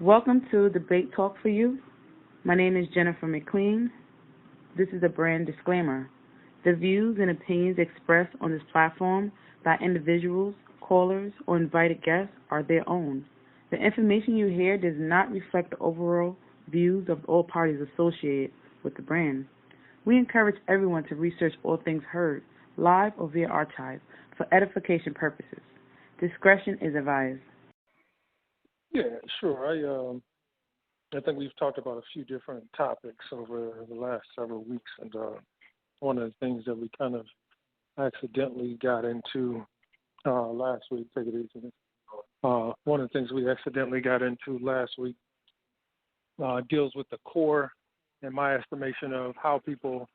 Welcome to Debate Talk for You. My name is Jennifer Mclean. This is a brand disclaimer. The views and opinions expressed on this platform by individuals, callers, or invited guests are their own. The information you hear does not reflect the overall views of all parties associated with the brand. We encourage everyone to research all things heard, live or via archive, for edification purposes. Discretion is advised. Yeah, sure. I think we've talked about a few different topics over the last several weeks, and one of the things that we kind of accidentally got into last week. Take it easy. One of the things we accidentally got into last week deals with the core, in my estimation, of how people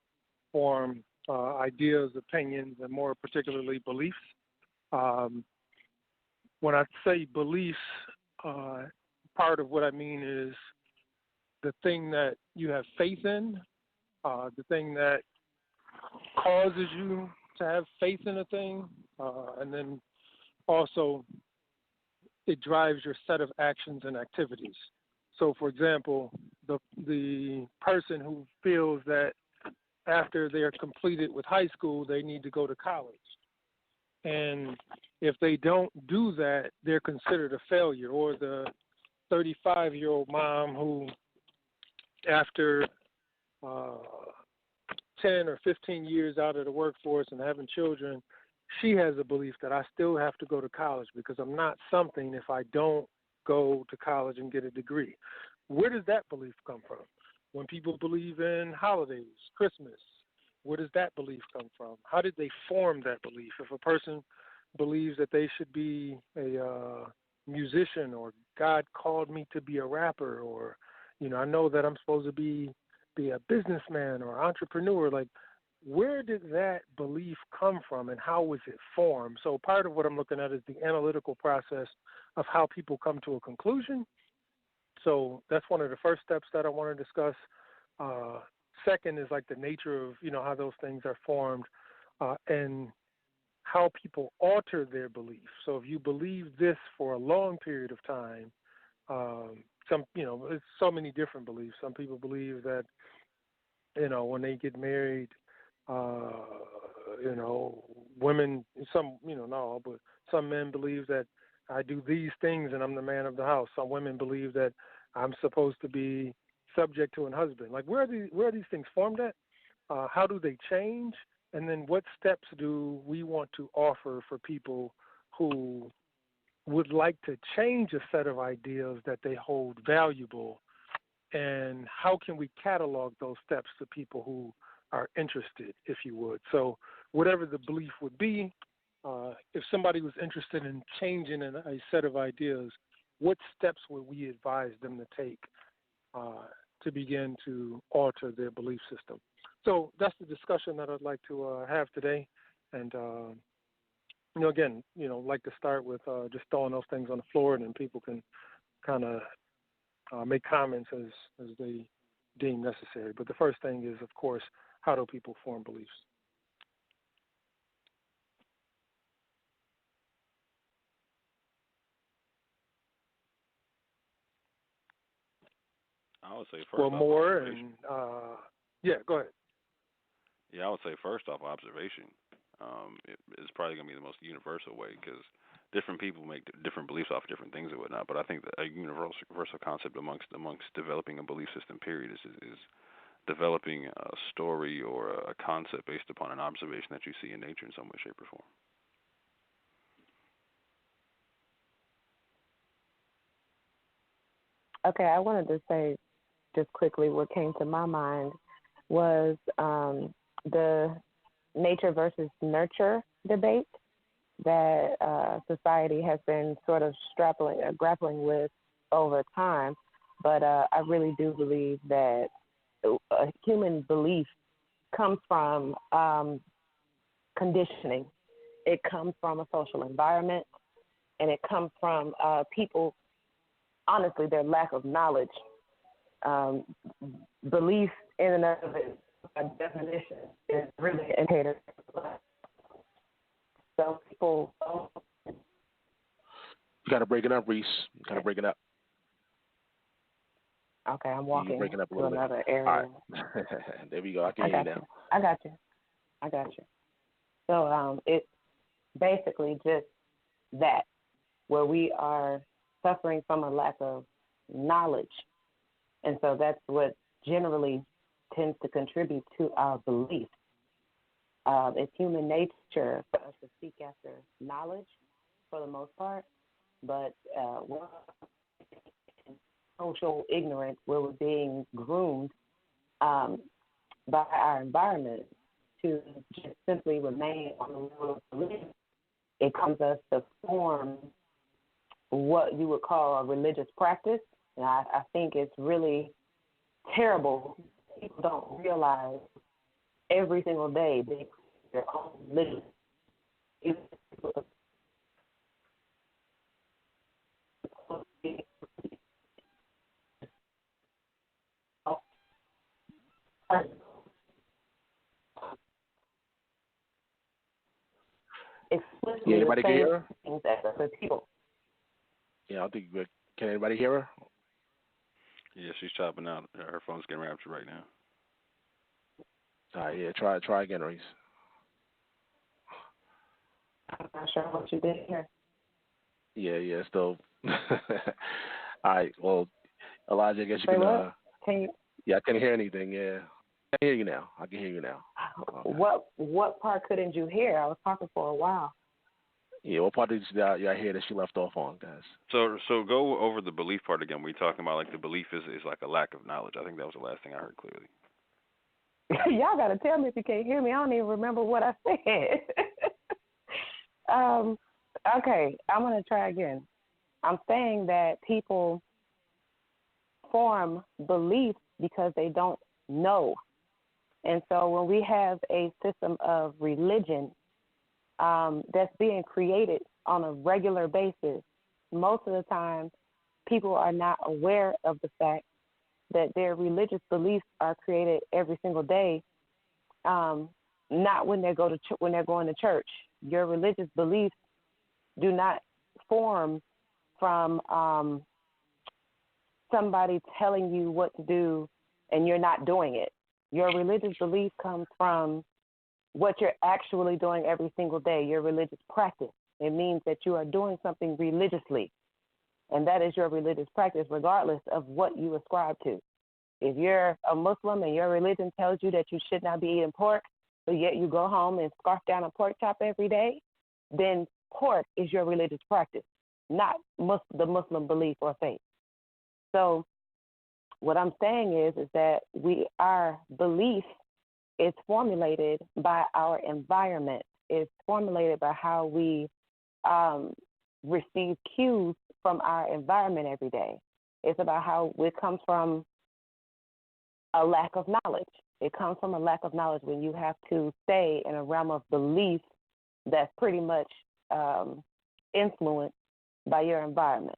form ideas, opinions, and more particularly beliefs. When I say beliefs, part of what I mean is the thing that you have faith in, the thing that causes you to have faith in a thing, and then also it drives your set of actions and activities. So, for example, the person who feels that after they're completed with high school, they need to go to college. And if they don't do that, they're considered a failure. Or the 35-year-old mom who, after 10 or 15 years out of the workforce and having children, she has a belief that I still have to go to college because I'm not something if I don't go to college and get a degree. Where does that belief come from? When people believe in holidays, Christmas, where does that belief come from? How did they form that belief? If a person believes that they should be a musician, or God called me to be a rapper, or, I know that I'm supposed to be a businessman or entrepreneur, like, where did that belief come from and how was it formed? So part of what I'm looking at is the analytical process of how people come to a conclusion. So that's one of the first steps that I want to discuss. Second is like the nature of, how those things are formed and how people alter their beliefs. So if you believe this for a long period of time, it's so many different beliefs. Some people believe that, when they get married, women, but some men believe that I do these things and I'm the man of the house. Some women believe that I'm supposed to be subject to a husband. Like, where are these things formed at? How do they change? And then what steps do we want to offer for people who would like to change a set of ideas that they hold valuable? And how can we catalog those steps to people who are interested, if you would? So whatever the belief would be, if somebody was interested in changing a set of ideas, what steps would we advise them to take to begin to alter their belief system? So that's the discussion that I'd like to have today. And, again, like to start with just throwing those things on the floor, and then people can kind of make comments as they deem necessary. But the first thing is, of course, how do people form beliefs? I would say first Well, off, more, and yeah, go ahead. Yeah, I would say first off, observation is probably going to be the most universal way, because different people make different beliefs off different things and whatnot. But I think that a universal concept amongst developing a belief system, period, is developing a story or a concept based upon an observation that you see in nature in some way, shape, or form. Okay, I wanted to say just quickly what came to my mind was the nature versus nurture debate that society has been sort of grappling with over time. But I really do believe that a human belief comes from conditioning. It comes from a social environment, and it comes from people, honestly, their lack of knowledge. Belief in and of it, by definition, is really an indicator. So people don't. You got to break it up, Reese. You got to break it up. Okay, I'm walking You're breaking up a to little another bit. area. All right. There we go. I can hear you now. I got you. So it's basically just that, where we are suffering from a lack of knowledge. And so that's what generally tends to contribute to our belief. It's human nature for us to seek after knowledge for the most part, but we're in social ignorance where we're being groomed by our environment to just simply remain on the level of belief. It comes us to form what you would call a religious practice. And I think it's really terrible. People don't realize every single day they their own religion. Explicitly anybody can hear her? Things as other people. Yeah, I think. Can anybody hear her? Yeah, she's chopping out. Her phone's getting raptured right now. All right, yeah, try again, Reese. I'm not sure what you did here. Yeah, still. All right, well, Elijah, I guess you Say can. What? Can you? Yeah, I can't hear anything. Yeah, I can hear you now. Okay. What part couldn't you hear? I was talking for a while. Yeah, what part did y'all hear that she left off on, guys? So go over the belief part again. We talking about like the belief is like a lack of knowledge. I think that was the last thing I heard clearly. Y'all got to tell me if you can't hear me. I don't even remember what I said. Okay, I'm going to try again. I'm saying that people form beliefs because they don't know. And so when we have a system of religion that's being created on a regular basis, most of the time people are not aware of the fact that their religious beliefs are created every single day, not when they when they're going to church. Your religious beliefs do not form from somebody telling you what to do and you're not doing it. Your religious belief comes from what you're actually doing every single day, your religious practice. It means that you are doing something religiously, and that is your religious practice regardless of what you ascribe to. If you're a Muslim and your religion tells you that you should not be eating pork, but yet you go home and scarf down a pork chop every day, then pork is your religious practice, not the Muslim belief or faith. So what I'm saying is that our belief is formulated by our environment. It's formulated by how we receive cues from our environment every day. It's about how it comes from a lack of knowledge. It comes from a lack of knowledge when you have to stay in a realm of belief that's pretty much influenced by your environment.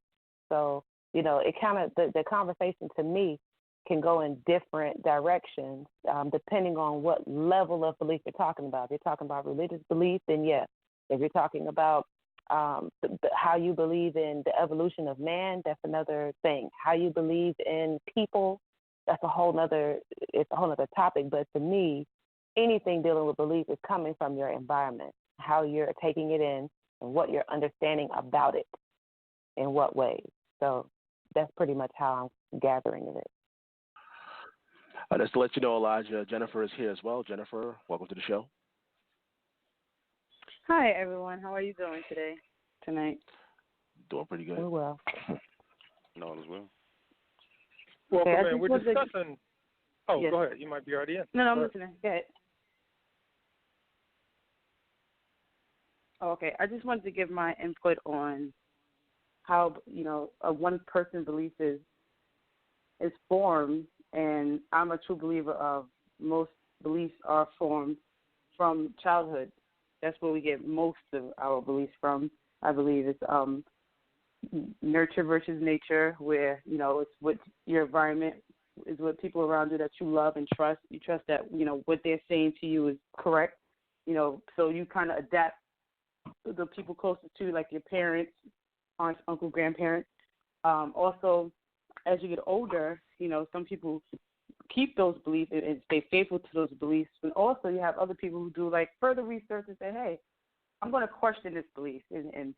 So, it kind of, the conversation to me can go in different directions depending on what level of belief you're talking about. If you're talking about religious belief, then yes. If you're talking about how you believe in the evolution of man, that's another thing. How you believe in people, it's a whole nother topic. But to me, anything dealing with belief is coming from your environment, how you're taking it in and what you're understanding about it in what ways. So that's pretty much how I'm gathering of it. Just to let you know, Elijah, Jennifer is here as well. Jennifer, welcome to the show. Hi, everyone. How are you doing tonight? Doing pretty good. Oh, well. No, as well. Welcome Okay, in. We're discussing. Yes. Go ahead. You might be already in. No, I'm listening. Go ahead. Okay, I just wanted to give my input on how a one person belief is formed, and I'm a true believer of most beliefs are formed from childhood. That's where we get most of our beliefs from. I believe it's nurture versus nature, where it's what your environment is, what people around you that you love and trust. You trust that what they're saying to you is correct. So you kind of adapt the people closest to you, like your parents, aunts, uncle, grandparents. Also, as you get older, some people keep those beliefs and stay faithful to those beliefs. But also you have other people who do like further research and say, hey, I'm going to question this belief and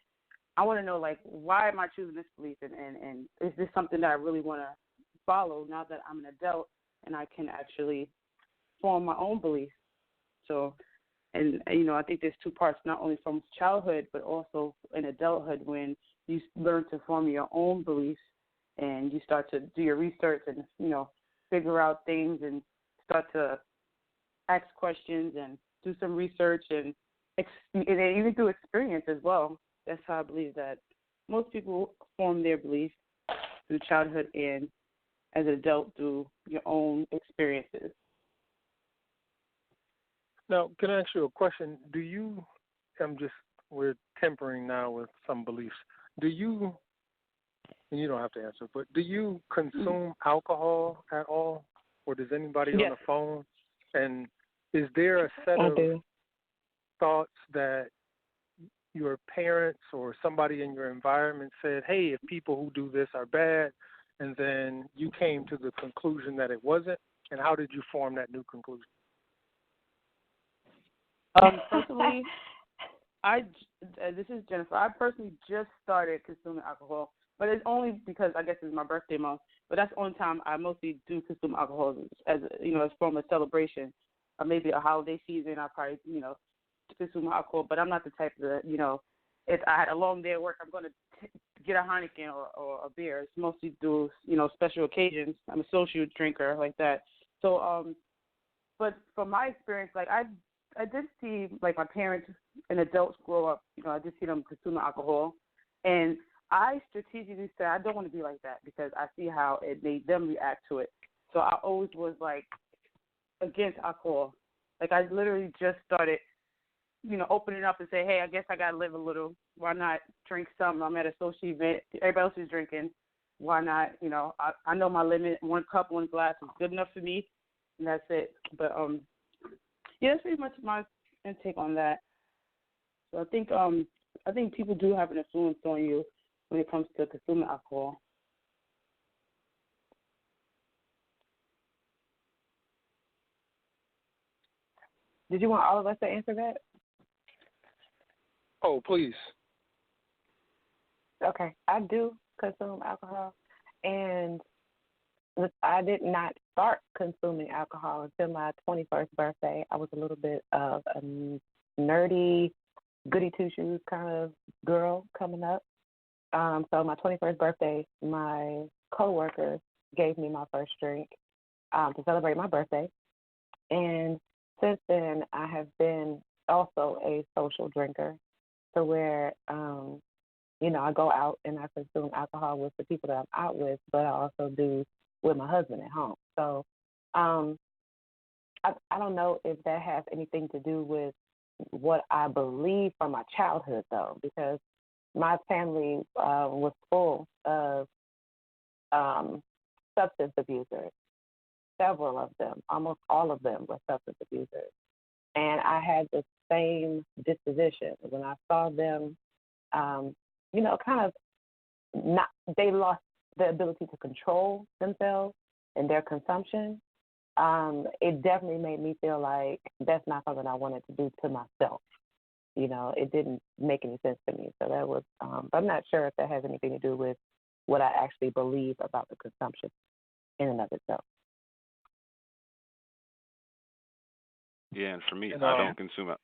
I want to know, like, why am I choosing this belief and is this something that I really want to follow now that I'm an adult and I can actually form my own beliefs. So, and I think there's two parts, not only from childhood but also in adulthood when you learn to form your own beliefs and you start to do your research and, figure out things and start to ask questions and do some research and even through experience as well. That's how I believe that most people form their beliefs through childhood and as an adult through your own experiences. Now, can I ask you a question? We're tempering now with some beliefs. Do you, and you don't have to answer, but do you consume alcohol at all? Or does anybody on the phone? And is there a set of thoughts that your parents or somebody in your environment said, hey, if people who do this are bad, and then you came to the conclusion that it wasn't? And how did you form that new conclusion? Personally, this is Jennifer. I personally just started consuming alcohol, but it's only because I guess it's my birthday month. But that's the only time I mostly do consume alcohol as from a celebration, or maybe a holiday season. I probably consume alcohol, but I'm not the type that if I had a long day at work, I'm going to get a Heineken or a beer. It's mostly do special occasions. I'm a social drinker like that. So but from my experience, like I did see like my parents and adults grow up. I did see them consuming alcohol, and I strategically said I don't want to be like that because I see how it made them react to it. So I always was like against alcohol. Like I literally just started, opening up and say, hey, I guess I got to live a little. Why not drink some? I'm at a social event. Everybody else is drinking. Why not? I know my limit. 1 cup, 1 glass is good enough for me, and that's it. But that's pretty much my intake on that. So I think people do have an influence on you when it comes to consuming alcohol. Did you want all of us to answer that? Oh, please. Okay. I do consume alcohol, and I did not start consuming alcohol until my 21st birthday. I was a little bit of a nerdy, goody two-shoes kind of girl coming up. So my 21st birthday, my coworkers gave me my first drink to celebrate my birthday. And since then, I have been also a social drinker, to where, I go out and I consume alcohol with the people that I'm out with, but I also do with my husband at home. So I don't know if that has anything to do with what I believe from my childhood, though, because my family was full of substance abusers. Several of them, almost all of them, were substance abusers. And I had the same disposition. When I saw them, they lost the ability to control themselves and their consumption. It definitely made me feel like that's not something I wanted to do to myself. It didn't make any sense to me. So that was, I'm not sure if that has anything to do with what I actually believe about the consumption in and of itself. Yeah, and for me, I don't consume it.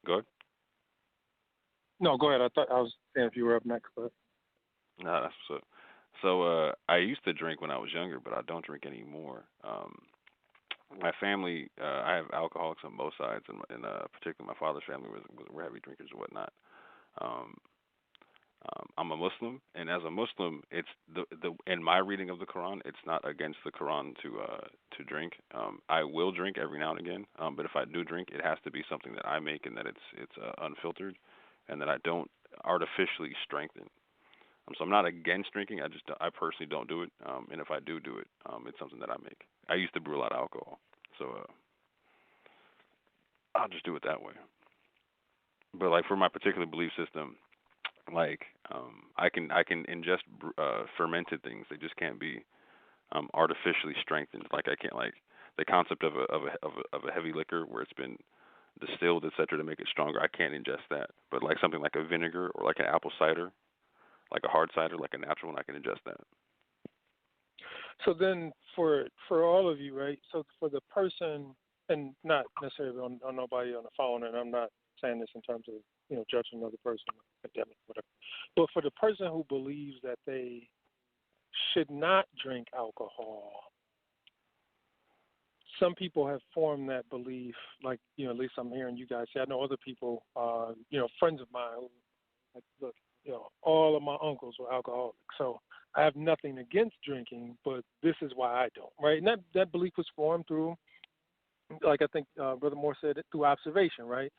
Go ahead. No, go ahead. I thought I was saying if you were up next. But... No, that's what's up. So I used to drink when I was younger, but I don't drink anymore. My family, I have alcoholics on both sides, and particularly my father's family were heavy drinkers and whatnot. I'm a Muslim, and as a Muslim, it's in my reading of the Quran, it's not against the Quran to drink. I will drink every now and again, but if I do drink, it has to be something that I make and that it's unfiltered, and that I don't artificially strengthen. So I'm not against drinking. I personally don't do it, and if I do it, it's something that I make. I used to brew a lot of alcohol, so I'll just do it that way. But like for my particular belief system, Like I can ingest fermented things. They just can't be artificially strengthened. Like I can't like the concept of a heavy liquor where it's been distilled, etc., to make it stronger. I can't ingest that. But like something like a vinegar or like an apple cider, like a hard cider, like a natural one, I can ingest that. So then, for all of you, right? So for the person, and not necessarily on nobody on the phone, and I'm not saying this in terms of judging another person, academic, whatever. But for the person who believes that they should not drink alcohol, some people have formed that belief. Like at least I'm hearing you guys say. I know other people, friends of mine who, like, look, all of my uncles were alcoholics, so I have nothing against drinking, but this is why I don't, right? And that belief was formed through, like I think Brother Moore said, through observation, right?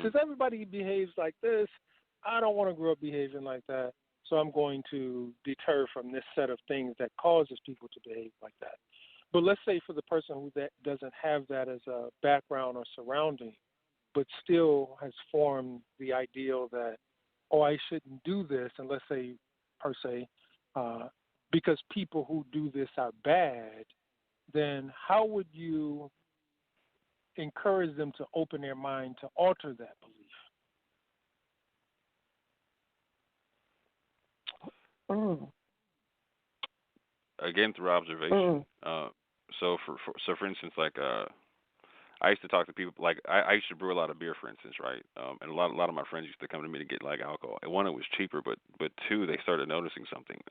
Since everybody behaves like this, I don't want to grow up behaving like that, so I'm going to deter from this set of things that causes people to behave like that. But let's say for the person who that doesn't have that as a background or surrounding, but still has formed the ideal that, oh, I shouldn't do this, and let's say, per se, because people who do this are bad, then how would you encourage them to open their mind to alter that belief? Again, through observation. So for instance, like I used to talk to people, like I used to brew a lot of beer, for instance, right? And a lot of my friends used to come to me to get like alcohol. And one, it was cheaper, but two, they started noticing something.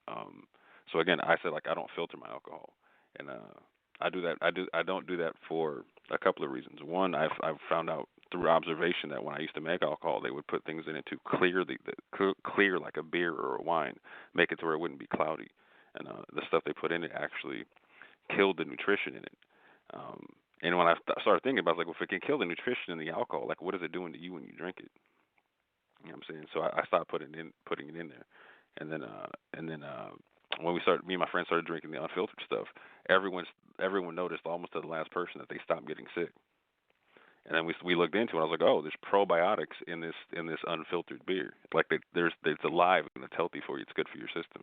So again, I said, like, I don't filter my alcohol, and I don't do that for a couple of reasons. One, I've found out through observation that when I used to make alcohol, they would put things in it to clear clear like a beer or a wine, make it to where it wouldn't be cloudy, and the stuff they put in it actually killed the nutrition in it. And when I started thinking about it, like, well, if it can kill the nutrition in the alcohol, like, what is it doing to you when you drink it? You know what I'm saying? So I stopped putting it in there, and then when me and my friends started drinking the unfiltered stuff, everyone noticed almost to the last person that they stopped getting sick. And then we looked into it. I was like, oh, there's probiotics in this unfiltered beer. Like it's alive and it's healthy for you. It's good for your system.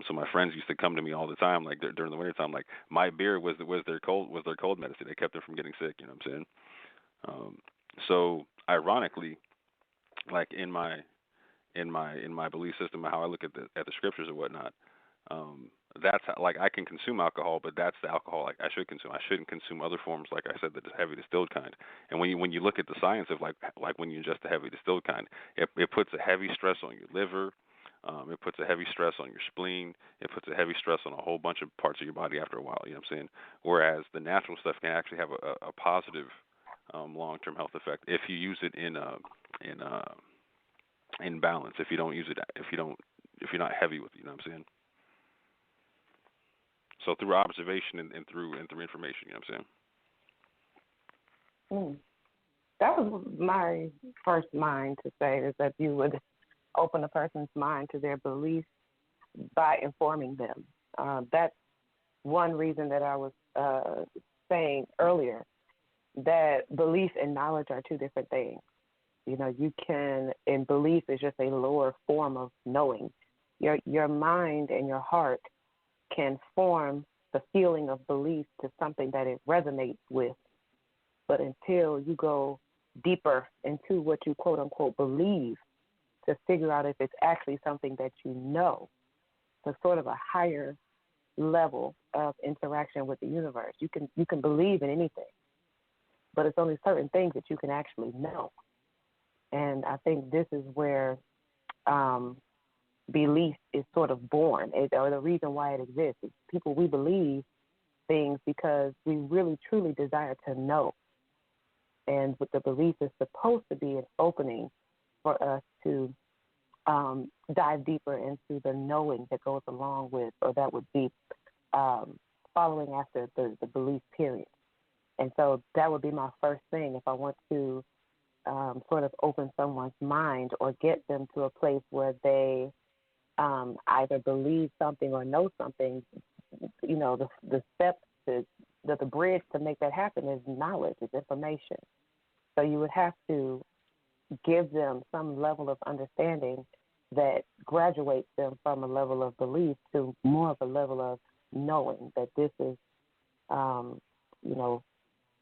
So my friends used to come to me all the time, like during the winter time, like my beer was their cold medicine. It kept them from getting sick. You know what I'm saying? So ironically, like in my belief system, how I look at the scriptures and whatnot, that's how, like, I can consume alcohol, but that's the alcohol I should consume. I shouldn't consume other forms, like I said, the heavy distilled kind. And when you look at the science of like when you ingest the heavy distilled kind, it puts a heavy stress on your liver. It puts a heavy stress on your spleen. It puts a heavy stress on a whole bunch of parts of your body after a while. You know what I'm saying? Whereas the natural stuff can actually have a positive long-term health effect if you use it in balance. If you don't use it, if you're not heavy with it, you know what I'm saying? So through observation and through information, you know what I'm saying? That was my first mind to say, is that you would open a person's mind to their beliefs by informing them. That's one reason that I was saying earlier that belief and knowledge are two different things. And belief is just a lower form of knowing. Your mind and your heart can form the feeling of belief to something that it resonates with. But until you go deeper into what you quote unquote believe to figure out if it's actually something that you know, it's sort of a higher level of interaction with the universe. You can believe in anything, but it's only certain things that you can actually know. And I think this is where belief is sort of born, or the reason why it exists. Is people, we believe things because we really, truly desire to know. And what the belief is supposed to be an opening for us to dive deeper into the knowing that goes along with, or that would be following after the belief period. And so that would be my first thing if I want to sort of open someone's mind or get them to a place where they either believe something or know something. The steps the bridge to make that happen is knowledge, is information. So you would have to give them some level of understanding that graduates them from a level of belief to more of a level of knowing that this is,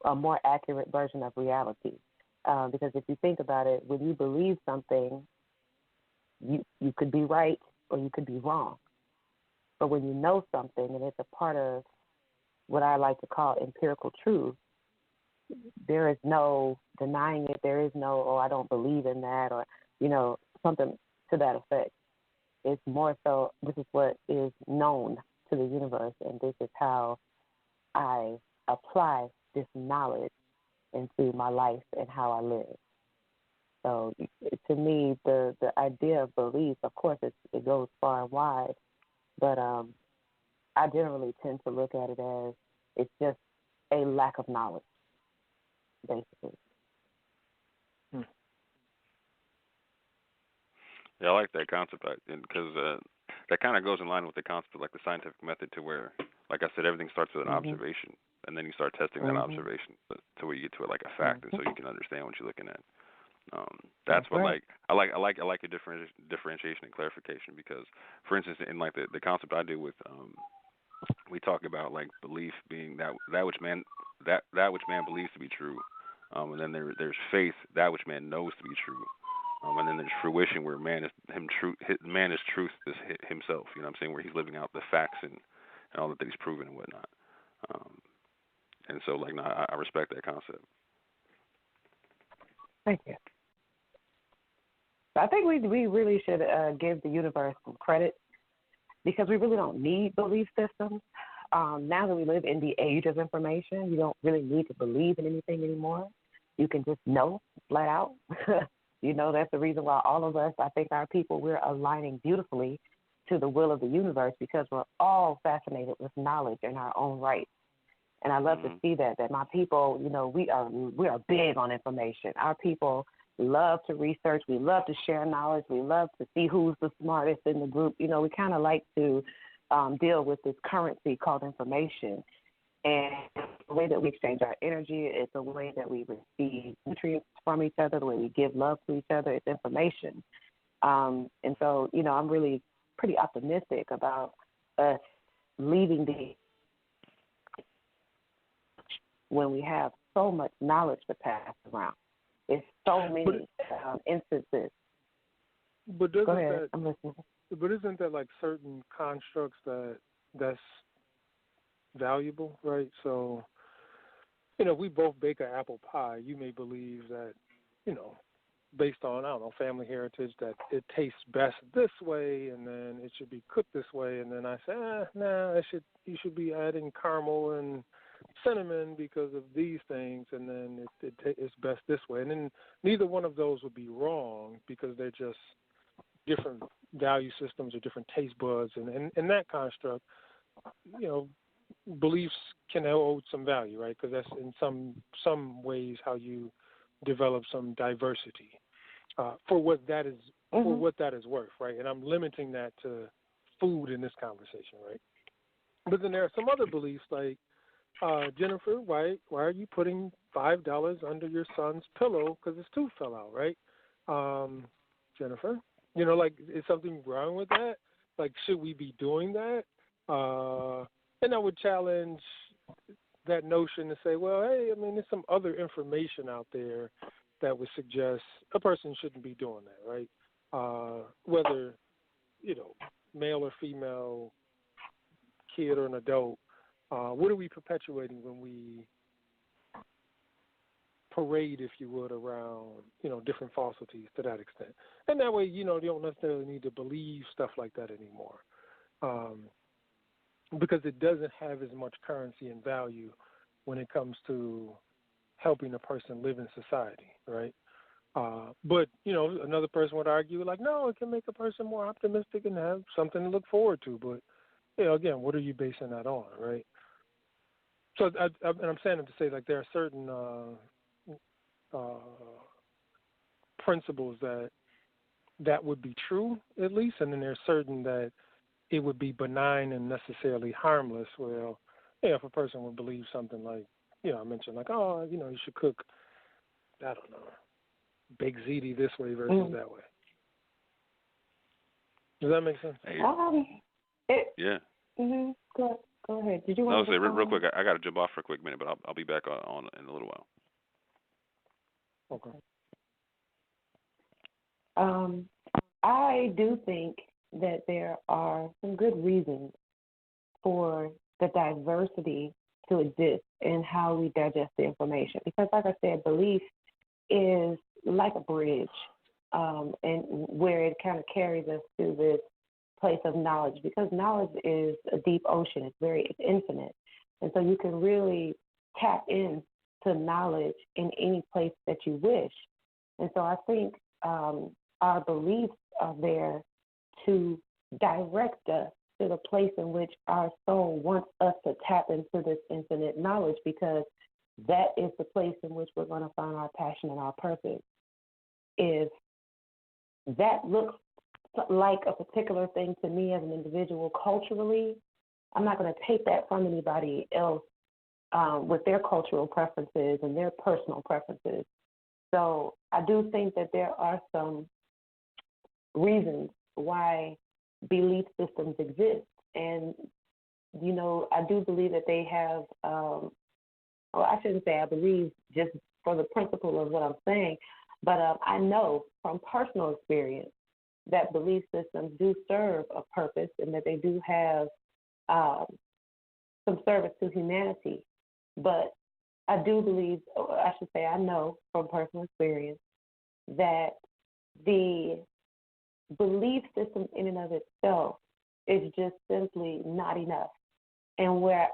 a more accurate version of reality. Because if you think about it, when you believe something, you could be right or you could be wrong. But when you know something and it's a part of what I like to call empirical truth, there is no denying it. There is no, oh, I don't believe in that, or, something to that effect. It's more so, this is what is known to the universe, and this is how I apply this knowledge into my life and how I live. So to me, the idea of belief, of course, it goes far and wide, but I generally tend to look at it as it's just a lack of knowledge, basically. Yeah, I like that concept because that kind of goes in line with the concept of like the scientific method, to where, like I said, everything starts with an observation, and then you start testing that observation to where you get to it like a fact, and so you can understand what you're looking at. That's what right. I like your differentiation and clarification, because, for instance, in like the concept I do with we talk about like belief being that which man believes to be true, and then there's faith, that which man knows to be true. And then there's fruition, where man is truth is himself. You know what I'm saying? Where he's living out the facts and all that he's proven and whatnot. And so, like, no, I respect that concept. Thank you. I think we really should give the universe some credit, because we really don't need belief systems. Now that we live in the age of information, you don't really need to believe in anything anymore. You can just know flat out. That's the reason why all of us, I think our people, we're aligning beautifully to the will of the universe, because we're all fascinated with knowledge in our own right. And I love to see that my people, we are big on information. Our people love to research. We love to share knowledge. We love to see who's the smartest in the group. We kind of like to deal with this currency called information. And the way that we exchange our energy, it's a way that we receive nutrients from each other, the way we give love to each other, it's information. And so, I'm really pretty optimistic about us leaving when we have so much knowledge to pass around. It's so many instances. But Go ahead, I'm listening. But isn't there like certain constructs that's valuable, right? So, if we both bake an apple pie, you may believe that, based on, I don't know, family heritage, that it tastes best this way, and then it should be cooked this way, and then I say, you should be adding caramel and cinnamon because of these things, and then it's best this way. And then neither one of those would be wrong, because they're just different value systems or different taste buds, and in that construct, beliefs can hold some value, right? Because that's in some ways how you develop some diversity for what that is worth, right? And I'm limiting that to food in this conversation, right? But then there are some other beliefs, like Jennifer, why are you putting $5 under your son's pillow because his tooth fell out, right? Jennifer, like, is something wrong with that? Like, should we be doing that? And I would challenge that notion to say, well, hey, there's some other information out there that would suggest a person shouldn't be doing that, right? Whether, male or female, kid or an adult, what are we perpetuating when we parade, if you would, around, different falsities to that extent? And that way, you don't necessarily need to believe stuff like that anymore. Because it doesn't have as much currency and value when it comes to helping a person live in society, right? But, another person would argue, like, no, it can make a person more optimistic and have something to look forward to. But, again, what are you basing that on, right? So and I'm saying it to say, like, there are certain principles that would be true, at least, and then there's certain that it would be benign and necessarily harmless. Well, if a person would believe something like, I mentioned, like, you should cook, I don't know, bake ziti this way versus that way. Does that make sense? Yeah. Go ahead. Did you want to say real quick? I got to jump off for a quick minute, but I'll be back on in a little while. Okay. I do think that there are some good reasons for the diversity to exist in how we digest the information. Because, like I said, belief is like a bridge, and where it kind of carries us to this place of knowledge. Because knowledge is a deep ocean; it's infinite, and so you can really tap into knowledge in any place that you wish. And so I think our beliefs are there to direct us to the place in which our soul wants us to tap into this infinite knowledge, because that is the place in which we're going to find our passion and our purpose. If that looks like a particular thing to me as an individual culturally, I'm not going to take that from anybody else with their cultural preferences and their personal preferences. So I do think that there are some reasons why belief systems exist. And, you know, I do believe that they have, well, I shouldn't say I believe just for the principle of what I'm saying, but I know from personal experience that belief systems do serve a purpose and that they do have some service to humanity. But I do believe, or I should say I know from personal experience, that the belief system in and of itself is just simply not enough. And where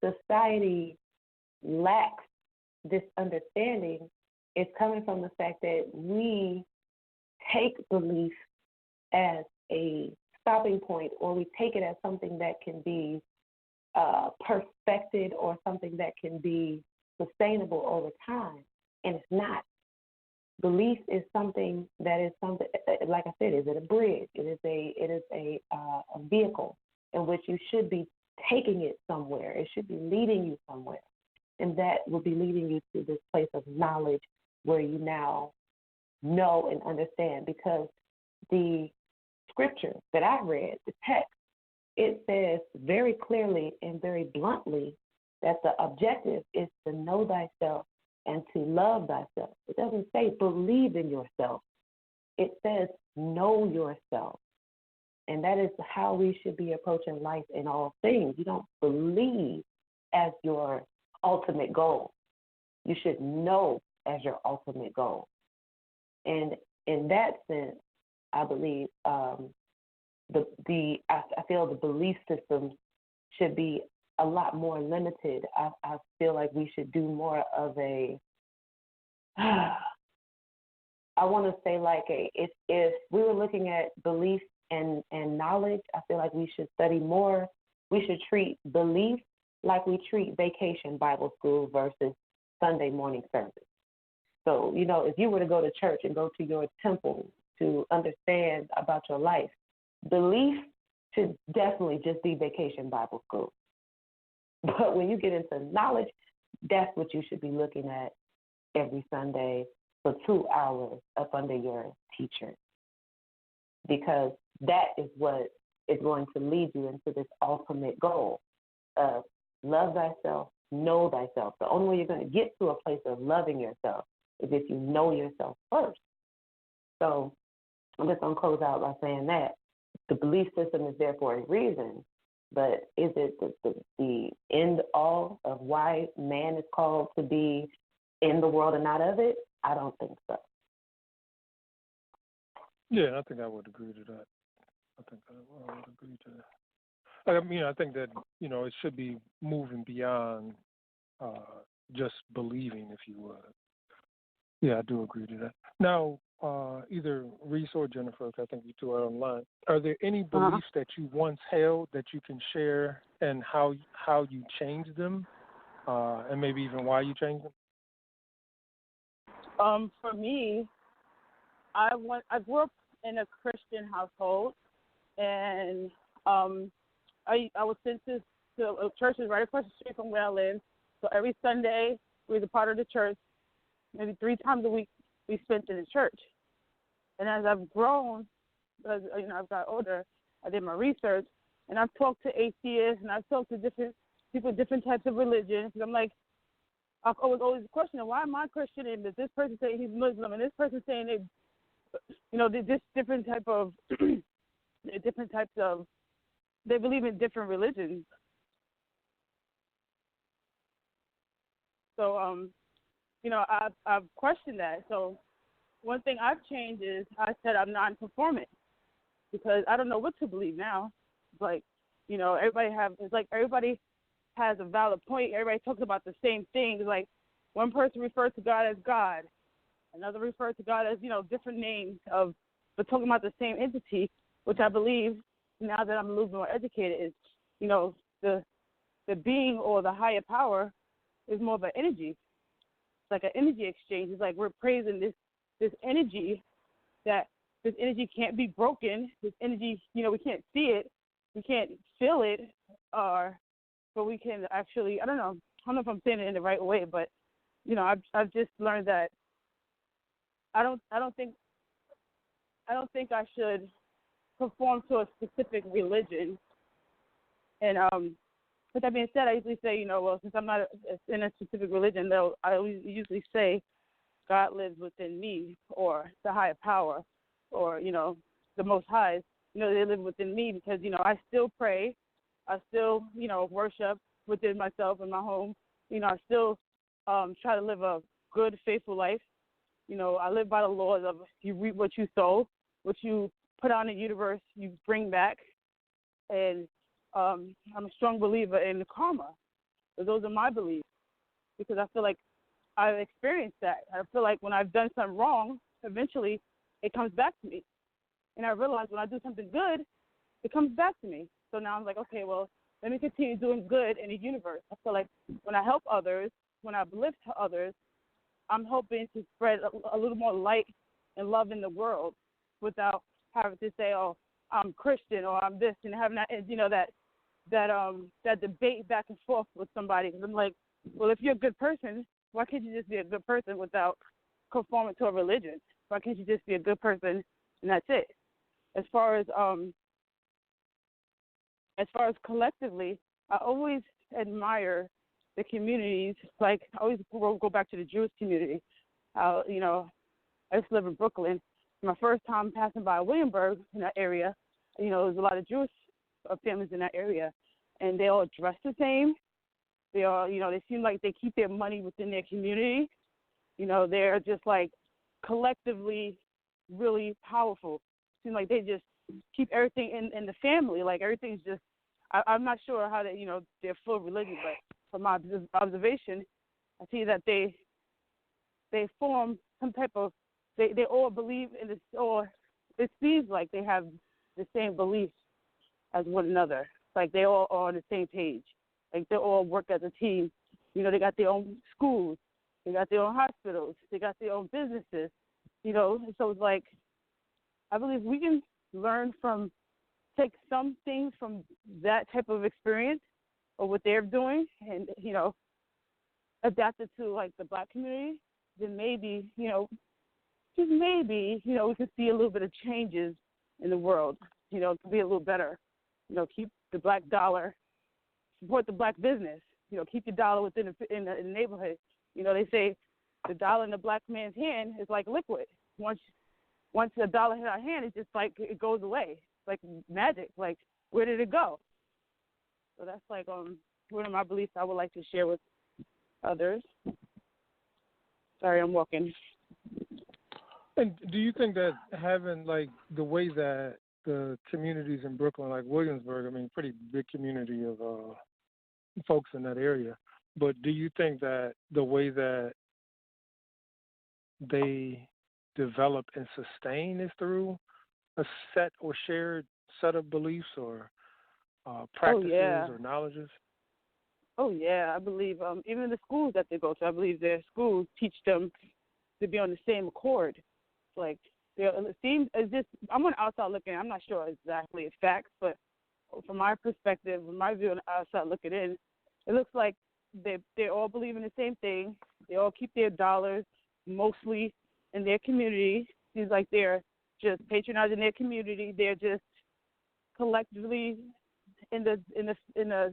society lacks this understanding is coming from the fact that we take belief as a stopping point, or we take it as something that can be perfected or something that can be sustainable over time, and it's not. Belief is something that is something, like I said, is it a bridge? It is a vehicle in which you should be taking it somewhere. It should be leading you somewhere, and that will be leading you to this place of knowledge where you now know and understand. Because the scripture that I read, the text, it says very clearly and very bluntly that the objective is to know thyself and to love thyself. It doesn't say believe in yourself. It says know yourself. And that is how we should be approaching life in all things. You don't believe as your ultimate goal. You should know as your ultimate goal. And in that sense, I believe I feel the belief systems should be a lot more limited. I feel like we should do more of a, I want to say like if we were looking at belief and knowledge, I feel like we should study more. We should treat belief like we treat vacation Bible school versus Sunday morning service. So, you know, if you were to go to church and go to your temple to understand about your life, belief should definitely just be vacation Bible school. But when you get into knowledge, that's what you should be looking at every Sunday for 2 hours up under your teacher. Because that is what is going to lead you into this ultimate goal of love thyself, know thyself. The only way you're going to get to a place of loving yourself is if you know yourself first. So I'm just going to close out by saying that the belief system is there for a reason, but is it the end all of why man is called to be in the world and not of it? I don't think so. Yeah, I think I would agree to that. I would agree to that. I mean, I think that, you know, it should be moving beyond just believing, if you would. Yeah, I do agree to that. Now, either Reese or Jennifer, I think you two are online, are there any beliefs that you once held that you can share, and how you changed them, and maybe even why you changed them? For me, I grew up in a Christian household, and I was sent to churches right across the street from where I live. So every Sunday, we was a part of the church, maybe 3 times a week, we spent in the church. And as I've grown, as I've got older, I did my research, and I've talked to atheists, and I've talked to different people, different types of religions. And I'm like, I was always questioning, why am I Christian and this person saying he's Muslim, and this person saying this different type of different types of, they believe in different religions. So I've questioned that. So one thing I've changed is I said I'm non-conformant because I don't know what to believe now. It's like, everybody has a valid point. Everybody talks about the same thing. It's like one person refers to God as God, another refers to God as, different names but talking about the same entity, which I believe now that I'm a little bit more educated is, the being or the higher power is more of an energy. It's like an energy exchange. It's like we're praising this energy, that this energy can't be broken. This energy, we can't see it, we can't feel it, but we can actually, I don't know if I'm saying it in the right way, but I've just learned that I don't think I should conform to a specific religion. And with that being said, I usually say, since I'm not in a specific religion, though, I usually say God lives within me, or the higher power, or, the Most High, they live within me because, I still pray. I still, worship within myself in my home. I still try to live a good, faithful life. I live by the laws of you reap what you sow, what you put out in the universe, you bring back. And I'm a strong believer in karma. So those are my beliefs because I feel like I've experienced that. I feel like when I've done something wrong, eventually it comes back to me. And I realize when I do something good, it comes back to me. So now I'm like, okay, well, let me continue doing good in the universe. I feel like when I help others, when I uplift others, I'm hoping to spread a little more light and love in the world without having to say, oh, I'm Christian or I'm this, and having that debate back and forth with somebody. Because I'm like, well, if you're a good person, why can't you just be a good person without conforming to a religion? Why can't you just be a good person and that's it? As far as collectively, I always admire the communities. Like I always go back to the Jewish community. I used to live in Brooklyn. My first time passing by Williamsburg in that area, there's a lot of Jewish families in that area, and they all dress the same. They all, they seem like they keep their money within their community. They're just like collectively really powerful. Seem like they just keep everything in the family. Like everything's just, I'm not sure how they, they're full of religion, but from my observation, I see that they form some type of, they all believe in this, or it seems like they have the same beliefs as one another. Like they all are on the same page. Like they all work as a team. They got their own schools, they got their own hospitals, they got their own businesses. So it's like, I believe we can take some things from that type of experience or what they're doing and, adapt it to like the Black community. Then maybe, just maybe, we could see a little bit of changes in the world, to be a little better. Keep the Black dollar, support the Black business, keep your dollar within in the neighborhood. They say the dollar in the Black man's hand is like liquid. Once the dollar hit our hand, it's just like it goes away. It's like magic. Like, where did it go? So that's like one of my beliefs I would like to share with others. Sorry, I'm walking. And do you think that having, like, the way that the communities in Brooklyn, like Williamsburg, pretty big community of folks in that area, but do you think that the way that they develop and sustain is through a set or shared set of beliefs or practices or knowledges? Oh, yeah. I believe even the schools that they go to, I believe their schools teach them to be on the same accord. Like, it seems as if, I'm on the outside looking, I'm not sure exactly it's facts, but from my perspective, from my view on the outside looking in, it looks like they all believe in the same thing. They all keep their dollars mostly in their community. Seems like they're just patronizing their community. They're just collectively in the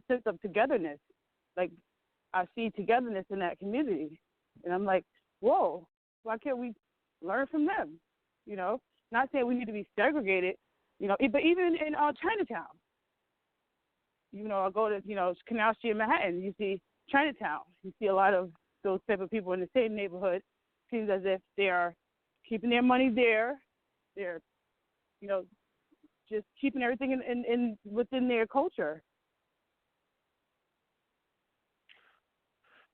sense of togetherness. Like, I see togetherness in that community, and I'm like, whoa, why can't we learn from them? You know, not saying we need to be segregated, you know, but even in Chinatown, you know, I go to, you know, Canal Street in Manhattan, you see Chinatown. You see a lot of those type of people in the same neighborhood. Seems as if they are keeping their money there. They're, you know, just keeping everything in within their culture.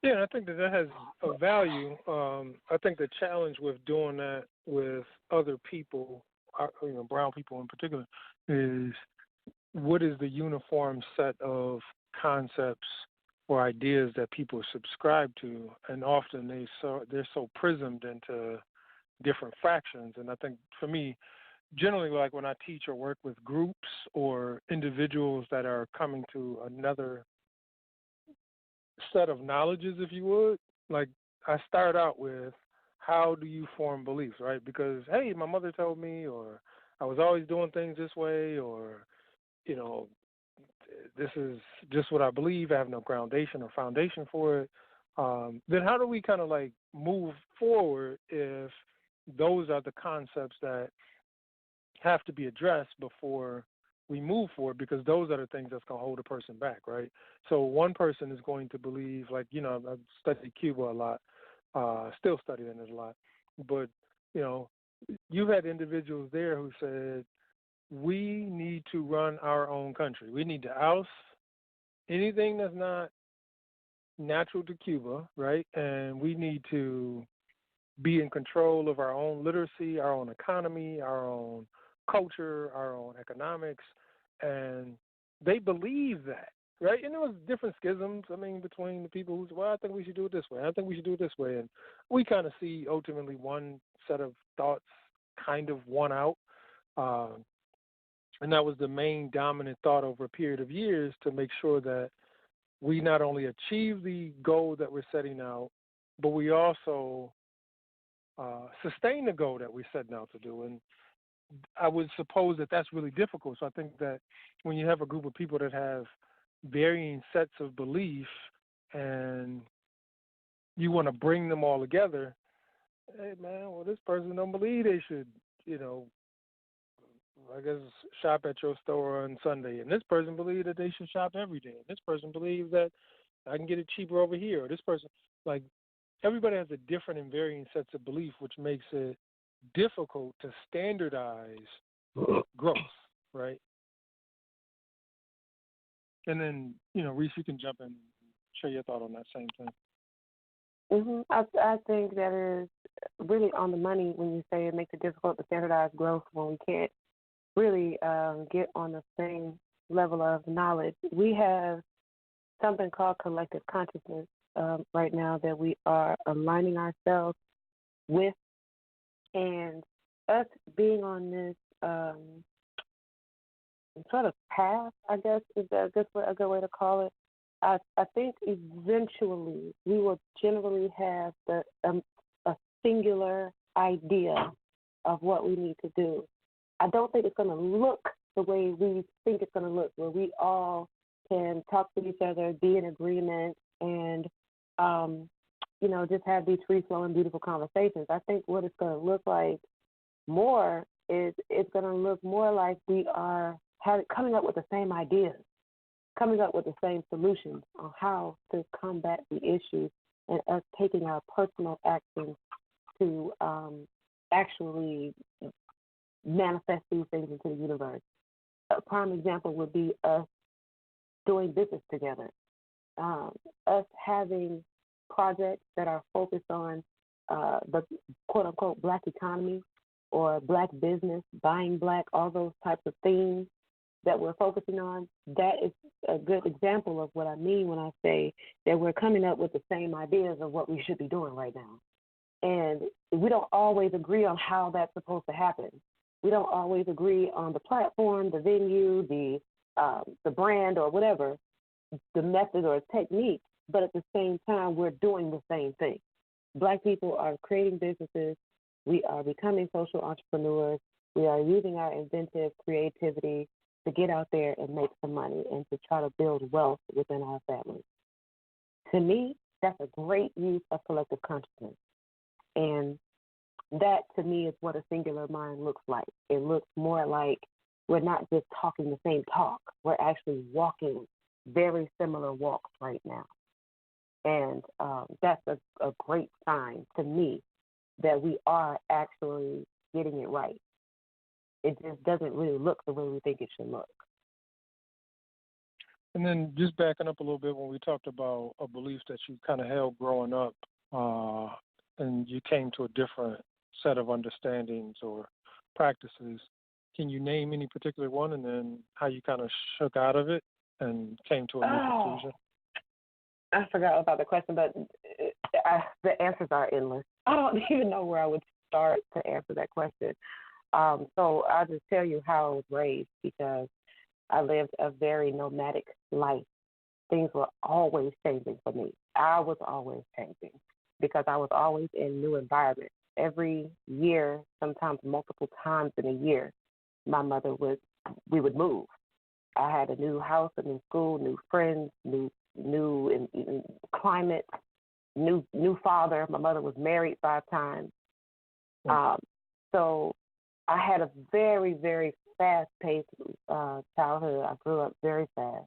Yeah, and I think that has a value. I think the challenge with doing that with other people, you know, brown people in particular, is what is the uniform set of concepts or ideas that people subscribe to, and often they're so prismed into different fractions. And I think for me, generally, like when I teach or work with groups or individuals that are coming to another set of knowledges, if you would, like I start out with, how do you form beliefs, right? Because, hey, my mother told me, or I was always doing things this way, or, you know, this is just what I believe. I have no foundation for it. Then how do we kind of like move forward if those are the concepts that have to be addressed before we move forward, because those are the things that's going to hold a person back, right? So one person is going to believe, like, you know, I've studied Cuba a lot, still studying it a lot, but, you know, you've had individuals there who said, we need to run our own country. We need to oust anything that's not natural to Cuba, right? And we need to be in control of our own literacy, our own economy, our own culture, our own economics. And they believe that, right? And there was different schisms, I mean, between the people who said, well, I think we should do it this way. I think we should do it this way. And we kind of see ultimately one set of thoughts kind of won out. And that was the main dominant thought over a period of years, to make sure that we not only achieve the goal that we're setting out, but we also sustain the goal that we're setting out to do. And I would suppose that that's really difficult. So I think that when you have a group of people that have varying sets of belief and you want to bring them all together, hey, man, well, this person don't believe they should, you know, I guess, shop at your store on Sunday. And this person believes that they should shop every day. And this person believes that I can get it cheaper over here. Or this person, like, everybody has a different and varying sets of belief, which makes it difficult to standardize growth, right? And then, you know, Reese, you can jump in and share your thought on that same thing. I think that is really on the money when you say it makes it difficult to standardize growth when we can't really get on the same level of knowledge. We have something called collective consciousness right now that we are aligning ourselves with, and us being on this sort of path, I guess is a good way to call it. I think eventually we will generally have a singular idea of what we need to do. I don't think it's going to look the way we think it's going to look, where we all can talk to each other, be in agreement, and, you know, just have these free-flowing, beautiful conversations. I think what it's going to look like more is it's going to look more like we are coming up with the same ideas, coming up with the same solutions on how to combat the issues, and us taking our personal actions to actually manifest these things into the universe. A prime example would be us doing business together, us having projects that are focused on the quote-unquote black economy or black business, buying black, all those types of things that we're focusing on. That is a good example of what I mean when I say that we're coming up with the same ideas of what we should be doing right now. And we don't always agree on how that's supposed to happen. We don't always agree on the platform, the venue, the brand or whatever, the method or technique, but at the same time, we're doing the same thing. Black people are creating businesses. We are becoming social entrepreneurs. We are using our inventive creativity to get out there and make some money and to try to build wealth within our families. To me, that's a great use of collective consciousness. And that, to me, is what a singular mind looks like. It looks more like we're not just talking the same talk. We're actually walking very similar walks right now. And that's a great sign to me that we are actually getting it right. It just doesn't really look the way we think it should look. And then just backing up a little bit, when we talked about a belief that you kind of held growing up, and you came to a different set of understandings or practices, can you name any particular one, and then how you kind of shook out of it and came to a new conclusion? I forgot about the question, but the answers are endless. I don't even know where I would start to answer that question. So I'll just tell you how I was raised, because I lived a very nomadic life. Things were always changing for me. I was always changing because I was always in new environments. Every year, sometimes multiple times in a year, we would move. I had a new house, a new school, new friends, new in climate, new father. My mother was married 5 times. So I had a very, very fast-paced childhood. I grew up very fast,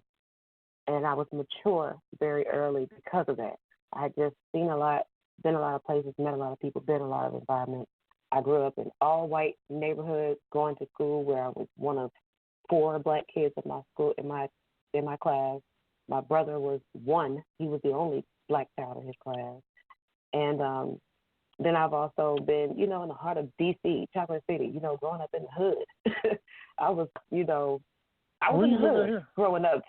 and I was mature very early because of that. I had just seen a lot, been a lot of places, met a lot of people, been in a lot of environments. I grew up in all-white neighborhoods, going to school where I was one of 4 black kids in my school, in my class. My brother was 1. He was the only black child in his class. And then I've also been, in the heart of D.C., Chocolate City, growing up in the hood. I was in the hood growing up.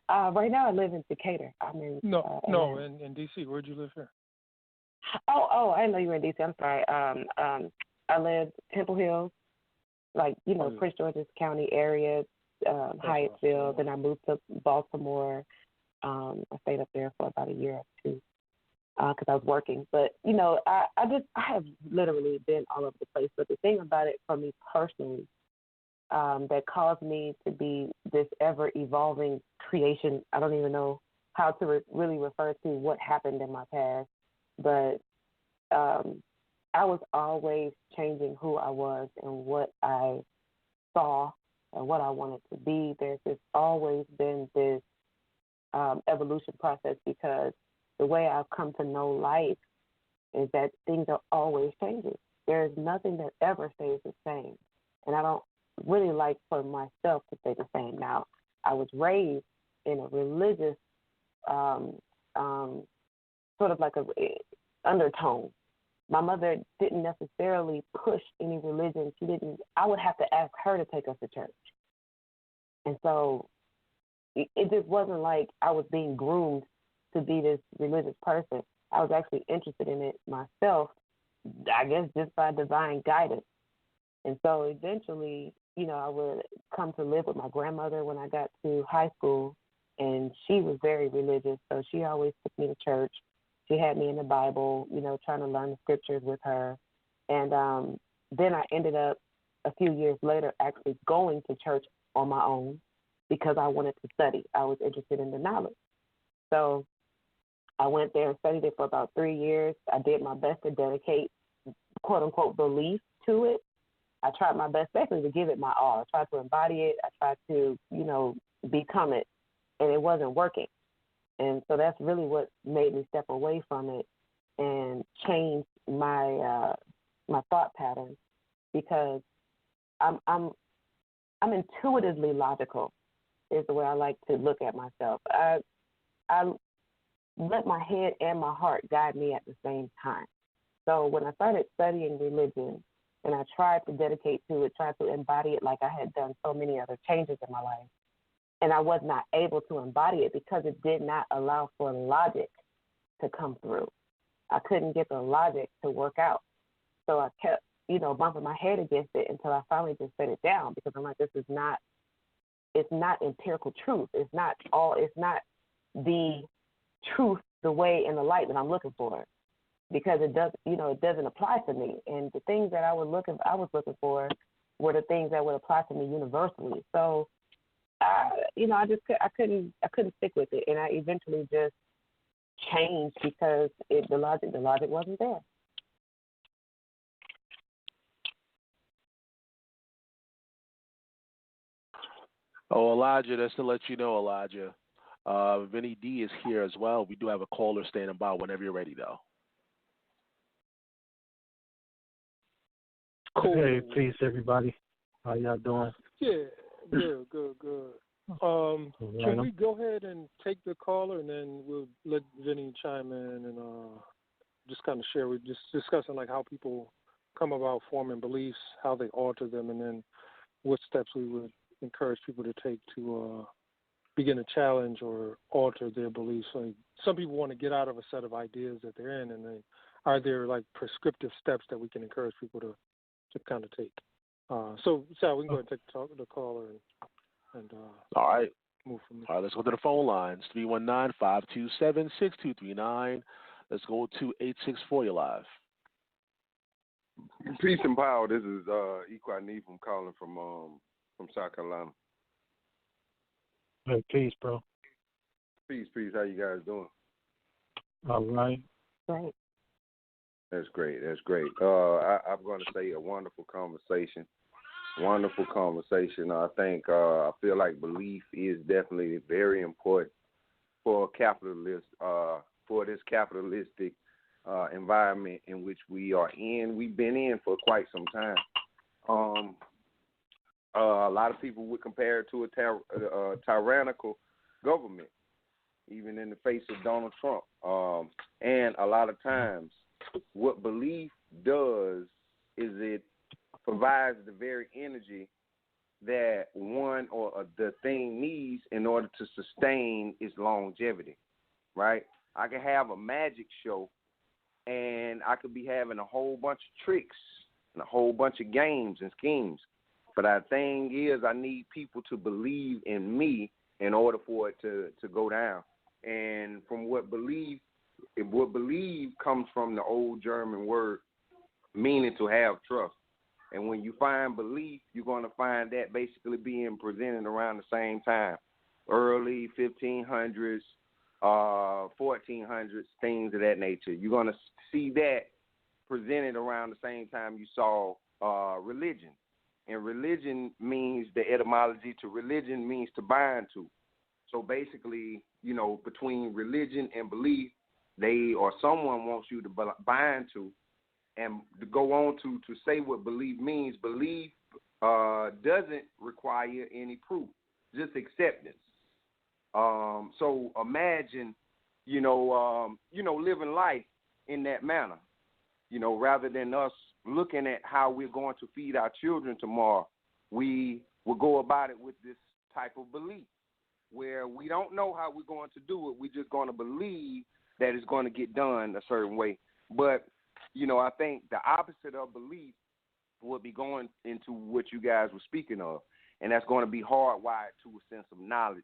Right now I live in Decatur. I'm in in D.C. Where'd you live here? Oh, I didn't know you were in D.C. I'm sorry. I lived Temple Hills, Prince George's County area, Hyattsville. Awesome. Then I moved to Baltimore. I stayed up there for about a year or 2. Because I was working. But, I have literally been all over the place. But the thing about it for me personally that caused me to be this ever-evolving creation, I don't even know how to really refer to what happened in my past, but I was always changing who I was and what I saw and what I wanted to be. There's just always been this evolution process, because the way I've come to know life is that things are always changing. There's nothing that ever stays the same. And I don't really like for myself to stay the same. Now, I was raised in a religious sort of like a undertone. My mother didn't necessarily push any religion. I would have to ask her to take us to church. And so it just wasn't like I was being groomed to be this religious person. I was actually interested in it myself, I guess just by divine guidance. And so eventually, I would come to live with my grandmother when I got to high school, and she was very religious, so she always took me to church. She had me in the Bible, trying to learn the scriptures with her. And then I ended up a few years later actually going to church on my own because I wanted to study. I was interested in the knowledge. So I went there and studied it for about 3 years. I did my best to dedicate, quote unquote, belief to it. I tried my best basically to give it my all. I tried to embody it. I tried to, become it, and it wasn't working. And so that's really what made me step away from it and change my my thought patterns, because I'm intuitively logical is the way I like to look at myself. I let my head and my heart guide me at the same time. So when I started studying religion and I tried to dedicate to it, tried to embody it like I had done so many other changes in my life, and I was not able to embody it because it did not allow for logic to come through. I couldn't get the logic to work out. So I kept, bumping my head against it until I finally just set it down, because I'm like, it's not empirical truth. It's not the truth, the way, and the light that I'm looking for. because it doesn't apply to me. And the things that I was looking for were the things that would apply to me universally. So, I couldn't stick with it, and I eventually just changed because the logic wasn't there. Oh, Elijah, just to let you know, Elijah, Vinny D is here as well. We do have a caller standing by whenever you're ready, though. Cool. Hey, peace, everybody. How y'all doing? Yeah, good. Can we go ahead and take the caller, and then we'll let Vinny chime in and just kind of share. We're just discussing like how people come about forming beliefs, how they alter them, and then what steps we would encourage people to take to begin to challenge or alter their beliefs. Like some people want to get out of a set of ideas that they're in, and are there like prescriptive steps that we can encourage people to kind of take? So Sal, we can go ahead and take the caller and all right. Move from there. All right, let's go to the phone lines. 319-527-6239. Let's go to 864. You're live. Peace and power. This is Equine from calling from South Carolina. Hey, peace, bro. Peace. How you guys doing? All right. Right. That's great. I'm going to say a wonderful conversation. I think I feel like belief is definitely very important for for this capitalistic environment in which we are in. We've been in for quite some time. A lot of people would compare it to a tyrannical government, even in the face of Donald Trump. And a lot of times, what belief does is it provides the very energy that one or the thing needs in order to sustain its longevity, right? I could have a magic show, and I could be having a whole bunch of tricks and a whole bunch of games and schemes. But the thing is, I need people to believe in me in order for it to go down. And from what believe comes from the old German word meaning to have trust. And when you find belief, you're going to find that basically being presented around the same time, early 1500s, 1400s, things of that nature. You're going to see that presented around the same time you saw religion. And religion means, the etymology to religion means to bind to. So basically, between religion and belief, someone wants you to bind to. And to go on to say what belief means, belief doesn't require any proof, just acceptance. So imagine, living life in that manner, rather than us looking at how we're going to feed our children tomorrow. We will go about it with this type of belief where we don't know how we're going to do it. We're just going to believe that it's going to get done a certain way. But I think the opposite of belief would be going into what you guys were speaking of, and that's going to be hardwired to a sense of knowledge,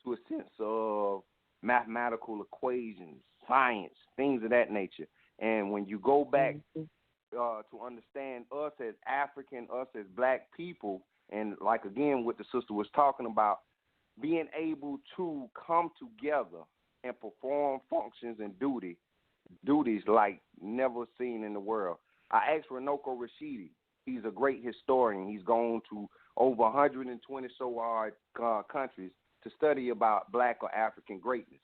to a sense of mathematical equations, science, things of that nature. And when you go back to understand us as African, us as black people, and like again what the sister was talking about, being able to come together and perform functions and duties like never seen in the world. I asked Runoko Rashidi. He's a great historian. He's gone to over 120 so-odd countries to study about black or African greatness.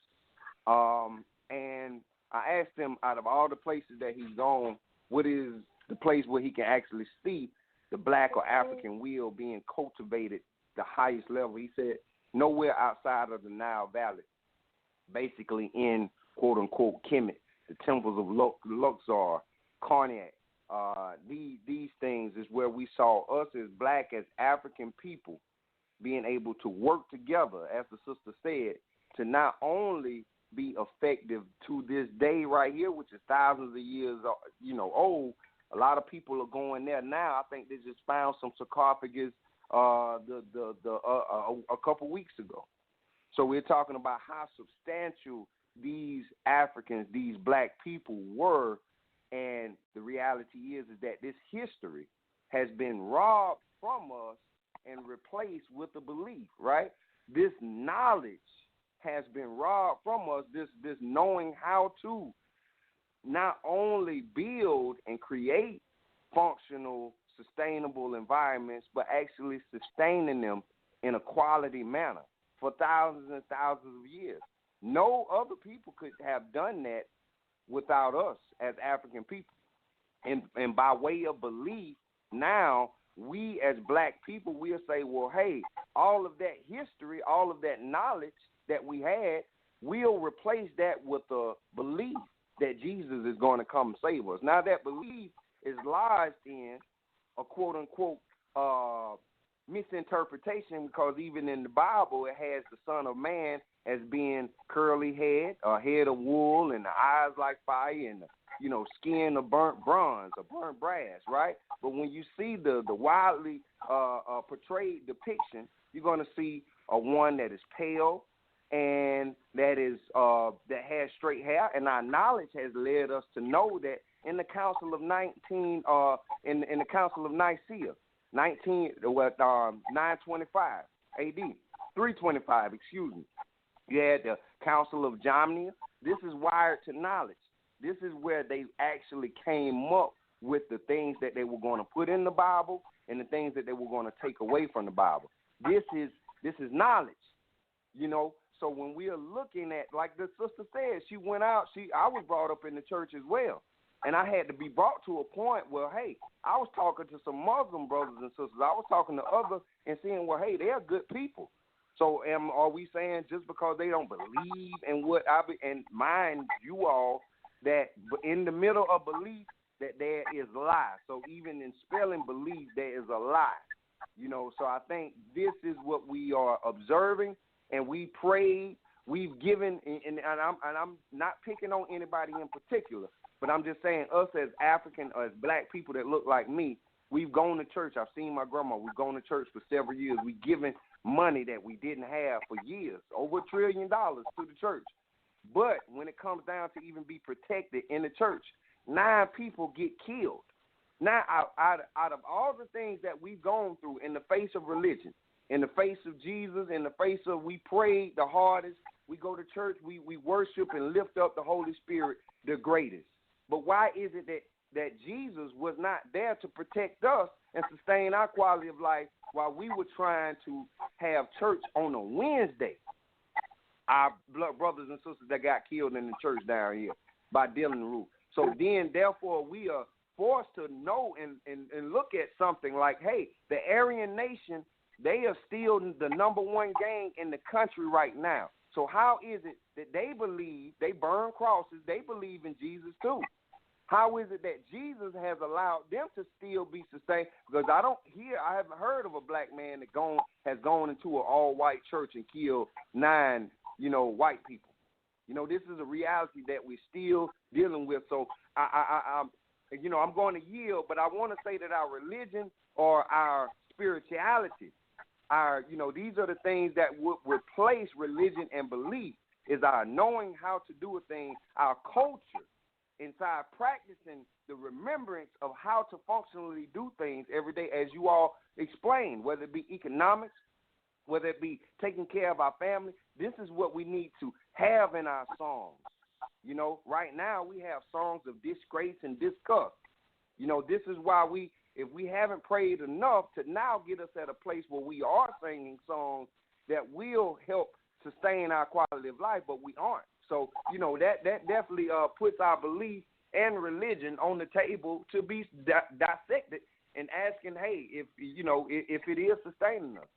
And I asked him, out of all the places that he's gone, what is the place where he can actually see the black or African will being cultivated the highest level? He said, nowhere outside of the Nile Valley, basically in quote-unquote Kemet, the temples of Luxor, Karnak. These things is where we saw us as black, as African people, being able to work together, as the sister said, to not only be effective to this day right here, which is thousands of years, old. A lot of people are going there now. I think they just found some sarcophagus a couple weeks ago. So we're talking about how substantial these Africans, these black people were And the reality is that this history has been robbed from us and replaced with a belief, right? This knowledge has been robbed from us, this knowing how to not only build and create functional, sustainable environments, but actually sustaining them in a quality manner for thousands and thousands of years. No other people could have done that without us as African people. And by way of belief, now we as black people, we'll say, well, hey, all of that history, all of that knowledge that we had, we'll replace that with a belief that Jesus is going to come and save us. Now, that belief is lodged in a quote-unquote misinterpretation, because even in the Bible, it has the Son of Man as being curly head, a head of wool, and the eyes like fire, and the, skin of burnt bronze or burnt brass, right? But when you see the widely portrayed depiction, you're going to see a one that is pale and that has straight hair. And our knowledge has led us to know that in the Council of 19, in the Council of Nicaea, 925 AD, 325, excuse me. You had the Council of Jamnia. This is wired to knowledge. This is where they actually came up with the things that they were going to put in the Bible and the things that they were going to take away from the Bible. This is knowledge, So when we are looking at, like the sister said, she went out. I was brought up in the church as well. And I had to be brought to a point where, hey, I was talking to some Muslim brothers and sisters. I was talking to others and seeing, well, hey, they're good people. So are we saying just because they don't believe in what and mind you all that in the middle of belief that there is lie? So even in spelling belief, there is a lie. So I think this is what we are observing, and we prayed, we've given, and I'm not picking on anybody in particular, but I'm just saying us as African, as black people that look like me, we've gone to church. I've seen my grandma. We've gone to church for several years. We've given money that we didn't have for years, over $1 trillion to the church. But when it comes down to even be protected in the church, 9 people get killed. Now, out of all the things that we've gone through in the face of religion, in the face of Jesus, in the face of we prayed the hardest, we go to church, we worship and lift up the Holy Spirit the greatest. But why is it that Jesus was not there to protect us and sustain our quality of life while we were trying to have church on a Wednesday? Our brothers and sisters that got killed in the church down here by Dylan Roof. So then, therefore, we are forced to know and look at something like, hey, the Aryan nation, they are still the number one gang in the country right now. So how is it that they believe, they burn crosses, they believe in Jesus too? How is it that Jesus has allowed them to still be sustained? Because I haven't heard of a black man that has gone into an all-white church and killed 9, white people. This is a reality that we're still dealing with. So I'm going to yield, but I want to say that our religion or our spirituality, these are the things that would replace religion and belief, is our knowing how to do a thing, our culture, inside practicing the remembrance of how to functionally do things every day, as you all explained, whether it be economics, whether it be taking care of our family. This is what we need to have in our songs. Right now we have songs of disgrace and disgust. This is why if we haven't prayed enough to now get us at a place where we are singing songs that will help sustain our quality of life, but we aren't. So, that definitely puts our belief and religion on the table to be dissected and asking, hey, if it is sustaining us.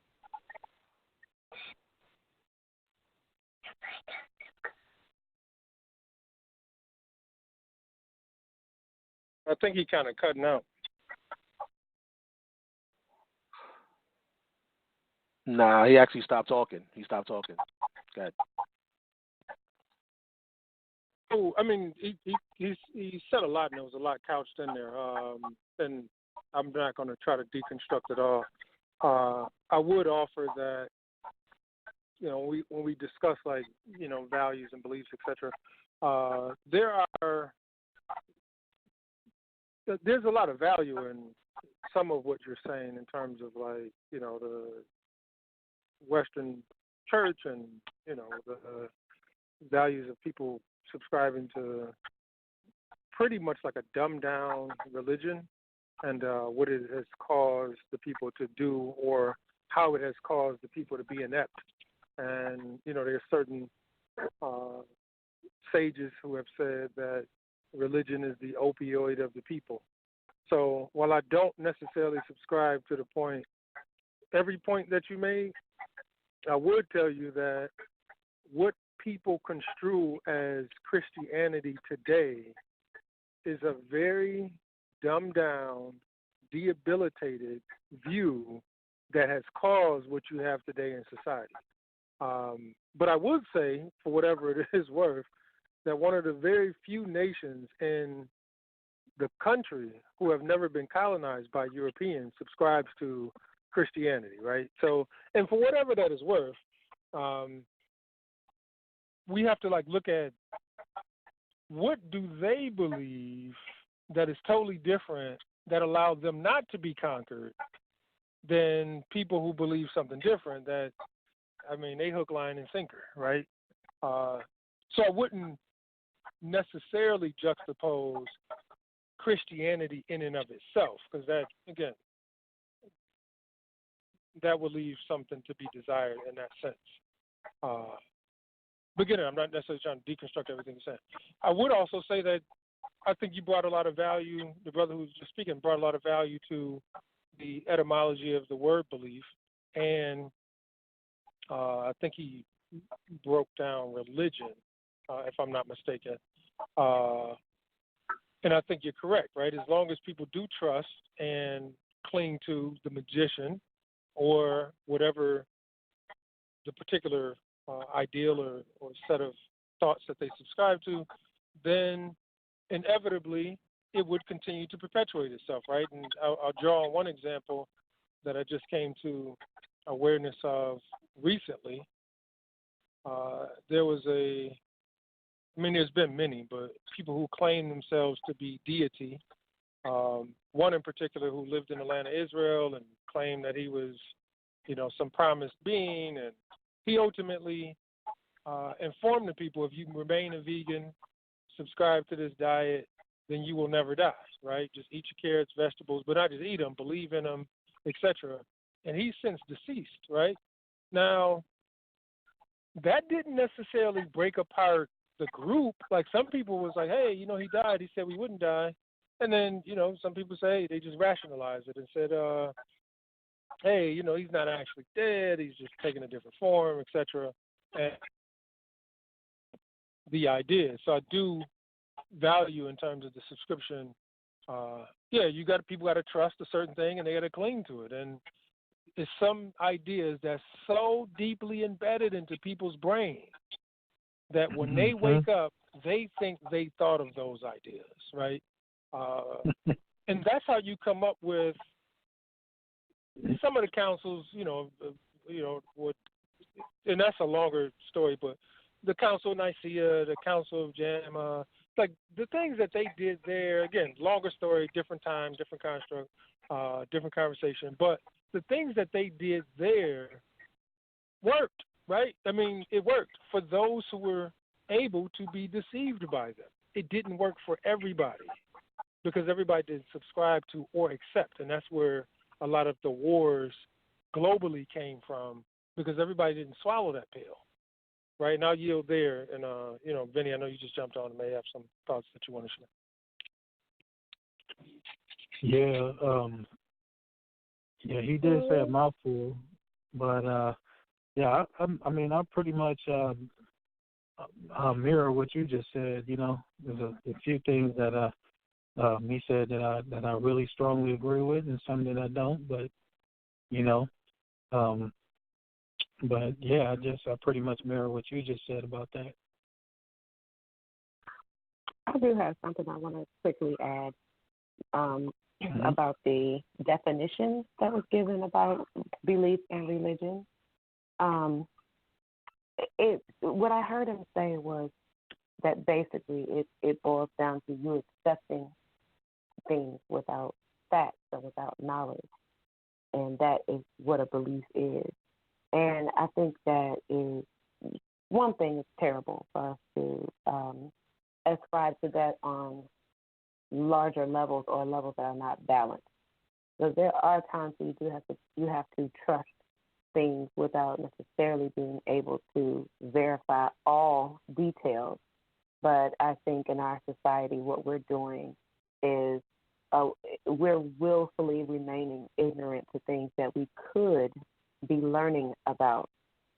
I think he kind of cutting out. Nah, he actually stopped talking. Go ahead. Oh, I mean, he said a lot, and there was a lot couched in there. And I'm not going to try to deconstruct it all. I would offer that, when we discuss values and beliefs, etc. There are there's a lot of value in some of what you're saying in terms of like, the Western church and, the values of people subscribing to pretty much like a dumbed down religion and what it has caused the people to do or how it has caused the people to be inept. And, there's certain sages who have said that religion is the opioid of the people. So while I don't necessarily subscribe to every point that you made, I would tell you that what people construe as Christianity today is a very dumbed down, debilitated view that has caused what you have today in society. But I would say, for whatever it is worth, that one of the very few nations in the country who have never been colonized by Europeans subscribes to Christianity, right? So, and for whatever that is worth, we have to look at what do they believe that is totally different that allows them not to be conquered than people who believe something different that, they hook, line, and sinker, right? So I wouldn't necessarily juxtapose Christianity in and of itself, because that, again, that will leave something to be desired in that sense. But again, I'm not necessarily trying to deconstruct everything you're saying. I would also say that I think you brought a lot of value, the brother who's just speaking brought a lot of value to the etymology of the word belief, and I think he broke down religion, if I'm not mistaken. And I think you're correct, right? As long as people do trust and cling to the magician or whatever the particular ideal or set of thoughts that they subscribe to, then inevitably it would continue to perpetuate itself, right? And I'll draw on one example that I just came to awareness of recently. There was there's been many, but people who claim themselves to be deity. One in particular who lived in the land of Israel and claimed that he was, some promised being, and he ultimately informed the people, if you remain a vegan, subscribe to this diet, then you will never die, right? Just eat your carrots, vegetables, but not just eat them, believe in them, etc. And he's since deceased, right? Now, that didn't necessarily break apart the group. Like some people was like, hey, he died. He said we wouldn't die. And then, some people say they just rationalized it and said, hey, he's not actually dead. He's just taking a different form, etc. And the idea. So I do value in terms of the subscription. People got to trust a certain thing and they got to cling to it. And it's some ideas that's so deeply embedded into people's brains that when they wake up, they think they thought of those ideas, right? And that's how you come up with some of the councils, and that's a longer story, but the Council of Nicaea, the Council of Jamma, like the things that they did there, again, longer story, different time, different construct, different conversation, but the things that they did there worked, right? It worked for those who were able to be deceived by them. It didn't work for everybody because everybody didn't subscribe to or accept, and that's where a lot of the wars globally came from, because everybody didn't swallow that pill. Right, and I'll yield there. And, Vinny, I know you just jumped on and may have some thoughts that you want to share. Yeah, he did say a mouthful, but, I pretty much mirror what you just said. There's a few things that he said that I really strongly agree with, and some that I don't. But I pretty much mirror what you just said about that. I do have something I want to quickly add about the definition that was given about belief and religion. What I heard him say was that basically it boils down to you accepting things without facts or without knowledge. And that is what a belief is. And I think that is one thing is terrible for us to ascribe to that on larger levels or levels that are not balanced. Because there are times where you have to trust things without necessarily being able to verify all details. But I think in our society, what we're doing is we're willfully remaining ignorant to things that we could be learning about,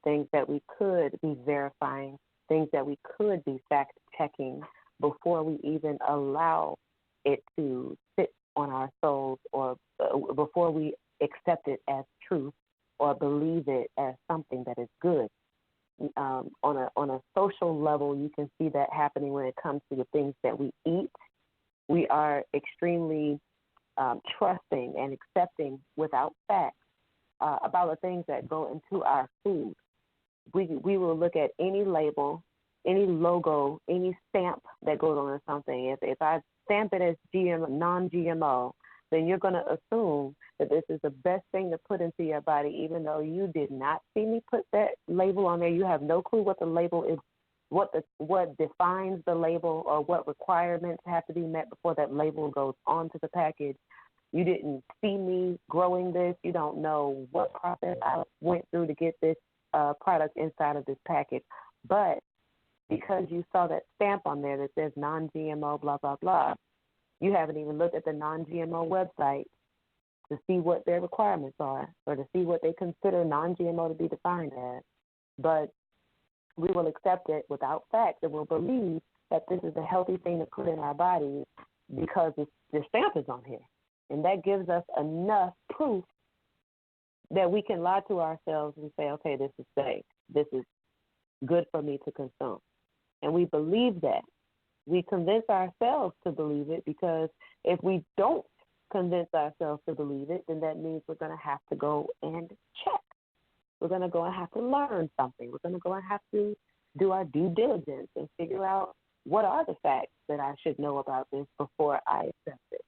things that we could be verifying, things that we could be fact-checking before we even allow it to sit on our souls, or before we accept it as truth or believe it as something that is good. On a social level, you can see that happening when it comes to the things that we eat. We are extremely trusting and accepting without facts about the things that go into our food. We will look at any label, any logo, any stamp that goes on something. If I stamp it as non-GMO, then you're going to assume that this is the best thing to put into your body, even though you did not see me put that label on there. You have no clue what the label is, what defines the label, or what requirements have to be met before that label goes onto the package. You didn't see me growing this. You don't know what process I went through to get this product inside of this package. But because you saw that stamp on there that says non-GMO, blah, blah, blah, you haven't even looked at the non-GMO website to see what their requirements are, or to see what they consider non-GMO to be defined as. But we will accept it without facts, and we'll believe that this is a healthy thing to put in our bodies because the stamp is on here. And that gives us enough proof that we can lie to ourselves and say, okay, this is safe. This is good for me to consume. And we believe that. We convince ourselves to believe it, because if we don't convince ourselves to believe it, then that means we're going to have to go and check. We're going to go and have to learn something. We're going to go and have to do our due diligence and figure out what are the facts that I should know about this before I accept it,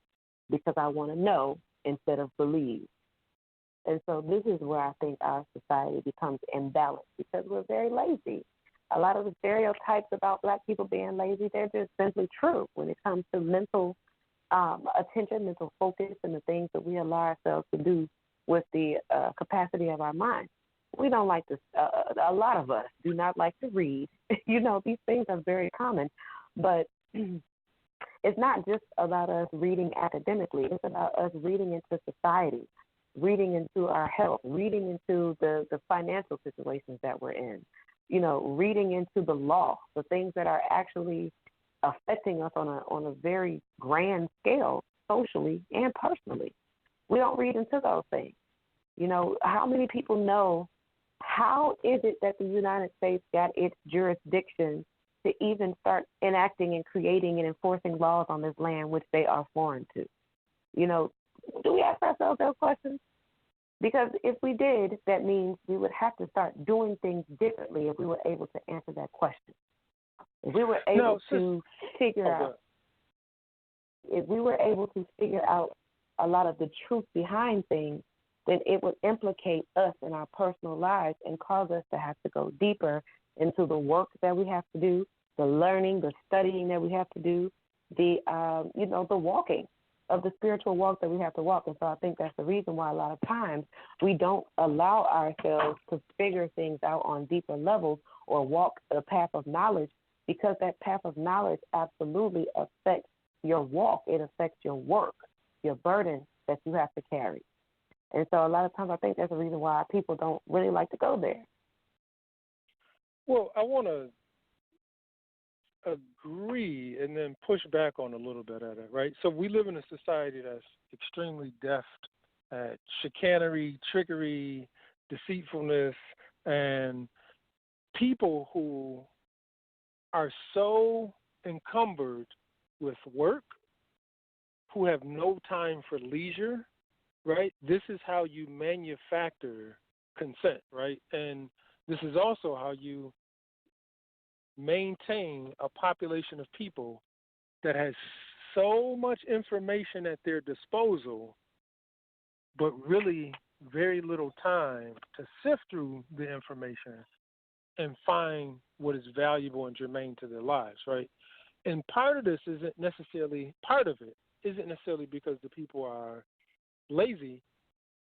because I want to know instead of believe. And so this is where I think our society becomes imbalanced, because we're very lazy. A lot of the stereotypes about Black people being lazy, they're just simply true when it comes to mental attention, mental focus, and the things that we allow ourselves to do with the capacity of our mind. We don't like to, a lot of us do not like to read. These things are very common, but it's not just about us reading academically. It's about us reading into society, reading into our health, reading into the financial situations that we're in, reading into the law, the things that are actually affecting us on a very grand scale, socially and personally. We don't read into those things. How many people know, how is it that the United States got its jurisdiction to even start enacting and creating and enforcing laws on this land which they are foreign to? Do we ask ourselves those questions? Because if we did, that means we would have to start doing things differently if we were able to answer that question. If we were able to figure out a lot of the truth behind things, then it would implicate us in our personal lives and cause us to have to go deeper into the work that we have to do, the learning, the studying that we have to do, the walking of the spiritual walk that we have to walk. And so I think that's the reason why a lot of times we don't allow ourselves to figure things out on deeper levels or walk a path of knowledge, because that path of knowledge absolutely affects your walk. It affects your work, your burden that you have to carry. And so a lot of times I think that's the reason why people don't really like to go there. Well, I want to agree and then push back on a little bit at it, right? So we live in a society that's extremely deft at chicanery, trickery, deceitfulness, and people who are so encumbered with work, who have no time for leisure, right? This is how you manufacture consent, right? And this is also how you maintain a population of people that has so much information at their disposal, but really very little time to sift through the information and find what is valuable and germane to their lives, right? And part of it isn't necessarily because the people are lazy.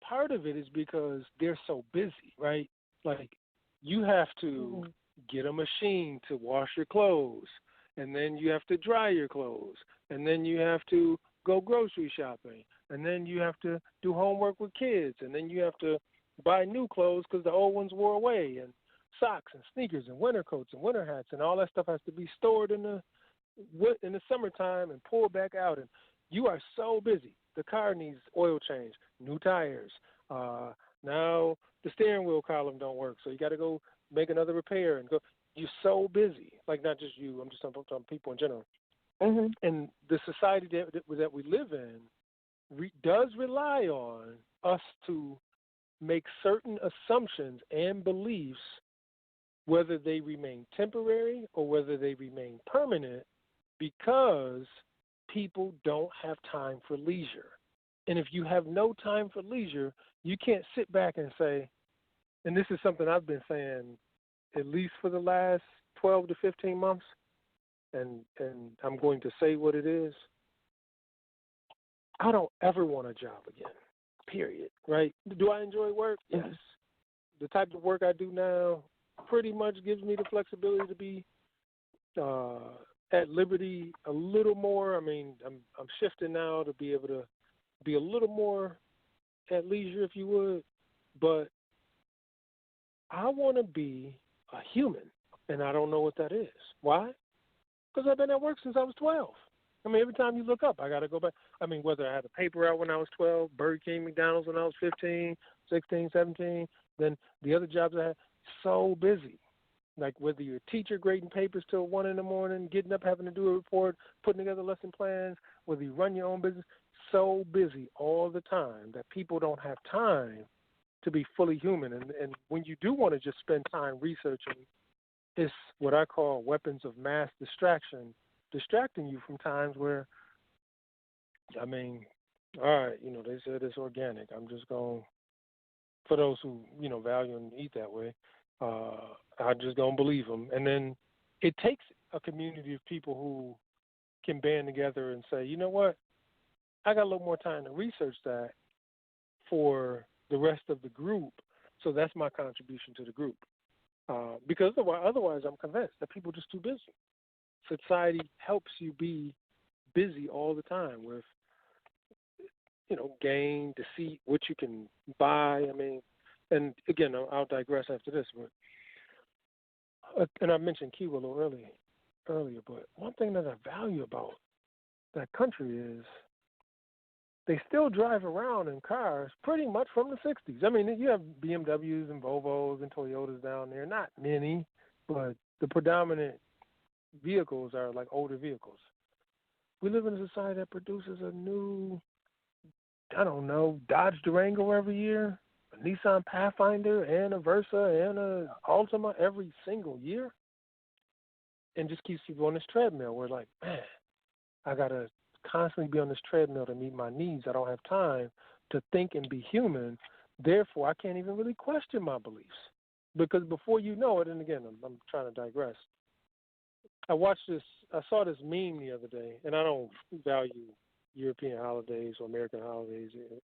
Part of it is because they're so busy, right? Like, you have to get a machine to wash your clothes, and then you have to dry your clothes, and then you have to go grocery shopping, and then you have to do homework with kids, and then you have to buy new clothes because the old ones wore away, and socks and sneakers and winter coats and winter hats, and all that stuff has to be stored in the summertime and pulled back out. And you are so busy. The car needs oil change, new tires. Now the steering wheel column don't work, so you got to go make another repair and go. You're so busy. Like, not just you. I'm just talking people in general. Mm-hmm. And the society that we live in does rely on us to make certain assumptions and beliefs, whether they remain temporary or whether they remain permanent, because people don't have time for leisure. And if you have no time for leisure, you can't sit back and say, and this is something I've been saying at least for the last 12 to 15 months, and I'm going to say what it is. I don't ever want a job again, period, right? Do I enjoy work? Yes. The type of work I do now pretty much gives me the flexibility to be at liberty a little more. I mean, I'm shifting now to be able to be a little more at leisure, if you would, but I want to be a human, and I don't know what that is. Why? Because I've been at work since I was 12. I mean, every time you look up, I got to go back. I mean, whether I had a paper out when I was 12, Burger King, McDonald's when I was 15, 16, 17, then the other jobs I had, so busy. Like, whether you're a teacher grading papers till 1 in the morning, getting up, having to do a report, putting together lesson plans, whether you run your own business, so busy all the time that people don't have time to be fully human. And when you do want to just spend time researching, it's what I call weapons of mass distraction, distracting you from times where, I mean, all right, they said it's organic. I'm just going, for those who, value and eat that way, I'm just going to believe them. And then it takes a community of people who can band together and say, you know what, I got a little more time to research that for the rest of the group. So that's my contribution to the group. Because otherwise I'm convinced that people are just too busy. Society helps you be busy all the time with, gain, deceit, what you can buy. I mean, and again, I'll digress after this, but and I mentioned Cuba a little earlier, but one thing that I value about that country is they still drive around in cars pretty much from the 60s. I mean, you have BMWs and Volvos and Toyotas down there, not many, but the predominant vehicles are like older vehicles. We live in a society that produces a new, Dodge Durango every year, a Nissan Pathfinder and a Versa and a Altima every single year, and just keeps people on this treadmill. We're like, man, I got to constantly be on this treadmill to meet my needs. I don't have time to think and be human. Therefore, I can't even really question my beliefs. Because before you know it, and again, I'm trying to digress, I saw this meme the other day, and I don't value European holidays or American holidays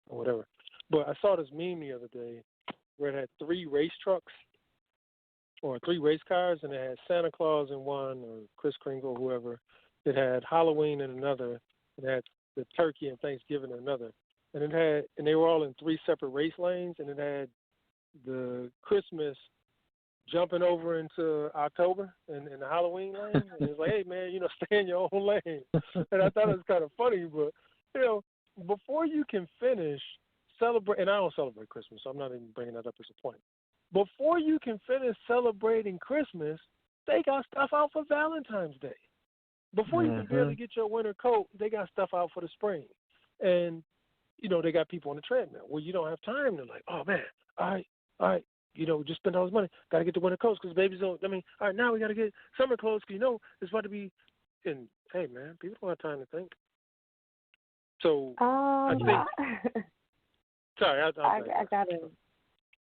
or whatever, but I saw this meme the other day where it had 3 race trucks or 3 race cars, and it had Santa Claus in one, or Kris Kringle, whoever. It had Halloween in another. It had the turkey and Thanksgiving in another. And they were all in 3 separate race lanes, and it had the Christmas jumping over into October in the Halloween lane. And it's like, hey, man, stay in your own lane. And I thought it was kind of funny, but, before you can finish celebrate, and I don't celebrate Christmas, so I'm not even bringing that up as a point. Before you can finish celebrating Christmas, they got stuff out for Valentine's Day. Before you can barely get your winter coat, they got stuff out for the spring. And, they got people on the treadmill where you don't have time. They're like, oh, man, all right, just spend all this money. Got to get the winter coats because babies all right, now we got to get summer clothes because, it's about to be, and, hey, man, people don't have time to think. So I think. Sorry, I got to.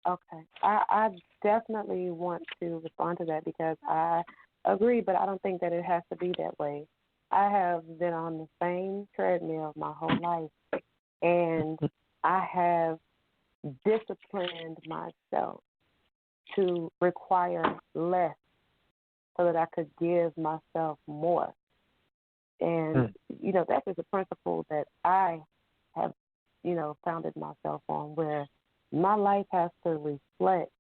Okay, I definitely want to respond to that because I agree, but I don't think that it has to be that way. I have been on the same treadmill my whole life, and I have disciplined myself to require less so that I could give myself more. And, that is a principle that I have, founded myself on, where my life has to reflect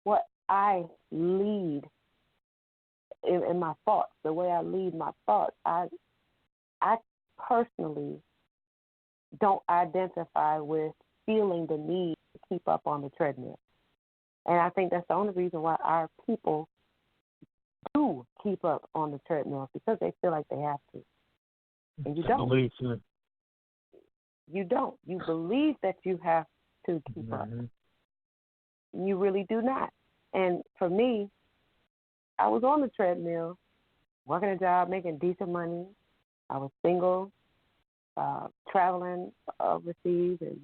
what I lead in my thoughts, the way I lead my thoughts. I personally don't identify with feeling the need to keep up on the treadmill. And I think that's the only reason why our people do keep up on the treadmill, because they feel like they have to. And you don't. You don't. You believe that you have to keep up. You really do not. And for me, I was on the treadmill, working a job, making decent money. I was single, traveling overseas and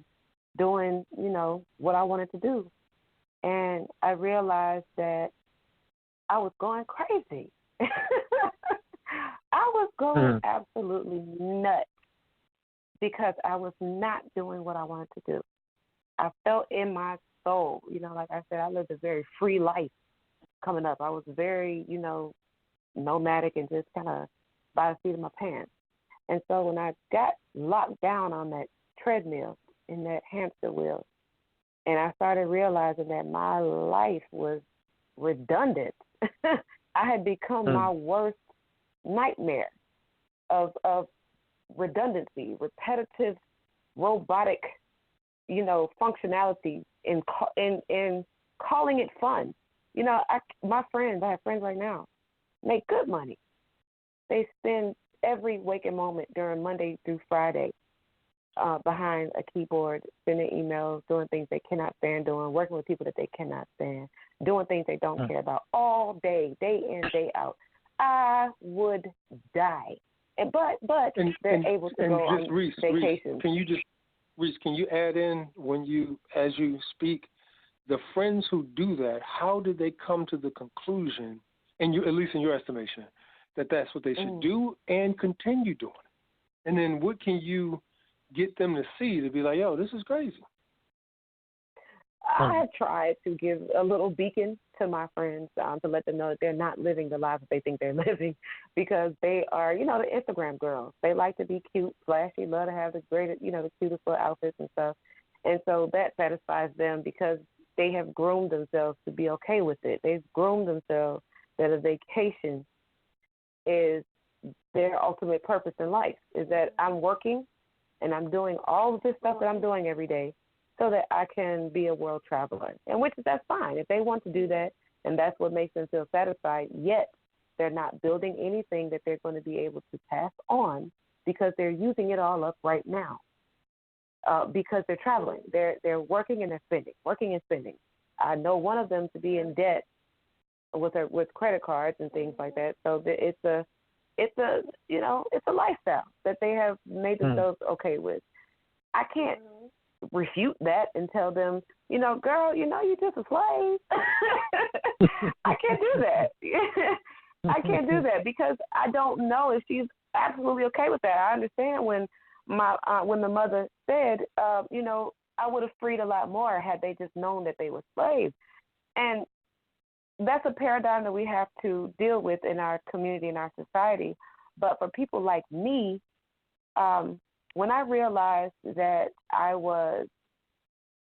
doing, what I wanted to do. And I realized that I was going crazy. I was going absolutely nuts because I was not doing what I wanted to do. I felt in my soul, like I said, I lived a very free life coming up. I was very, nomadic and just kind of by the seat of my pants. And so when I got locked down on that treadmill in that hamster wheel, and I started realizing that my life was redundant, I had become my worst nightmare of redundancy, repetitive, robotic, functionality in calling it fun. I have friends right now, make good money. They spend every waking moment during Monday through Friday behind a keyboard, sending emails, doing things they cannot stand doing, working with people that they cannot stand, doing things they don't care about all day, day in, day out. I would die. But they're able to go on vacations. Reese, can you add in as you speak, the friends who do that, how did they come to the conclusion, and at least in your estimation, that that's what they should do and continue doing? And then what can you get them to see to be like, yo, this is crazy? I have tried to give a little beacon to my friends to let them know that they're not living the lives that they think they're living, because they are, the Instagram girls. They like to be cute, flashy, love to have the greatest, the cutest little outfits and stuff. And so that satisfies them because they have groomed themselves to be okay with it. They've groomed themselves that a vacation is their ultimate purpose in life, is that I'm working and I'm doing all of this stuff that I'm doing every day so that I can be a world traveler, and that's fine. If they want to do that, and that's what makes them feel satisfied, yet they're not building anything that they're going to be able to pass on because they're using it all up right now because they're traveling. They're working and they're spending, working and spending. I know one of them to be in debt with credit cards and things like that. So it's a lifestyle that they have made themselves okay with. I can't refute that and tell them, girl, you're just a slave. I can't do that. I can't do that because I don't know if she's absolutely okay with that. I understand when the mother said, I would have freed a lot more had they just known that they were slaves. And that's a paradigm that we have to deal with in our community, in our society. But for people like me, when I realized that I was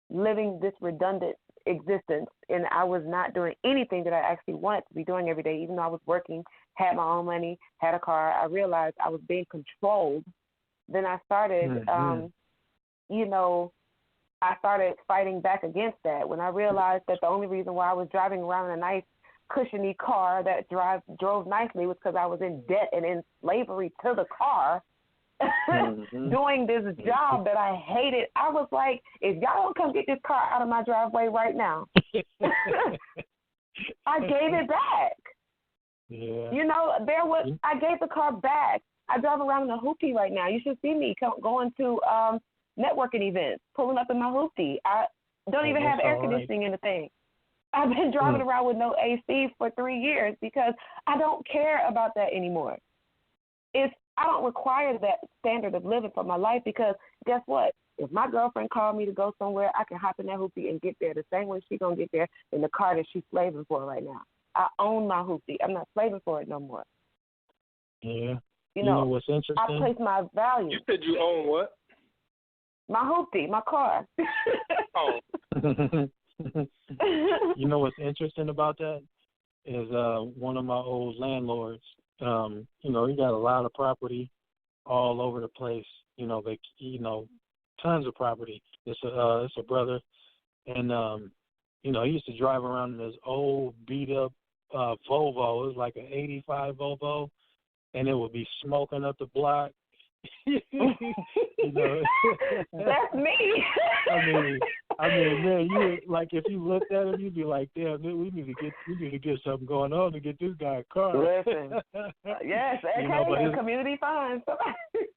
living this redundant existence and I was not doing anything that I actually wanted to be doing every day, even though I was working, had my own money, had a car, I realized I was being controlled. Then I started, I started fighting back against that. When I realized that the only reason why I was driving around in a nice, cushiony car that drove nicely was because I was in debt and in slavery to the car, doing this job that I hated. I was like, if y'all don't come get this car out of my driveway right now, I gave it back. Yeah. I gave the car back. I drive around in a hoopty right now. You should see me going to networking events, pulling up in my hoopty. I don't even have air conditioning in the thing. I've been driving around with no AC for 3 years because I don't care about that anymore. I don't require that standard of living for my life because guess what? If my girlfriend called me to go somewhere, I can hop in that hoopty and get there the same way she's going to get there in the car that she's slaving for right now. I own my hoopty. I'm not slaving for it no more. Yeah. You know what's interesting? I place my value. You said you own what? My hoopty, my car. Oh. You know what's interesting about that is one of my old landlords, he got a lot of property all over the place, tons of property. It's a brother, and he used to drive around in this old beat up Volvo. It was like an '85 Volvo, and it would be smoking up the block. That's me. I mean, man, you like if you looked at him, you'd be like, damn, we need to get something going on to get this guy a car. Listen, yes, okay, community fund.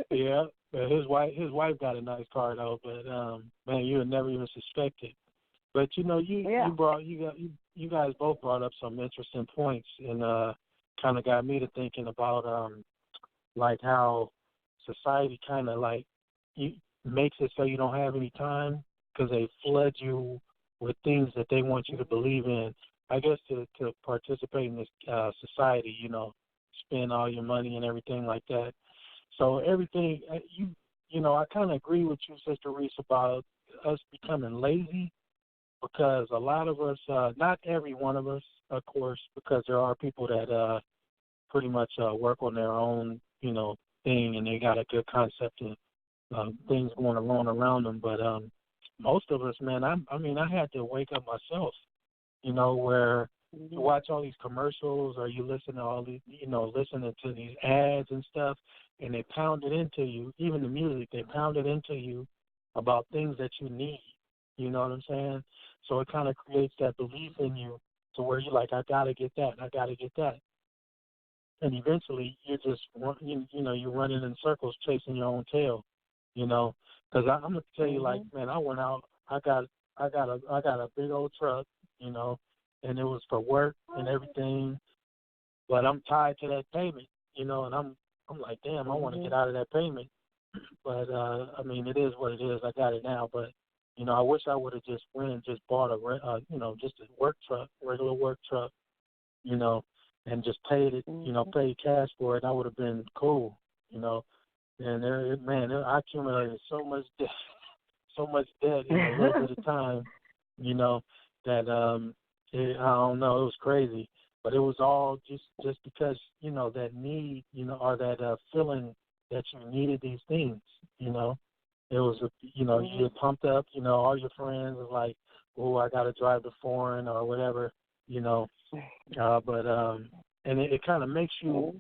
Yeah, but his wife got a nice car though. But man, you would never even suspect it. But you guys both brought up some interesting points, and kind of got me to thinking about like how society kind of like makes it so you don't have any time because they flood you with things that they want you to believe in. I guess to participate in this society, spend all your money and everything like that. So everything, I kind of agree with you, Sister Reese, about us becoming lazy because a lot of us, not every one of us, of course, because there are people that pretty much work on their own, thing, and they got a good concept of things going on around them. But most of us, man, I had to wake up myself, where you watch all these commercials or you listen to all these, listening to these ads and stuff, and they pound it into you, even the music, they pound it into you about things that you need. You know what I'm saying? So it kind of creates that belief in you to where you're like, I got to get that, I got to get that. And eventually, you're just, you're running in circles chasing your own tail, because I'm gonna tell you, like, man, I went out, I got a big old truck, and it was for work and everything, but I'm tied to that payment, and I'm like, damn, I want to get out of that payment, but it is what it is. I got it now, but I wish I would have just went and just bought just a work truck, regular work truck, and just paid it, paid cash for it. I would have been cool, And I accumulated so much debt in a little bit of time, that I don't know, it was crazy. But it was all just because, that need, or that feeling that you needed these things, It was, you get pumped up, all your friends was like, oh, I got to drive to foreign or whatever, and it kind of makes you,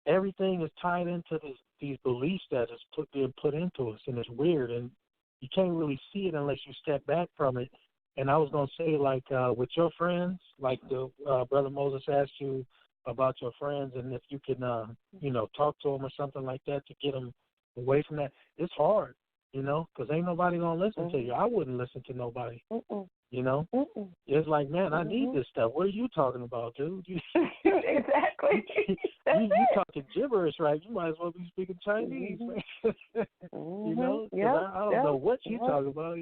everything is tied into these beliefs that is being put into us, and it's weird, and you can't really see it unless you step back from it. And I was going to say, like, with your friends, like the Brother Moses asked you about your friends, and if you can, talk to them or something like that to get them away from that, it's hard, because ain't nobody going to listen to you. I wouldn't listen to nobody. It's like, man, I need this stuff. What are you talking about, dude? Exactly. You talking gibberish, right? You might as well be speaking Chinese, man. I don't know what you talking about,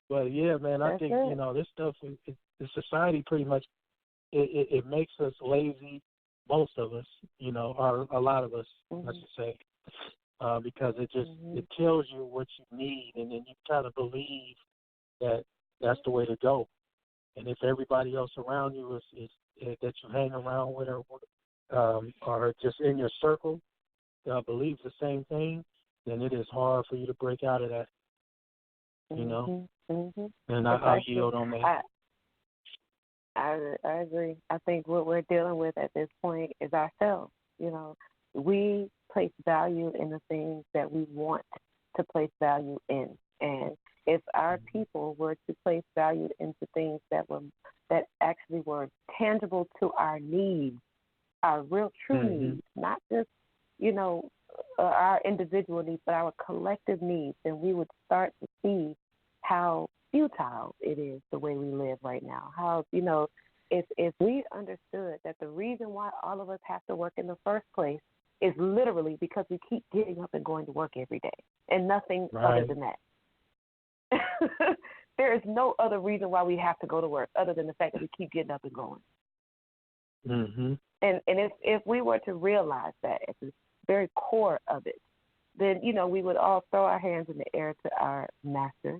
But yeah, man, I think this stuff, the society pretty much it makes us lazy. Most of us, or a lot of us, I should say, because it just it tells you what you need, and then you kind of believe that that's the way to go. And if everybody else around you is that you hang around with or just in your circle believes the same thing, then it is hard for you to break out of that. And I yield on that. I agree. I think what we're dealing with at this point is ourselves. We place value in the things that we want to place value in, and if our people were to place value into things that actually were tangible to our needs, our real true needs, not just our individual needs, but our collective needs, then we would start to see how futile it is the way we live right now. How, if we understood that the reason why all of us have to work in the first place is literally because we keep getting up and going to work every day and nothing other than that. There is no other reason why we have to go to work other than the fact that we keep getting up and going. Mm-hmm. And if we were to realize that at the very core of it, then, we would all throw our hands in the air to our master,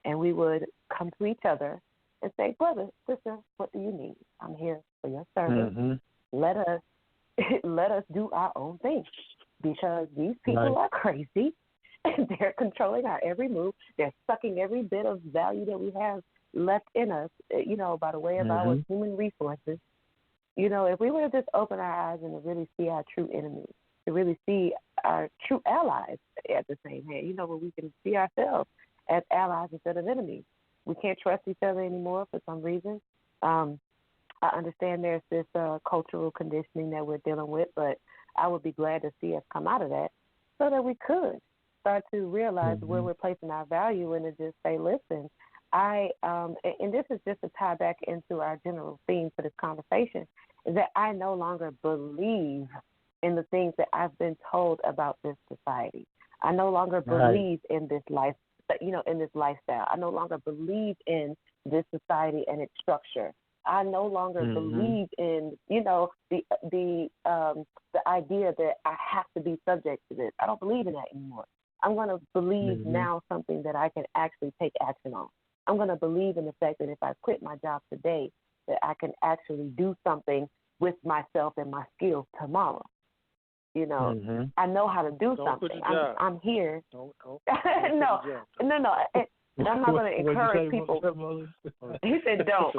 and we would come to each other and say, brother, sister, what do you need? I'm here for your service. Mm-hmm. Let us do our own thing, because these people are crazy. They're controlling our every move. They're sucking every bit of value that we have left in us, by the way of our human resources. If we were to just open our eyes and to really see our true enemies, to really see our true allies at the same hand, where we can see ourselves as allies instead of enemies. We can't trust each other anymore for some reason. I understand there's this cultural conditioning that we're dealing with, but I would be glad to see us come out of that so that we could start to realize where we're placing our value and to just say, listen, and this is just to tie back into our general theme for this conversation, is that I no longer believe in the things that I've been told about this society. I no longer believe in this life, in this lifestyle. I no longer believe in this society and its structure. I no longer believe in, the idea that I have to be subject to this. I don't believe in that anymore. I'm going to believe now something that I can actually take action on. I'm going to believe in the fact that if I quit my job today, that I can actually do something with myself and my skills tomorrow. I know how to do something. I'm here. Don't no. I'm not going to encourage people. He said don't.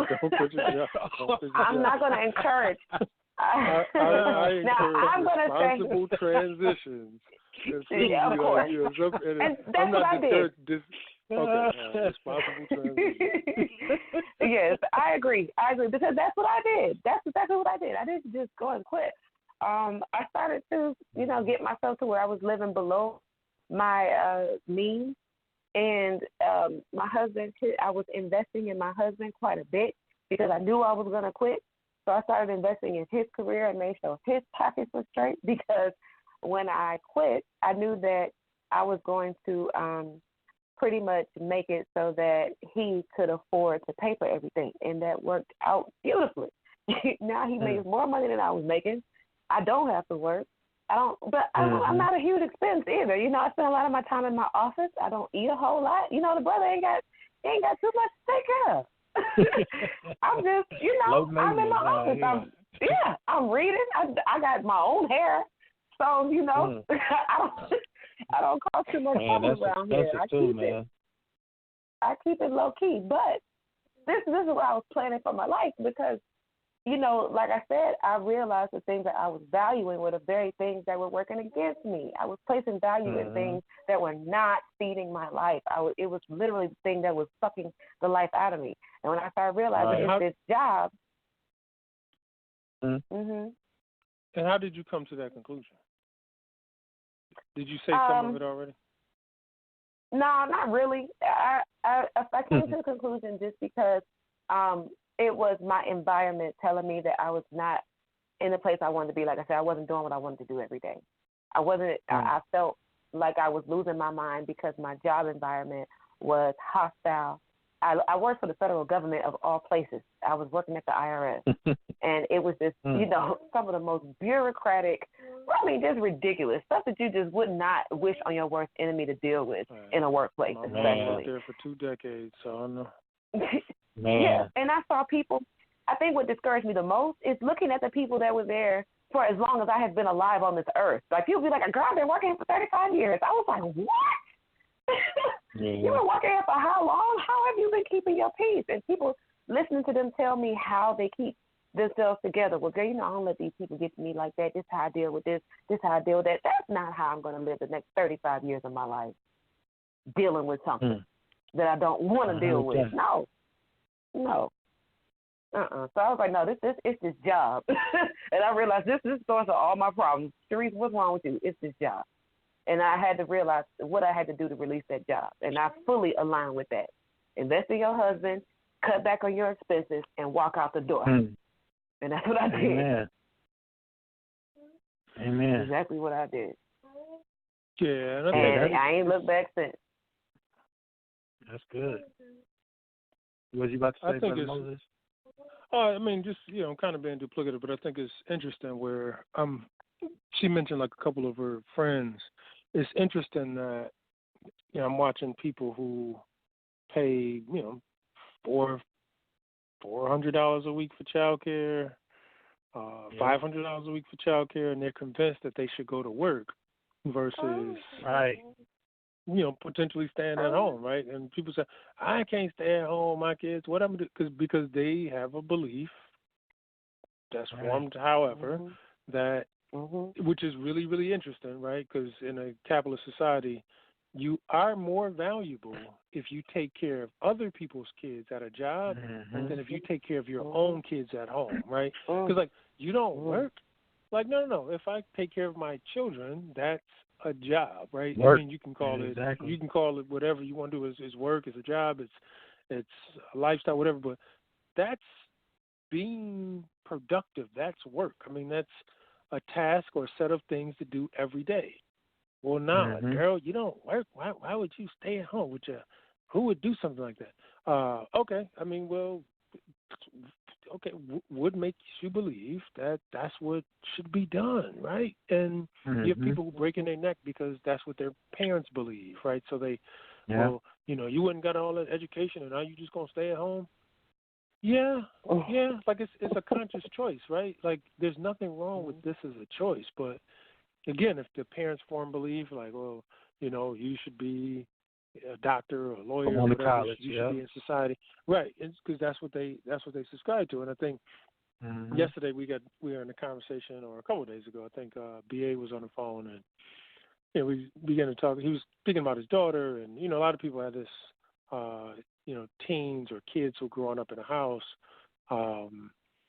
I'm not going to encourage. I encourage responsible transitions. Of course. And that's what I did. Responsible transitions. Yes, I agree, because that's what I did. That's exactly what I did. I didn't just go and quit. I started to, get myself to where I was living below my means. And my husband, I was investing in my husband quite a bit because I knew I was going to quit. So I started investing in his career and made sure his pockets were straight, because when I quit, I knew that I was going to pretty much make it so that he could afford to pay for everything. And that worked out beautifully. Now he makes more money than I was making. I don't have to work. I'm not a huge expense either. I spend a lot of my time in my office. I don't eat a whole lot. The brother ain't got too much to take care of. I'm just, I'm in my office. I'm reading. I got my own hair. So, I don't cause too much trouble around here. I keep it low key. But this is what I was planning for my life, because like I said, I realized the things that I was valuing were the very things that were working against me. I was placing value in things that were not feeding my life. It was literally the thing that was sucking the life out of me. And when I started realizing it's this job. And how did you come to that conclusion? Did you say some of it already? No, not really. I came to the conclusion just because it was my environment telling me that I was not in the place I wanted to be. Like I said, I wasn't doing what I wanted to do every day. I felt like I was losing my mind because my job environment was hostile. I worked for the federal government of all places. I was working at the IRS. And it was just, some of the most bureaucratic, just ridiculous stuff that you just would not wish on your worst enemy to deal with in a workplace, especially. I was there for 2 decades, so I know. Yeah, and I saw people. I think what discouraged me the most is looking at the people that were there for as long as I have been alive on this earth. Like, people be like, girl, I've been working here for 35 years. I was like, what? You were working here for how long? How have you been keeping your peace? And people listening to them tell me how they keep themselves together. Well, girl, I don't let these people get to me like that. This is how I deal with this. This is how I deal with that. That's not how I'm going to live the next 35 years of my life, dealing with something that I don't want to deal with. No. So I was like, no, it's this job. And I realized this starts all my problems. Therese, what's wrong with you? It's this job. And I had to realize what I had to do to release that job. And I fully align with that. Invest in your husband, cut back on your expenses, and walk out the door. And that's what I did. Amen. Amen. Exactly what I did. Yeah, and I ain't looked back since. That's good. What you about to say, Brother Moses? I mean, just, kind of being duplicative, but I think it's interesting where she mentioned like a couple of her friends. It's interesting that, I'm watching people who pay, $400 a week for childcare, $500 a week for childcare, and they're convinced that they should go to work versus potentially staying at home, right? And people say, I can't stay at home, my kids. What I'm going to do? Because they have a belief that's formed, however, that, which is really, really interesting, right? Because in a capitalist society, you are more valuable if you take care of other people's kids at a job than if you take care of your own kids at home, right? Because, you don't work. No. If I take care of my children, that's a job, right? Work. I mean, you can call it whatever you want to do. Is work, it's a job, it's a lifestyle, whatever. But that's being productive. That's work. I mean, that's a task or a set of things to do every day. Well, no, girl, you don't work. Why would you stay at home? Who would do something like that? Okay. I mean, what makes you believe that that's what should be done, right? And you have people breaking their neck because that's what their parents believe, right? So they, you wouldn't got all that education and now you just going to stay at home? Yeah. Like it's a conscious choice, right? Like there's nothing wrong with this as a choice, but again, if the parents form belief, like, well, you should be a doctor or a lawyer, or whatever, college, you should be in society, right? It's because that's what they subscribe to. And I think yesterday we were in a conversation, or a couple of days ago, I think BA was on the phone, and we began to talk. He was speaking about his daughter, and a lot of people have this, teens or kids who are growing up in a house.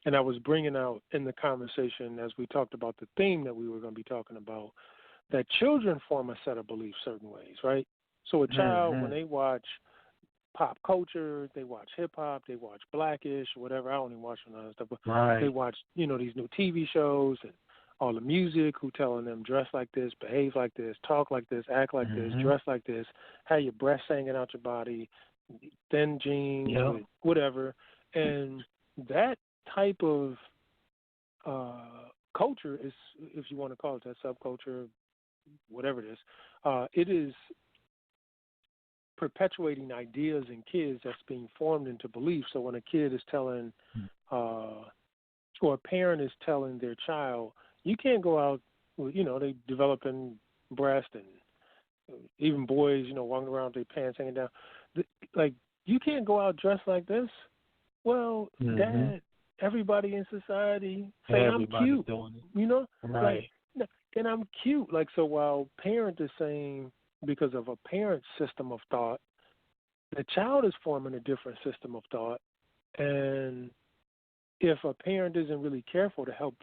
And I was bringing out in the conversation, as we talked about the theme that we were going to be talking about, that children form a set of beliefs certain ways, right? So a child, when they watch pop culture, they watch hip-hop, they watch Blackish, whatever. I don't even watch none of that stuff, but they watch, these new TV shows and all the music, who telling them dress like this, behave like this, talk like this, act like this, dress like this, have your breasts hanging out your body, thin jeans, whatever. And that type of culture is, if you want to call it that, subculture, whatever it is, it is perpetuating ideas in kids that's being formed into beliefs. So when a kid is telling, or a parent is telling their child, you can't go out, they developing breast, and even boys, walking around with their pants hanging down. Like, you can't go out dressed like this. Well, Dad, everybody in society say I'm cute, right? Like, and I'm cute. Like, so while parent is saying, because of a parent's system of thought, the child is forming a different system of thought. And if a parent isn't really careful to help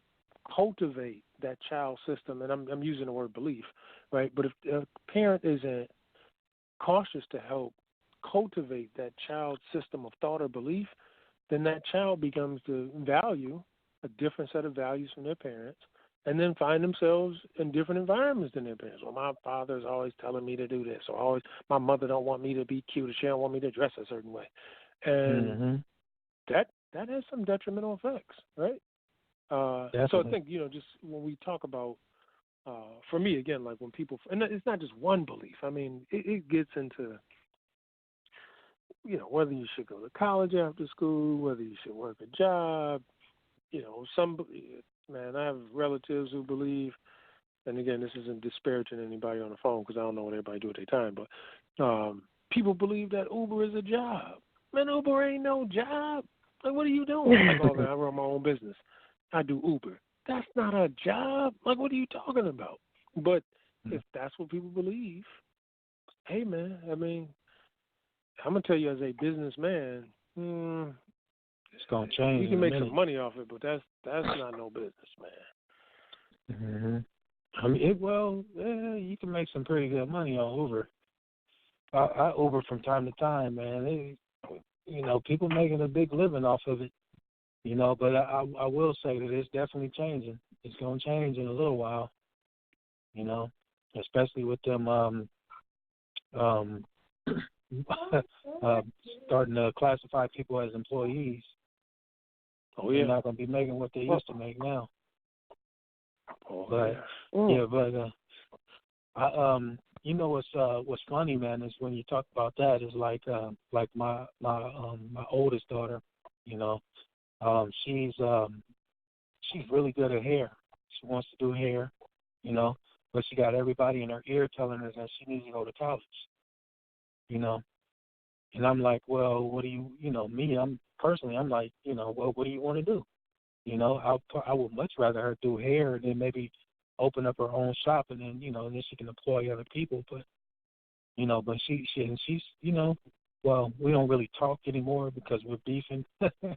cultivate that child system, and I'm using the word belief, right? But if a parent isn't cautious to help cultivate that child's system of thought or belief, then that child becomes to value a different set of values from their parents, and then find themselves in different environments than their parents. Well, my father's always telling me to do this, or my mother don't want me to be cute, or she don't want me to dress a certain way. And that has some detrimental effects, right? So I think, just when we talk about, for me, again, like when people, and it's not just one belief. I mean, it gets into, whether you should go to college after school, whether you should work a job, I have relatives who believe, and again, this isn't disparaging anybody on the phone because I don't know what everybody do at their time, but people believe that Uber is a job. Man, Uber ain't no job. Like, what are you doing? Like, oh, man, I run my own business. I do Uber. That's not a job. Like, what are you talking about? But if that's what people believe, hey, man, I mean, I'm going to tell you as a businessman, It's gonna change. You can make some money off it, but that's not no business, man. I mean, you can make some pretty good money on Uber. I Uber from time to time, man. People making a big living off of it. But I will say that it's definitely changing. It's gonna change in a little while. Especially with them starting to classify people as employees. Oh yeah, they're not gonna be making what they used to make now. Oh, but what's funny, man, is when you talk about that is like my oldest daughter, she's really good at hair. She wants to do hair, but she got everybody in her ear telling her that she needs to go to college, And I'm like, well, what do you, I'm like, well, what do you want to do? I would much rather her do hair than maybe open up her own shop and then, then she can employ other people. But, but she's, well, we don't really talk anymore because we're beefing. But,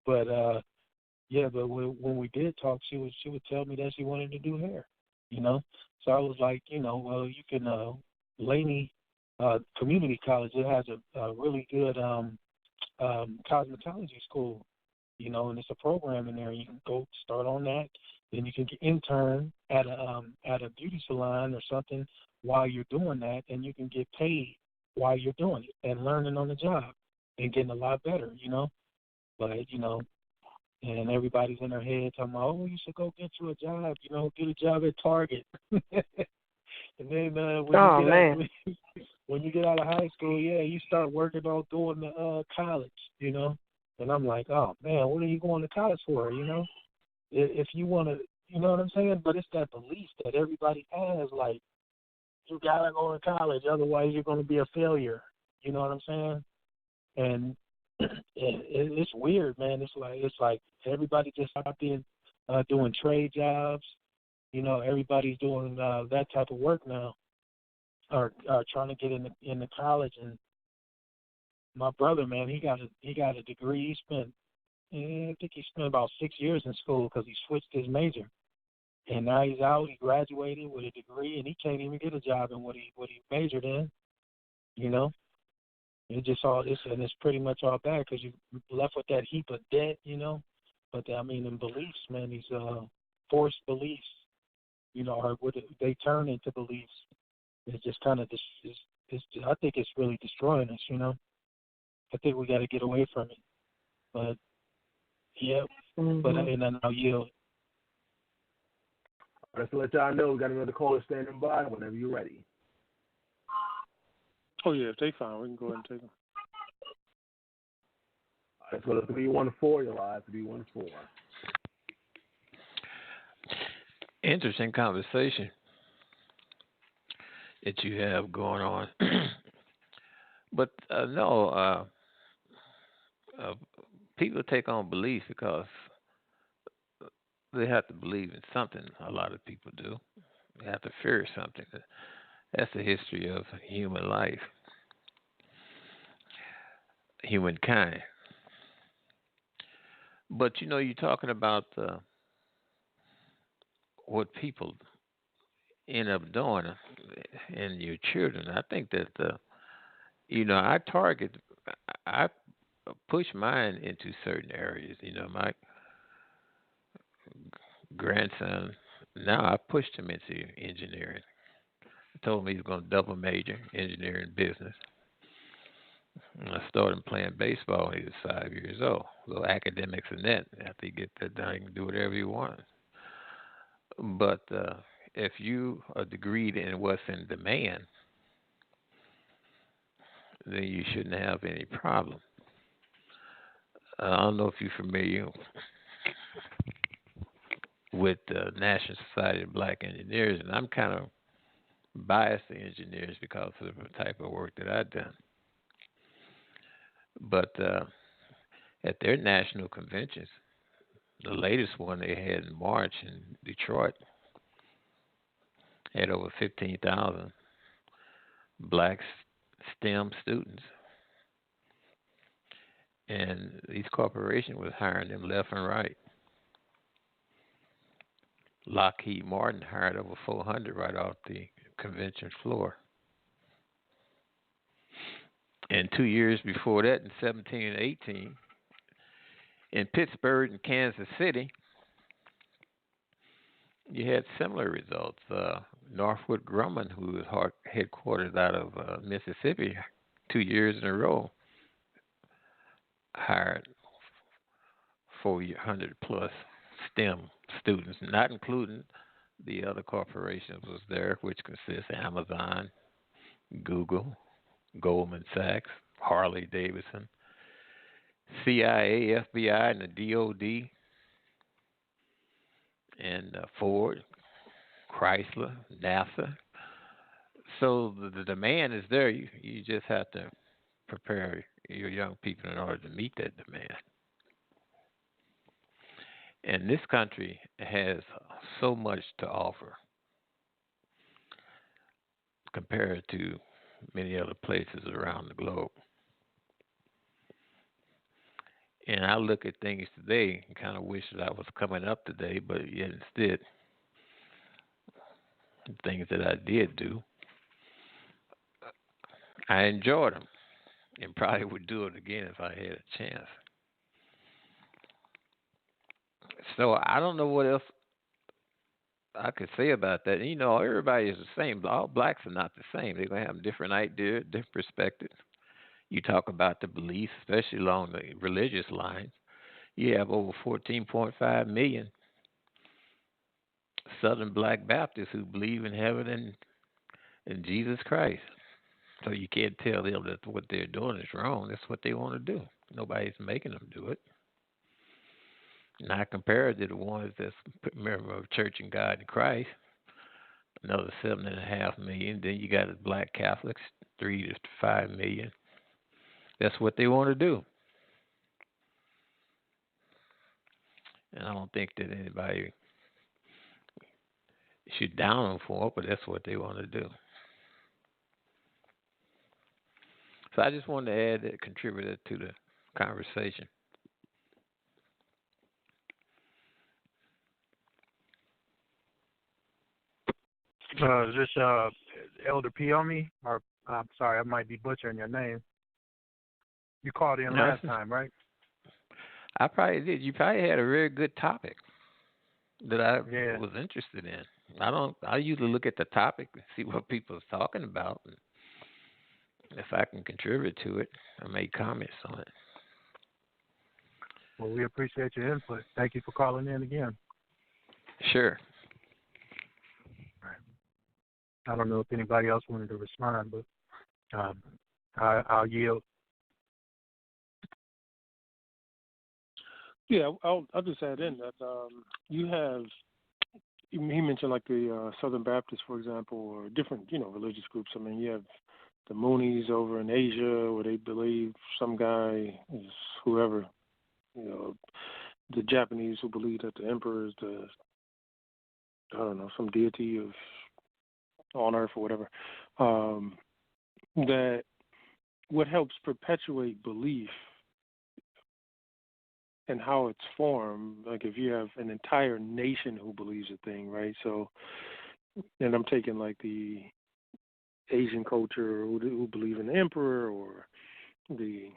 but when we did talk, she would tell me that she wanted to do hair, So I was like, well, you can, Laney Community College, it has a really good cosmetology school, and it's a program in there. You can go start on that. Then you can intern at a beauty salon or something while you're doing that, and you can get paid while you're doing it and learning on the job and getting a lot better, But, and everybody's in their head talking about, you should go get you a job, get a job at Target. And then when you get out of high school, you start working on doing the college, And I'm like, oh, man, what are you going to college for, If you want to, you know what I'm saying? But it's that belief that everybody has, like, you got to go to college, otherwise you're going to be a failure. You know what I'm saying? And it's weird, man. It's like everybody just stopped doing trade jobs. Everybody's doing that type of work now, or trying to get into college. And my brother, man, he got a degree. I think he spent about 6 years in school because he switched his major, and now he's out. He graduated with a degree, and he can't even get a job in what he majored in. It's pretty much all bad because you left with that heap of debt, But in beliefs, man, these forced beliefs, or what they turn into beliefs. It's just kind of I think it's really destroying us, I think we got to get away from it. But and then I'll yield. Just to let y'all know, we got another caller standing by whenever you're ready. Oh yeah, if they fine, we can go ahead and take them. All right, so the 314, you're live. 314. Interesting conversation that you have going on. But people take on belief because they have to believe in something. A lot of people do. They have to fear something. That's the history of human life, humankind. But you're talking about what people end up doing and your children. I think that I push mine into certain areas. My grandson, now I pushed him into engineering. I told him he was going to double major, engineering business. And I started playing baseball when he was 5 years old. Little academics and that. After he gets that done, he can do whatever he wants. But if you are degreed in what's in demand, then you shouldn't have any problem. I don't know if you're familiar with the National Society of Black Engineers, and I'm kind of biased to engineers because of the type of work that I've done. But at their national conventions, the latest one they had in March in Detroit had over 15,000 black STEM students. And these corporations was hiring them left and right. Lockheed Martin hired over 400 right off the convention floor. And 2 years before that, in 17 and 18, in Pittsburgh and Kansas City, you had similar results. Northrop Grumman, who was headquartered out of Mississippi, 2 years in a row, hired 400 plus STEM students, not including the other corporations was there, which consists of Amazon, Google, Goldman Sachs, Harley Davidson, CIA, FBI, and the DOD, and Ford, Chrysler, NASA. So the demand is there. You just have to prepare your young people in order to meet that demand. And this country has so much to offer compared to many other places around the globe. And I look at things today and kind of wish that I was coming up today, but yet instead, the things that I did do, I enjoyed them and probably would do it again if I had a chance. So I don't know what else I could say about that. You know, everybody is the same. All blacks are not the same. They're going to have different ideas, different perspectives. You talk about the beliefs, especially along the religious lines. You have over 14.5 million Southern Black Baptists who believe in heaven and in Jesus Christ. So you can't tell them that what they're doing is wrong. That's what they want to do. Nobody's making them do it. And I compare it to the ones that's member of Church and God in Christ, another 7.5 million. Then you got the Black Catholics, 3 to 5 million. That's what they want to do. And I don't think that anybody should down them for it, but that's what they want to do. So I just wanted to add that contributor to the conversation. Is this Elder Piomi? Or I'm sorry, I might be butchering your name. You called in last time, right? I probably did. You probably had a very good topic that I was interested in. I usually look at the topic and see what people are talking about, and if I can contribute to it, I make comments on it. Well, we appreciate your input. Thank you for calling in again. Sure. All right. I don't know if anybody else wanted to respond, but I'll yield. Yeah, I'll just add in that you have, he mentioned like the Southern Baptists, for example, or different, religious groups. I mean, you have the Moonies over in Asia where they believe some guy is whoever, the Japanese who believe that the emperor is some deity of on earth or whatever. That what helps perpetuate belief and how it's formed, like if you have an entire nation who believes a thing, right? So, and I'm taking like the Asian culture who believe in the emperor, or the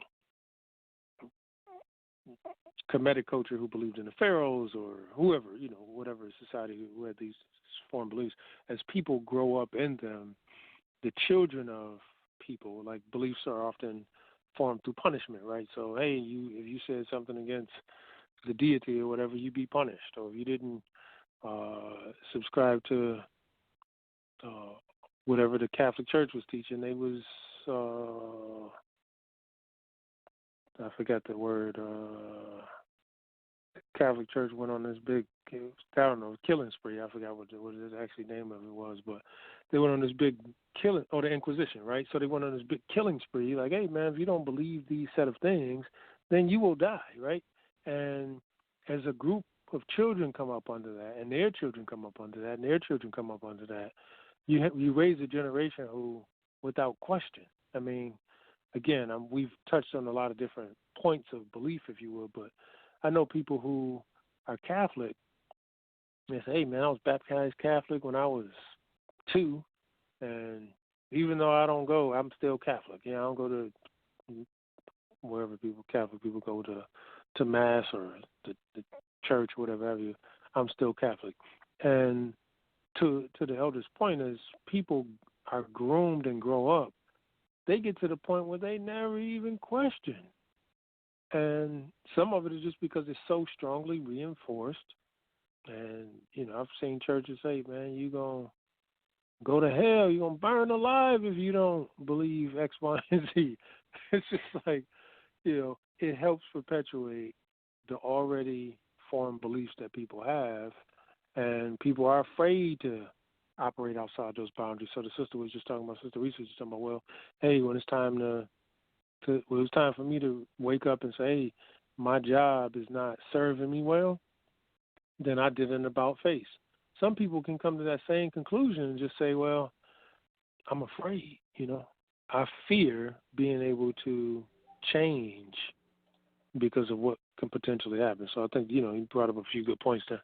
Kemetic culture who believed in the pharaohs, or whoever, whatever society who had these formed beliefs. As people grow up in them, the children of people, like beliefs are often formed through punishment, right? So, hey, if you said something against the deity or whatever, you'd be punished. Or if you didn't subscribe to whatever the Catholic Church was teaching, they was, I forgot the word, Catholic Church went on this big, killing spree. I forgot what the actually name of it was, but they went on this big killing, or the Inquisition, right? So they went on this big killing spree, like, hey, man, if you don't believe these set of things, then you will die, right? And as a group of children come up under that, and their children come up under that, and their children come up under that, you raise a generation who, without question, I mean, again, we've touched on a lot of different points of belief, if you will. But I know people who are Catholic. They say, "Hey, man, I was baptized Catholic when I was 2, and even though I don't go, I'm still Catholic. Yeah, I don't go to wherever Catholic people go to mass or the church, whatever have you. I'm still Catholic." And to the elder's point is, people are groomed and grow up. They get to the point where they never even question. And some of it is just because it's so strongly reinforced. And, I've seen churches say, "Man, you going to go to hell. You're going to burn alive if you don't believe X, Y, and Z." It's just like, it helps perpetuate the already formed beliefs that people have. And people are afraid to operate outside those boundaries. So the sister was just talking about, Sister Reese was just talking about, well, hey, when it's time when it was time for me to wake up and say, hey, my job is not serving me well, then I did an about face. Some people can come to that same conclusion and just say, well, I'm afraid, I fear being able to change because of what can potentially happen. So I think, you brought up a few good points there.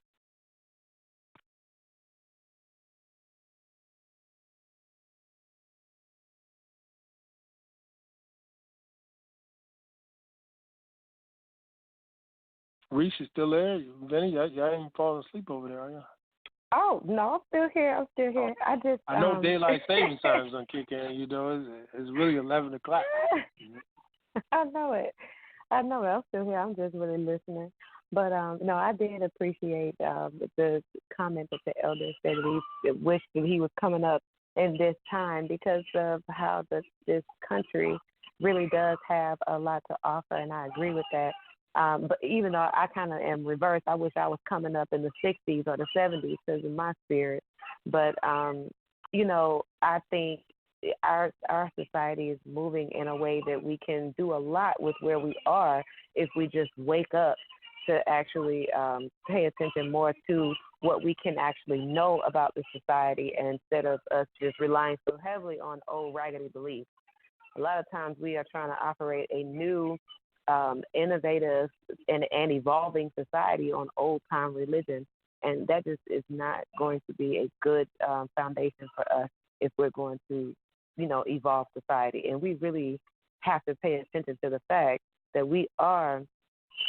Reese, you still there? Vinny, y'all ain't falling asleep over there, are you? Oh, no, I'm still here. I know daylight savings time's gonna kick in. It's really 11 o'clock. I know it. I'm still here. I'm just really listening. But no, I did appreciate the comment that the elder said that he wished that he was coming up in this time because of how this country really does have a lot to offer, and I agree with that. But even though I kind of am reversed, I wish I was coming up in the 60s or the 70s because of my spirit. But, I think our society is moving in a way that we can do a lot with where we are if we just wake up to actually pay attention more to what we can actually know about the society instead of us just relying so heavily on old raggedy beliefs. A lot of times we are trying to operate a new innovative and evolving society on old-time religion, and that just is not going to be a good foundation for us if we're going to, evolve society. And we really have to pay attention to the fact that we are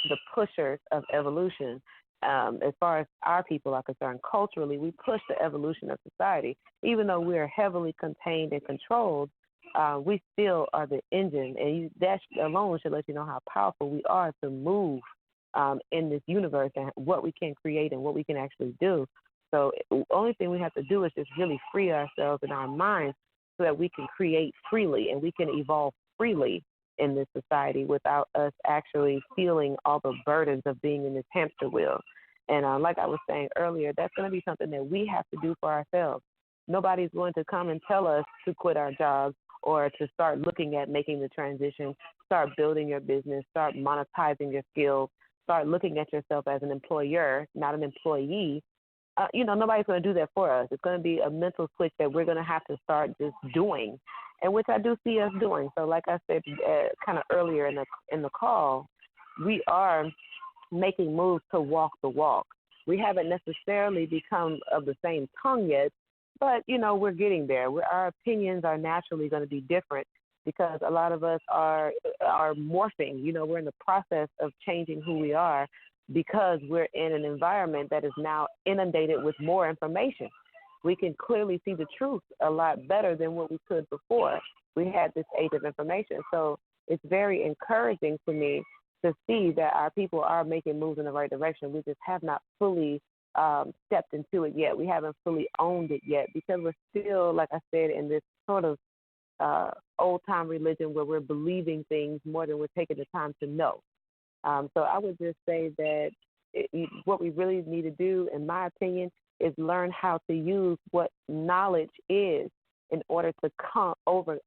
the pushers of evolution. As far as our people are concerned, culturally, we push the evolution of society. Even though we are heavily contained and controlled, we still are the engine, and that alone should let you know how powerful we are to move in this universe and what we can create and what we can actually do. So the only thing we have to do is just really free ourselves in our minds so that we can create freely and we can evolve freely in this society without us actually feeling all the burdens of being in this hamster wheel. And like I was saying earlier, that's going to be something that we have to do for ourselves. Nobody's going to come and tell us to quit our jobs or to start looking at making the transition, start building your business, start monetizing your skills, start looking at yourself as an employer, not an employee. Nobody's going to do that for us. It's going to be a mental switch that we're going to have to start just doing, and which I do see us doing. So like I said kind of earlier in the call, we are making moves to walk the walk. We haven't necessarily become of the same tongue yet, but, we're getting there. Our opinions are naturally going to be different because a lot of us are morphing. We're in the process of changing who we are because we're in an environment that is now inundated with more information. We can clearly see the truth a lot better than what we could before. We had this age of information. So it's very encouraging for me to see that our people are making moves in the right direction. We just have not fully stepped into it yet. We haven't fully owned it yet because we're still, like I said, in this sort of old-time religion where we're believing things more than we're taking the time to know. So I would just say that what we really need to do, in my opinion, is learn how to use what knowledge is in order to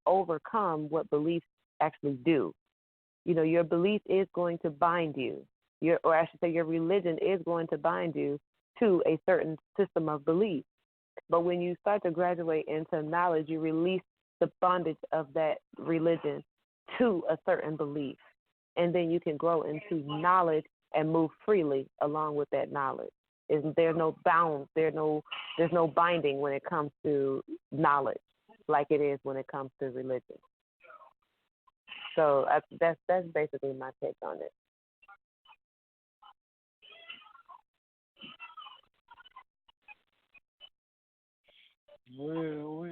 overcome what beliefs actually do. Your belief is going to bind you. Your religion is going to bind you to a certain system of belief. But when you start to graduate into knowledge, you release the bondage of that religion to a certain belief. and then you can grow into knowledge and move freely along with that knowledge. There's no bounds, there's no binding when it comes to knowledge, like it is when it comes to religion. So that's basically my take on it. Well.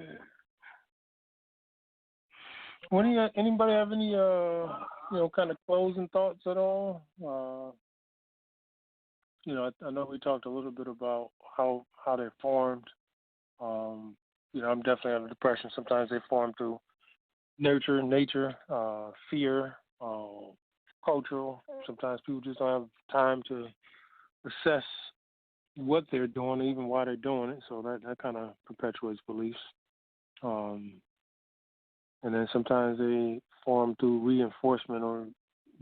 Anybody have any kind of closing thoughts at all? I know we talked a little bit about how they formed. I'm definitely having depression. Sometimes they form through nature, fear, cultural. Sometimes people just don't have time to assess what they're doing, even why they're doing it. So that kind of perpetuates beliefs. And then sometimes they form through reinforcement or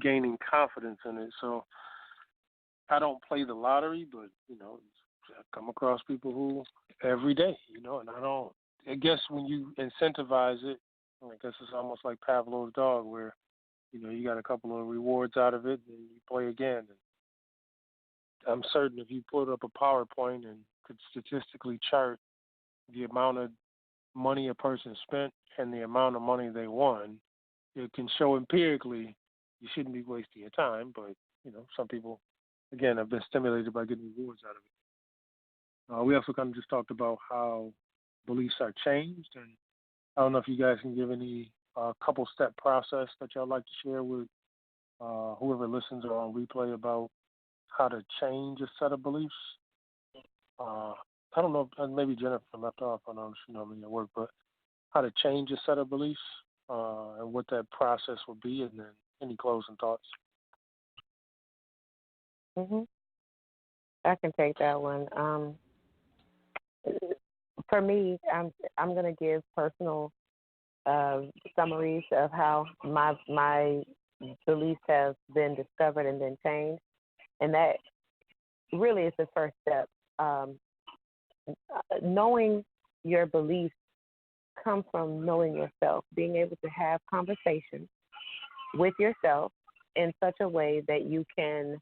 gaining confidence in it. So I don't play the lottery, but, I come across people who every day, and I guess when you incentivize it, I guess it's almost like Pavlov's dog where, you got a couple of rewards out of it and you play again. And I'm certain if you put up a PowerPoint and could statistically chart the amount of money a person spent and the amount of money they won, it can show empirically you shouldn't be wasting your time. But, some people, again, have been stimulated by getting rewards out of it. We also kind of just talked about how beliefs are changed. And I don't know if you guys can give any couple-step process that y'all like to share with whoever listens or on replay about how to change a set of beliefs. I don't know, maybe Jennifer left off. I know she normally at work, but how to change a set of beliefs and what that process would be, and then any closing thoughts. I can take that one. For me, I'm going to give personal summaries of how my beliefs have been discovered and then changed, and that really is the first step. Knowing your beliefs comes from knowing yourself, being able to have conversations with yourself in such a way that you can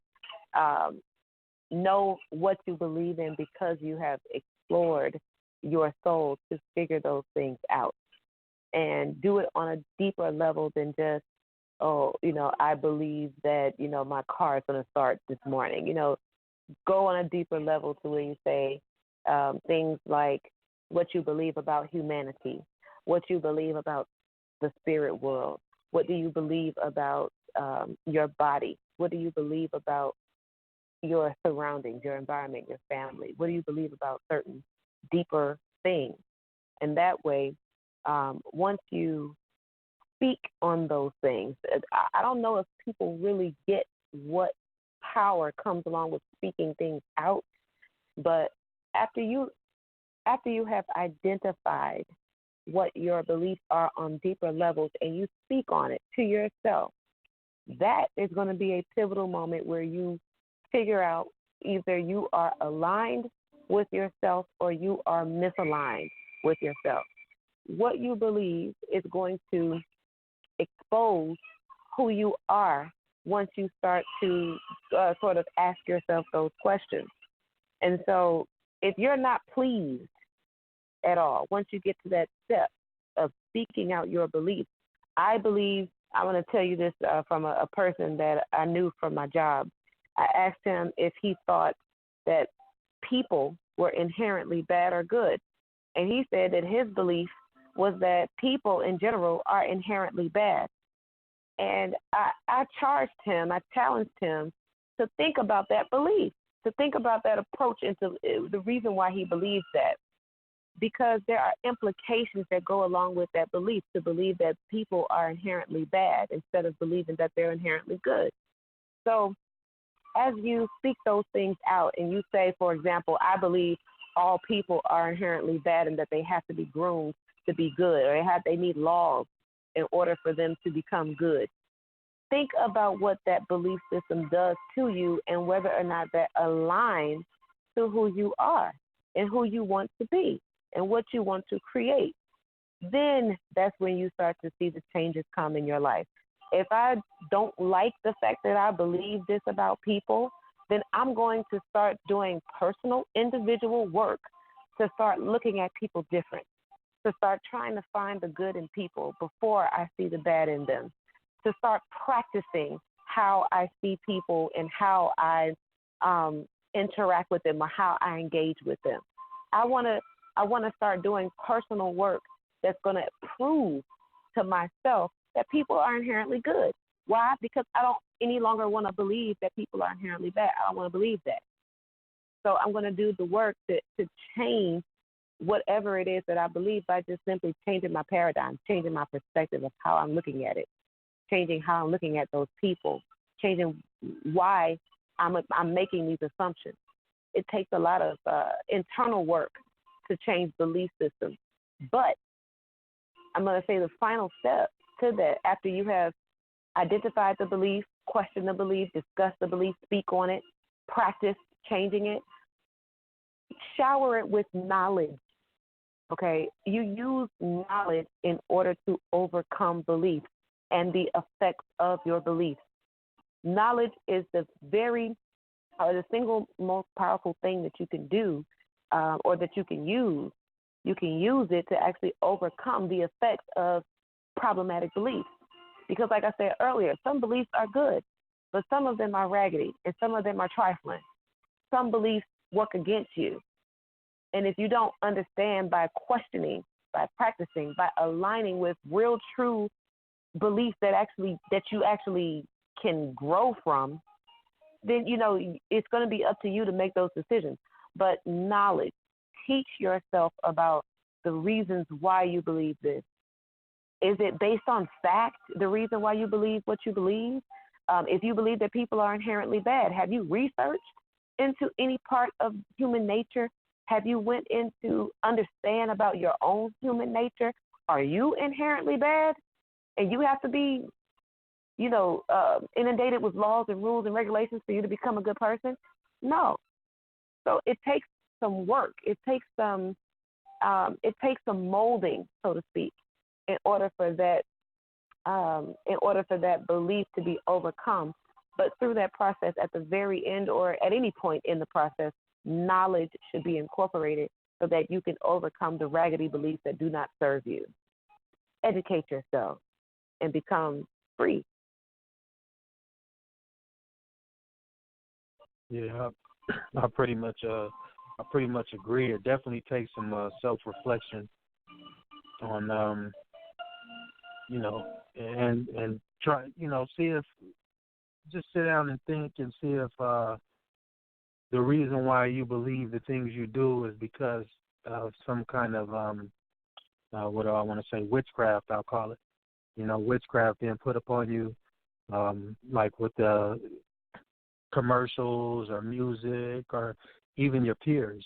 know what you believe in because you have explored your soul to figure those things out, and do it on a deeper level than just, I believe that, my car is going to start this morning. Go on a deeper level to where you say things like what you believe about humanity, what you believe about the spirit world, what do you believe about your body, what do you believe about your surroundings, your environment, your family, what do you believe about certain deeper things. And that way, once you speak on those things, I don't know if people really get what power comes along with speaking things out, but after you have identified what your beliefs are on deeper levels and you speak on it to yourself, that is going to be a pivotal moment where you figure out either you are aligned with yourself or you are misaligned with yourself. What you believe is going to expose who you are once you start to sort of ask yourself those questions. And so if you're not pleased at all, once you get to that step of speaking out your beliefs, I believe, I want to tell you this from a person that I knew from my job. I asked him if he thought that people were inherently bad or good. And he said that his belief was that people in general are inherently bad. And I charged him, I challenged him to think about that belief, to think about that approach into the reason why he believes that. Because there are implications that go along with that belief, to believe that people are inherently bad instead of believing that they're inherently good. So as you speak those things out and you say, for example, I believe all people are inherently bad and that they have to be groomed to be good, or they need laws in order for them to become good. Think about what that belief system does to you and whether or not that aligns to who you are and who you want to be and what you want to create. Then that's when you start to see the changes come in your life. if I don't like the fact that I believe this about people, then I'm going to start doing personal, individual work to start looking at people different, to start trying to find the good in people before I see the bad in them, to start practicing how I see people and how I interact with them or how I engage with them. I want to start doing personal work that's going to prove to myself that people are inherently good. Why? Because I don't any longer want to believe that people are inherently bad. I don't want to believe that. So I'm going to do the work to change whatever it is that I believe by just simply changing my paradigm, changing my perspective of how I'm looking at it, changing how I'm looking at those people, changing why I'm making these assumptions. It takes a lot of internal work to change belief systems. But I'm going to say the final step to that, after you have identified the belief, questioned the belief, discussed the belief, speak on it, practice changing it, shower it with knowledge. Okay, you use knowledge in order to overcome beliefs and the effects of your beliefs. Knowledge is the single most powerful thing that you can do, or that you can use. You can use it to actually overcome the effects of problematic beliefs. Because like I said earlier, some beliefs are good, but some of them are raggedy and some of them are trifling. Some beliefs work against you. And if you don't understand by questioning, by practicing, by aligning with real, true beliefs that you actually can grow from, then, it's going to be up to you to make those decisions. But knowledge, teach yourself about the reasons why you believe this. Is it based on fact, the reason why you believe what you believe? If you believe that people are inherently bad, have you researched into any part of human nature? Have you went into understand about your own human nature? Are you inherently bad? And you have to be, inundated with laws and rules and regulations for you to become a good person? No. So it takes some work. It takes some molding, so to speak, in order for that belief to be overcome. But through that process, at the very end or at any point in the process, knowledge should be incorporated so that you can overcome the raggedy beliefs that do not serve you. Educate yourself and become free. Yeah, I pretty much agree. It definitely takes some self-reflection on and try, see if, just sit down and think and see if the reason why you believe the things you do is because of some kind of what do I want to say, witchcraft, I'll call it. Witchcraft being put upon you, like with the commercials or music or even your peers,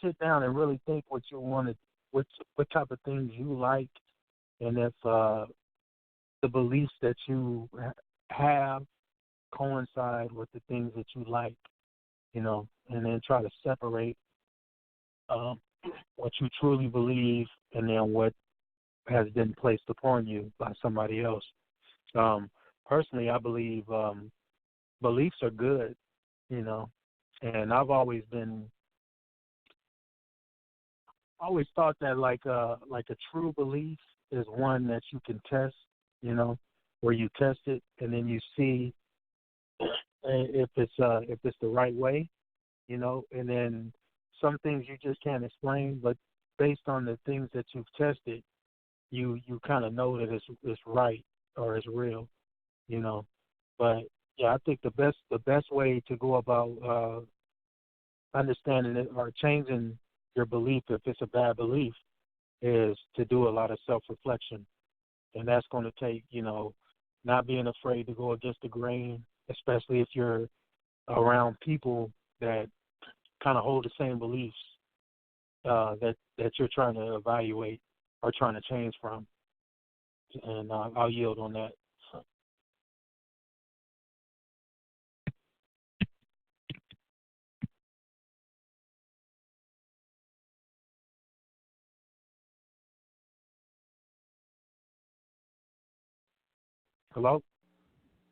sit down and really think what you want to, what type of things you like, and if the beliefs that you have coincide with the things that you like, and then try to separate what you truly believe and then what has been placed upon you by somebody else. Personally, I believe beliefs are good, and I've always thought that like a true belief is one that you can test, where you test it and then you see if it's the right way, and then some things you just can't explain, but based on the things that you've tested, you kind of know that it's right or it's real, But yeah, I think the best way to go about understanding it or changing your belief, if it's a bad belief, is to do a lot of self-reflection, and that's going to take not being afraid to go against the grain, especially if you're around people that kind of hold the same beliefs that you're trying to evaluate or trying to change from. And I'll yield on that. Hello?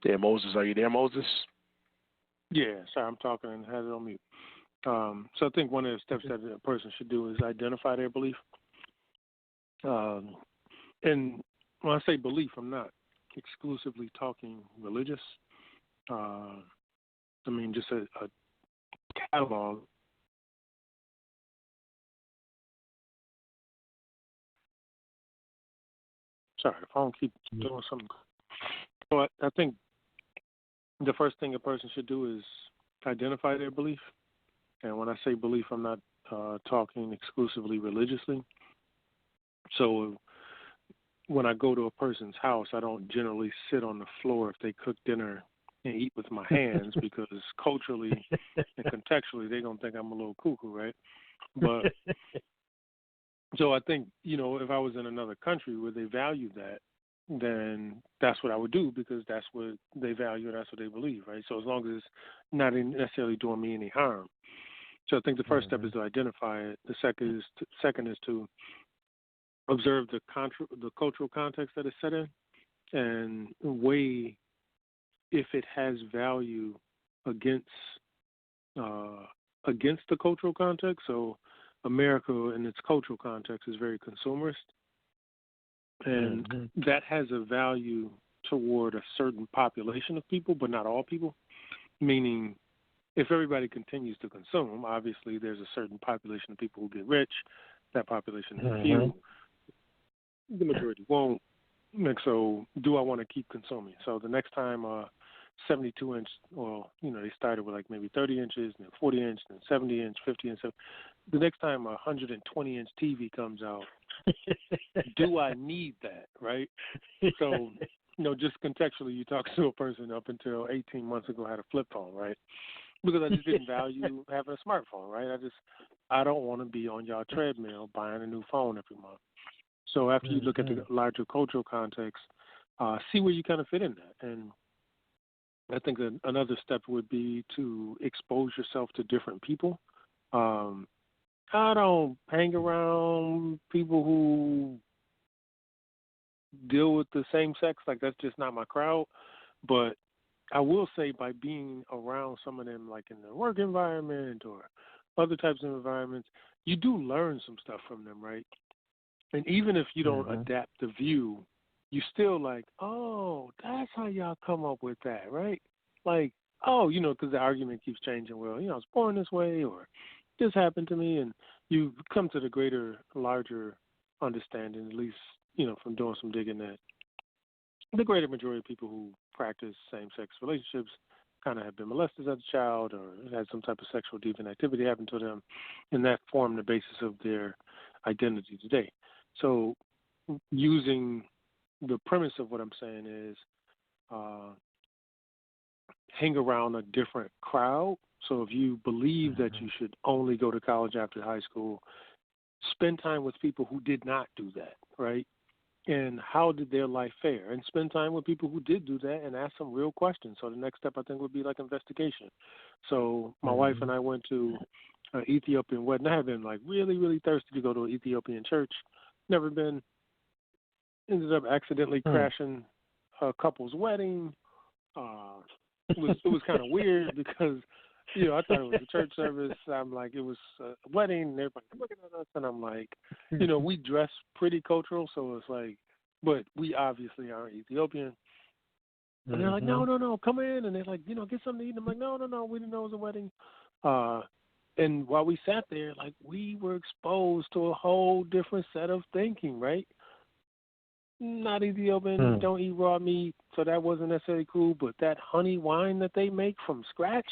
Yeah, Moses, are you there, Moses? Yeah, sorry, I'm talking and had it on mute. So I think one of the steps that a person should do is identify their belief. And when I say belief, I'm not exclusively talking religious. I mean, just a catalog. Sorry, the phone keeps doing something. So I think the first thing a person should do is identify their belief. And when I say belief, I'm not talking exclusively religiously. So when I go to a person's house, I don't generally sit on the floor if they cook dinner and eat with my hands because culturally and contextually they're going to think I'm a little cuckoo, right? But so I think, if I was in another country where they value that, then that's what I would do because that's what they value and that's what they believe, right? So as long as it's not necessarily doing me any harm. So I think the first step is to identify it. The second is to observe the cultural context that it's set in and weigh if it has value against the cultural context. So America in its cultural context is very consumerist, and that has a value toward a certain population of people, but not all people, meaning if everybody continues to consume, obviously there's a certain population of people who get rich. That population is few. The majority won't. And so do I want to keep consuming? So the next time 72-inch, they started with like maybe 30 inches, and then 40-inch, and 70-inch, 50-inch. The next time a 120-inch TV comes out, do I need that, right? So, just contextually, you talk to a person up until 18 months ago had a flip phone, right? Because I just didn't value having a smartphone, right? I don't want to be on y'all treadmill buying a new phone every month. So after you look at the larger cultural context, see where you kind of fit in that. And I think that another step would be to expose yourself to different people. I don't hang around people who deal with the same sex. Like, that's just not my crowd. But I will say by being around some of them, like in the work environment or other types of environments, you do learn some stuff from them, right? And even if you don't adapt the view, you still like, oh, that's how y'all come up with that, right? Like, oh, because the argument keeps changing. Well, I was born this way, or this happened to me, and you come to the larger understanding, at least, from doing some digging, that the greater majority of people who practice same-sex relationships kind of have been molested as a child or had some type of sexual deviant activity happen to them, and that formed the basis of their identity today. So using the premise of what I'm saying is hang around a different crowd. So if you believe that you should only go to college after high school, spend time with people who did not do that, right? And how did their life fare? And spend time with people who did do that and ask some real questions. So the next step, I think, would be like investigation. So my wife and I went to an Ethiopian wedding. I had been like really, really thirsty to go to an Ethiopian church. Never been. Ended up accidentally crashing a couple's wedding. It was kind of weird because, I thought it was a church service. I'm like, it was a wedding, and everybody looking at us, and I'm like, we dress pretty cultural, so it's like, but we obviously aren't Ethiopian. And they're like, no, come in, and they're like, get something to eat. And I'm like, no, we didn't know it was a wedding. And while we sat there, like, we were exposed to a whole different set of thinking, right? Not Ethiopian, don't eat raw meat, so that wasn't necessarily cool. But that honey wine that they make from scratch,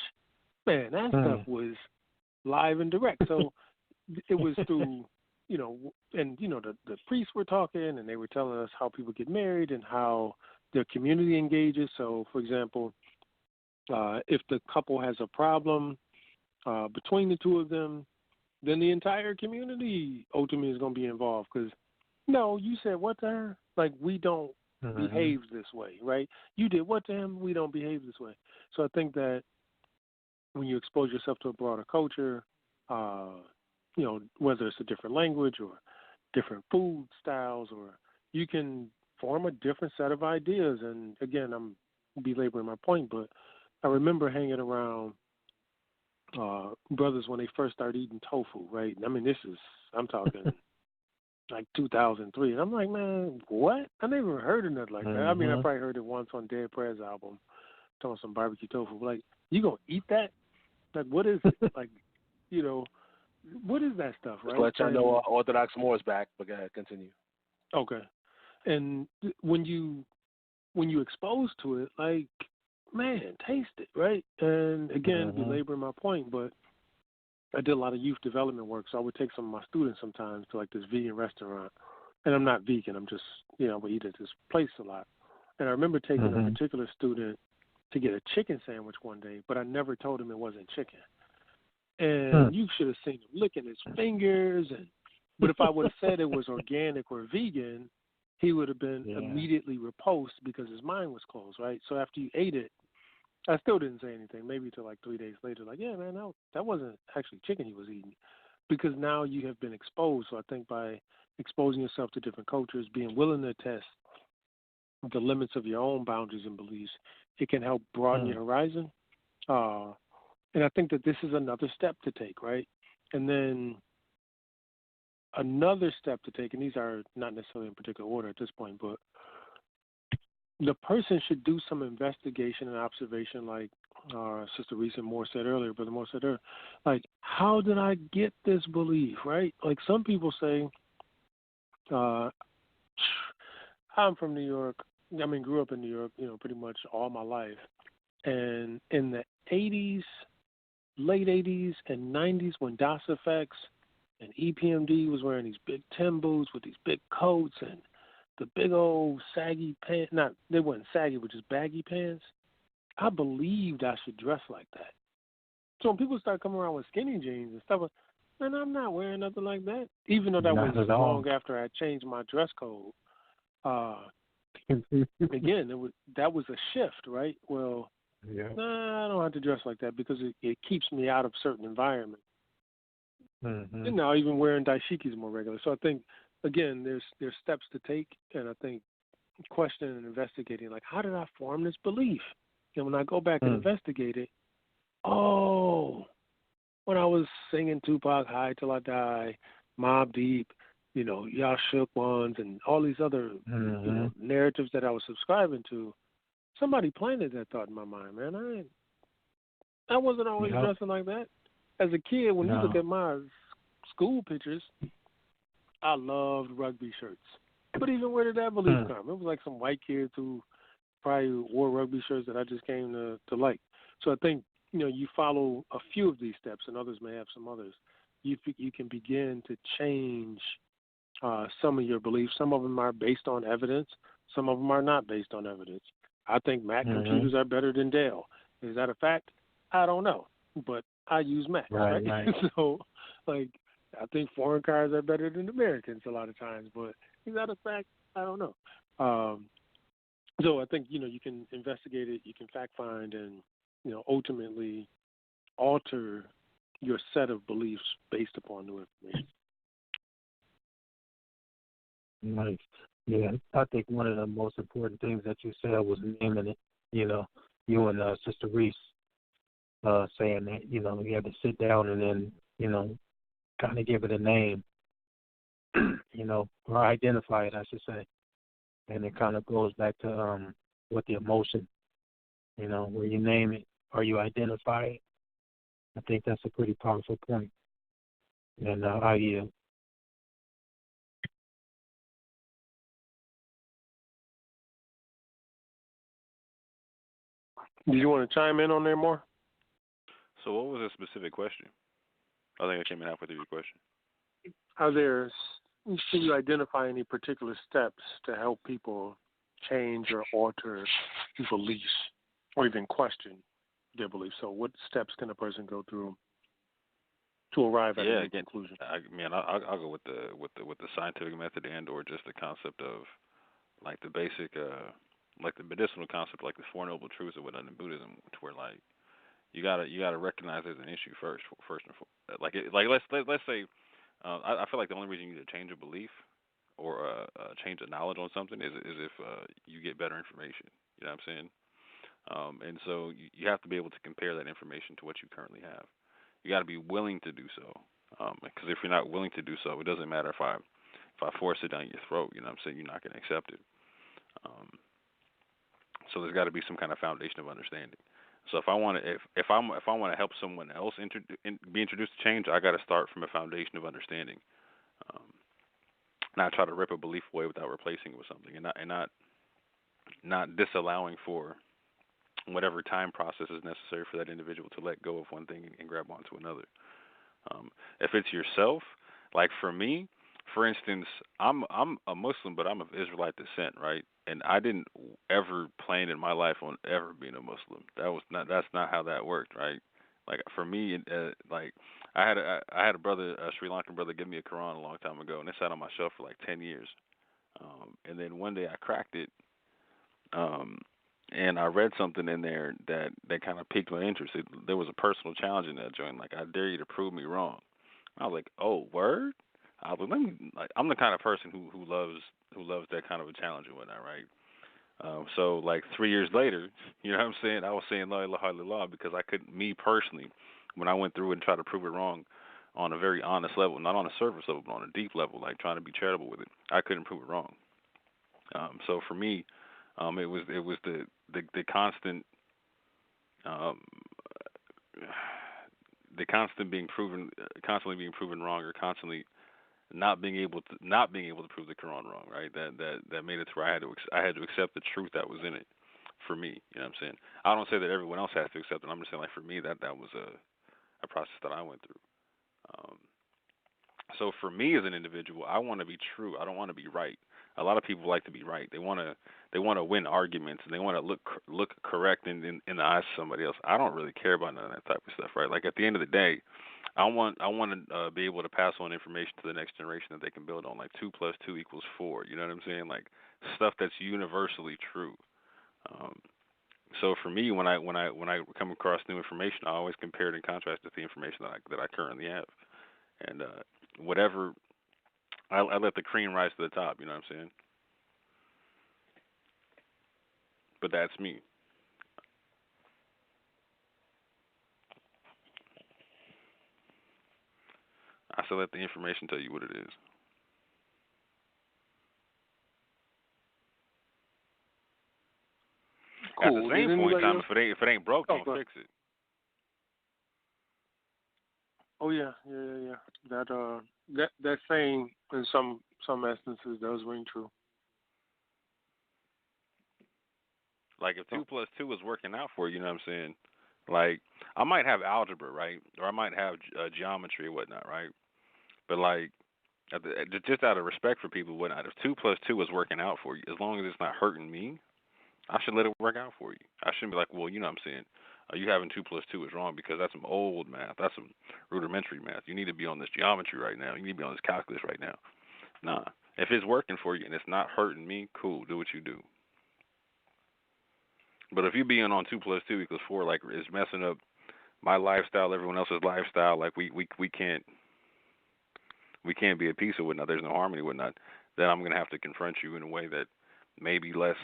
man, that stuff was live and direct. So it was through, the priests were talking, and they were telling us how people get married and how their community engages. So, for example, if the couple has a problem between the two of them, then the entire community ultimately is going to be involved because, no, you said what to her? Like, we don't behave this way, right? You did what to him? We don't behave this way. So I think that when you expose yourself to a broader culture, whether it's a different language or different food styles, or you can form a different set of ideas. And again, I'm belaboring my point, but I remember hanging around brothers when they first started eating tofu, right? I mean, I'm talking like 2003. And I'm like, man, what? I never heard of nothing like that. I mean, I probably heard it once on Dead Prayer's album, talking some barbecue tofu. Like, you going to eat that? Like, what is it? Like, you know, what is that stuff, right? Just let y'all know Orthodox Moor is back, but go ahead, continue. Okay. And when you expose to it, like, man, taste it, right? And again, belaboring my point, but I did a lot of youth development work, so I would take some of my students sometimes to like this vegan restaurant. And I'm not vegan, I'm just, I would eat at this place a lot. And I remember taking a particular student to get a chicken sandwich one day, but I never told him it wasn't chicken. And you should have seen him licking his fingers. But if I would have said it was organic or vegan, he would have been immediately repulsed because his mind was closed, right? So after you ate it, I still didn't say anything, maybe till like 3 days later, like, yeah, man, that wasn't actually chicken he was eating, because now you have been exposed. So I think by exposing yourself to different cultures, being willing to test the limits of your own boundaries and beliefs, it can help broaden your horizon. And I think that this is another step to take, right? And then another step to take, and these are not necessarily in particular order at this point, but the person should do some investigation and observation, like Sister Reese Moore said earlier, Brother Moore said earlier, like, how did I get this belief, right? Like, some people say, I'm from New York. I mean, grew up in New York, pretty much all my life. And in the 80s, late 80s and 90s, when DOS Effects and EPMD was wearing these big Tim boots with these big coats and the big old saggy pants, they weren't saggy, but just baggy pants, I believed I should dress like that. So when people start coming around with skinny jeans and stuff, man, I'm not wearing nothing like that, even though that was long after I changed my dress code. Again, that was a shift, right? Well, I don't have to dress like that because it keeps me out of certain environments. And now even wearing dashiki is more regular. So I think, again, there's steps to take, and I think questioning and investigating, like, how did I form this belief? And when I go back and investigate it, when I was singing Tupac, High Till I Die, Mobb Deep, Y'all Shook Ones, and all these other narratives that I was subscribing to, somebody planted that thought in my mind, man. I wasn't always dressing like that. As a kid, when you look at my school pictures, I loved rugby shirts. But even where did that belief come? It was like some white kids who probably wore rugby shirts that I just came to like. So I think, you follow a few of these steps, and others may have some others. You can begin to change some of your beliefs. Some of them are based on evidence. Some of them are not based on evidence. I think Mac computers are better than Dell. Is that a fact? I don't know, but I use Mac, right? So, like, I think foreign cars are better than Americans a lot of times, but is that a fact? I don't know. So I think, you can investigate it, you can fact find, and, ultimately alter your set of beliefs based upon new information. Nice. Yeah, I think one of the most important things that you said was naming it. You and Sister Reese saying that, you have to sit down and then, kind of give it a name, or identify it, I should say. And it kind of goes back to with the emotion, where you name it or you identify it. I think that's a pretty powerful point. And I yield. Do you want to chime in on there more? So what was the specific question? I think I came in halfway through your question. Can you identify any particular steps to help people change or alter beliefs or even question their beliefs? So what steps can a person go through to arrive at a conclusion? I'll go with the scientific method and or just the concept of like the basic like the medicinal concept, like the Four Noble Truths or whatnot in Buddhism, to where like you gotta recognize there's an issue first and foremost. Let's say I feel like the only reason you need to change a belief a change of knowledge on something is if you get better information. You know what I'm saying? And so you have to be able to compare that information to what you currently have. You got to be willing to do so. Because if you're not willing to do so, it doesn't matter if I force it down your throat. You know what I'm saying? You're not going to accept it. So there's got to be some kind of foundation of understanding. So if I want to help someone else be introduced to change, I got to start from a foundation of understanding. Not try to rip a belief away without replacing it with something, and not disallowing for whatever time process is necessary for that individual to let go of one thing and grab onto another. If it's yourself, like for me, for instance, I'm a Muslim, but I'm of Israelite descent, right? And I didn't ever plan in my life on ever being a Muslim. That's not how that worked, right? Like for me, like I had a brother, a Sri Lankan brother, give me a Quran a long time ago, and it sat on my shelf for like 10 years. And then one day I cracked it, and I read something in there that kind of piqued my interest. There was a personal challenge in that joint, like I dare you to prove me wrong. I was like, oh, word? I was like, I'm the kind of person who loves that kind of a challenge and whatnot, right? So like 3 years later, you know what I'm saying? I was saying la ilaha illallah because I couldn't, me personally, when I went through and tried to prove it wrong on a very honest level, not on a surface level, but on a deep level, like trying to be charitable with it, I couldn't prove it wrong. So for me, it was the constant constantly being proven wrong, or constantly not being able to prove the Quran wrong, right? That made it to where I had to accept the truth that was in it for me. You know what I'm saying? I don't say that everyone else has to accept it. I'm just saying, like, for me, that was a process that I went through. So for me as an individual, I want to be true. I don't want to be right. A lot of people like to be right. They want to win arguments, and they want to look correct in the eyes of somebody else. I don't really care about none of that type of stuff, right? Like at the end of the day, I want to be able to pass on information to the next generation that they can build on, like 2 + 2 = 4. You know what I'm saying? Like stuff that's universally true. So for me, when I come across new information, I always compare it and contrast it to the information that I currently have, and whatever. I let the cream rise to the top. You know what I'm saying? But that's me. I still let the information tell you what it is. Cool. At the same point in time, if it ain't broke, don't fix it. Oh yeah. That saying in some instances does ring true. Like if 2 + 2 is working out for you, you know what I'm saying? Like I might have algebra, right, or I might have geometry or whatnot, right? But like, just out of respect for people, whatnot, if 2 + 2 is working out for you, as long as it's not hurting me, I should let it work out for you. I shouldn't be like, well, you know what I'm saying? You having 2 + 2 is wrong because that's some old math. That's some rudimentary math. You need to be on this geometry right now. You need to be on this calculus right now. Nah. If it's working for you and it's not hurting me, cool. Do what you do. But if you being on 2 + 2 = 4, like it's messing up my lifestyle, everyone else's lifestyle, like we can't be at peace with whatnot. There's no harmony with whatnot. Then I'm gonna have to confront you in a way that may be less.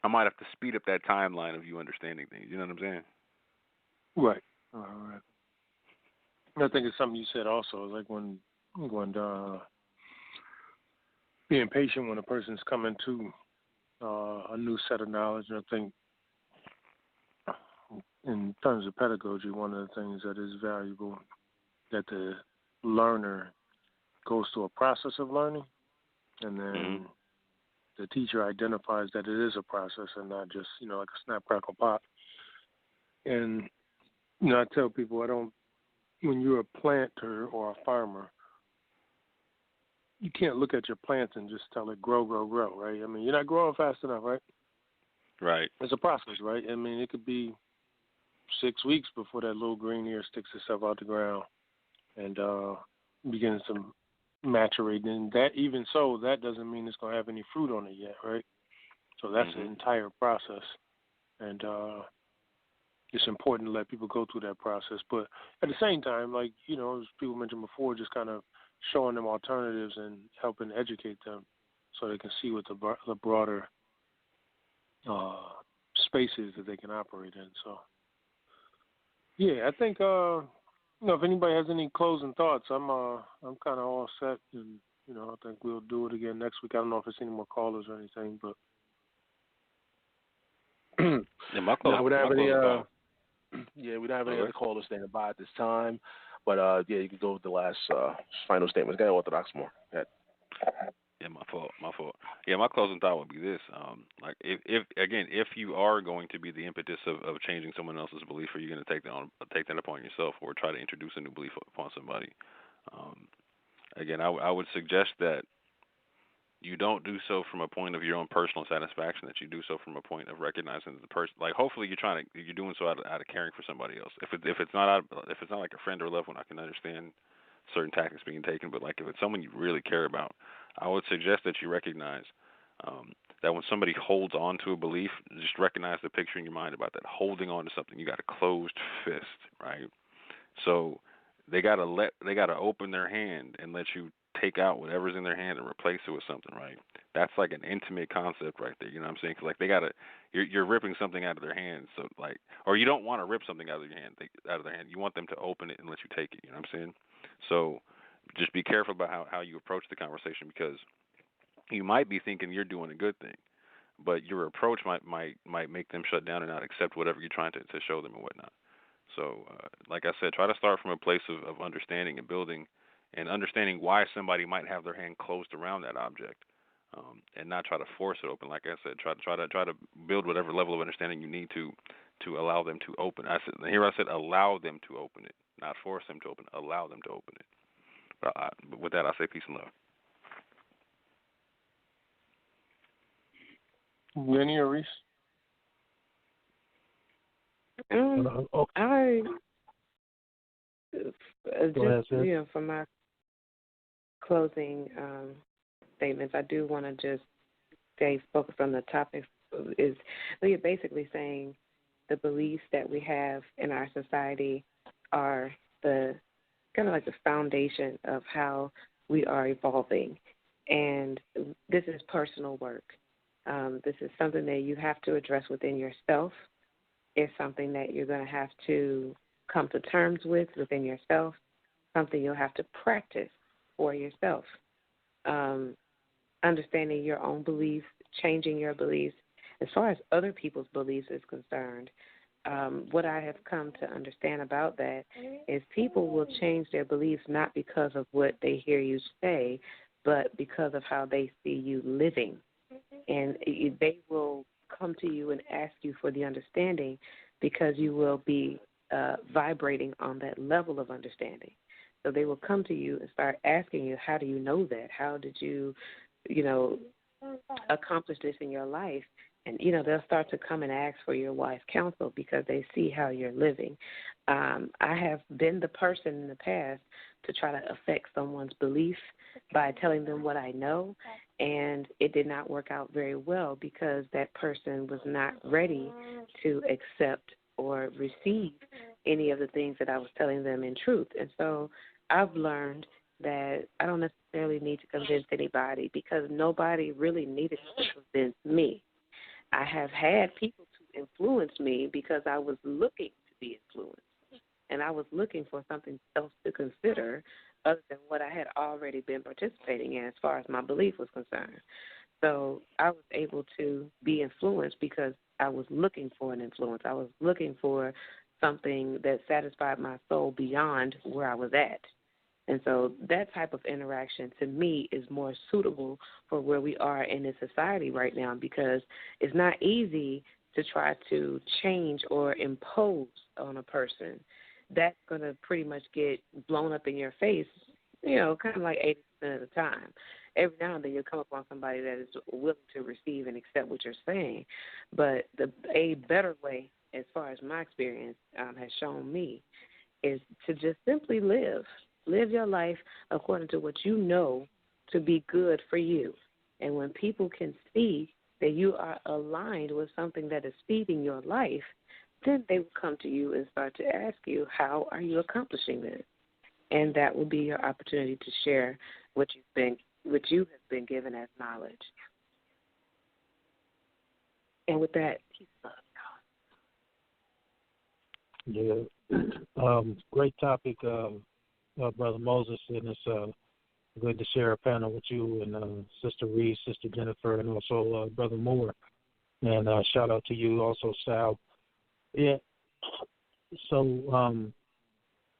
I might have to speed up that timeline of you understanding things. You know what I'm saying? Right. All right. I think it's something you said also, like when being patient when a person's coming to a new set of knowledge. And I think in terms of pedagogy, one of the things that is valuable that the learner goes through a process of learning, and then the teacher identifies that it is a process and not just, like a snap, crackle, pop. And, I tell people when you're a planter or a farmer, you can't look at your plants and just tell it grow, right? I mean, you're not growing fast enough, right? Right. It's a process, right? I mean, it could be 6 weeks before that little green ear sticks itself out the ground and begins to maturate. And that, even so, that doesn't mean it's going to have any fruit on it yet, right? So that's an entire process. And it's important to let people go through that process. But at the same time, like, as people mentioned before, just kind of showing them alternatives and helping educate them so they can see what the broader spaces that they can operate in. So, yeah, I think if anybody has any closing thoughts, I'm kind of all set, and I think we'll do it again next week. I don't know if there's any more callers or anything, but yeah, we don't have any other callers standing by at this time. But you can go with the last final statement. Go ahead, Orthodox Moor. Go ahead. Yeah, my fault. Yeah, my closing thought would be this: like, if you are going to be the impetus of changing someone else's belief, or you're going to take that upon yourself, or try to introduce a new belief upon somebody, again, I would suggest that you don't do so from a point of your own personal satisfaction. That you do so from a point of recognizing the person. Like, hopefully, you're doing so out of caring for somebody else. If it's not like a friend or a loved one, I can understand certain tactics being taken. But like, if it's someone you really care about, I would suggest that you recognize that when somebody holds on to a belief, just recognize the picture in your mind about that. Holding on to something, you got a closed fist, right? So they gotta open their hand and let you take out whatever's in their hand and replace it with something, right? That's like an intimate concept right there. You know what I'm saying? 'Cause like you're ripping something out of their hands. So like, or you don't want to rip something out of their hand. You want them to open it and let you take it. You know what I'm saying? So just be careful about how you approach the conversation, because you might be thinking you're doing a good thing, but your approach might make them shut down and not accept whatever you're trying to show them and whatnot. So, like I said, try to start from a place of understanding and building, and understanding why somebody might have their hand closed around that object, and not try to force it open. Like I said, try to build whatever level of understanding you need to allow them to open. I said allow them to open it, not force them to open it. Allow them to open it. But with that, I say peace and love. Vinny or Reese? I just, for my closing statements, I do want to just stay focused on the topic. Is we are basically saying the beliefs that we have in our society are the kind of like the foundation of how we are evolving, and this is personal work. This is something that you have to address within yourself. It's something that you're going to have to come to terms with within yourself, something you'll have to practice for yourself. Understanding your own beliefs, changing your beliefs. As far as other people's beliefs is concerned, what I have come to understand about that is people will change their beliefs not because of what they hear you say, but because of how they see you living. And they will come to you and ask you for the understanding because you will be vibrating on that level of understanding. So they will come to you and start asking you, how do you know that? How did you, accomplish this in your life? And, they'll start to come and ask for your wise counsel because they see how you're living. I have been the person in the past to try to affect someone's belief by telling them what I know, and it did not work out very well because that person was not ready to accept or receive any of the things that I was telling them in truth. And so I've learned that I don't necessarily need to convince anybody because nobody really needed to convince me. I have had people to influence me because I was looking to be influenced, and I was looking for something else to consider other than what I had already been participating in as far as my belief was concerned. So I was able to be influenced because I was looking for an influence. I was looking for something that satisfied my soul beyond where I was at. And so that type of interaction, to me, is more suitable for where we are in this society right now because it's not easy to try to change or impose on a person. That's going to pretty much get blown up in your face, kind of like 80% of the time. Every now and then you'll come upon somebody that is willing to receive and accept what you're saying. But a better way, as far as my experience has shown me, is to just simply live. Live your life according to what you know to be good for you. And when people can see that you are aligned with something that is feeding your life, then they will come to you and start to ask you, how are you accomplishing this? and that will be your opportunity to share what you have been given as knowledge. And with that, peace and love, Yeah. Great topic, Brother Moses, and it's good to share a panel with you and Sister Reese, Sister Jennifer, and also Brother Moore. And shout out to you also, Sal. Yeah. So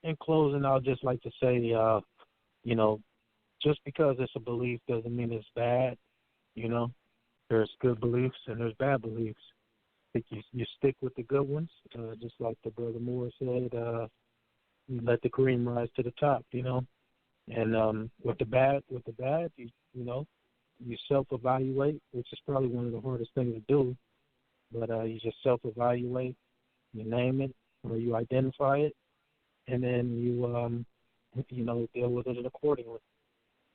in closing, I'd just like to say, just because it's a belief doesn't mean it's bad. There's good beliefs and there's bad beliefs. I think you stick with the good ones, just like the Brother Moore said, you let the cream rise to the top, And with the bad, you self-evaluate, which is probably one of the hardest things to do. But you just self-evaluate, you name it, or you identify it, and then you, deal with it accordingly.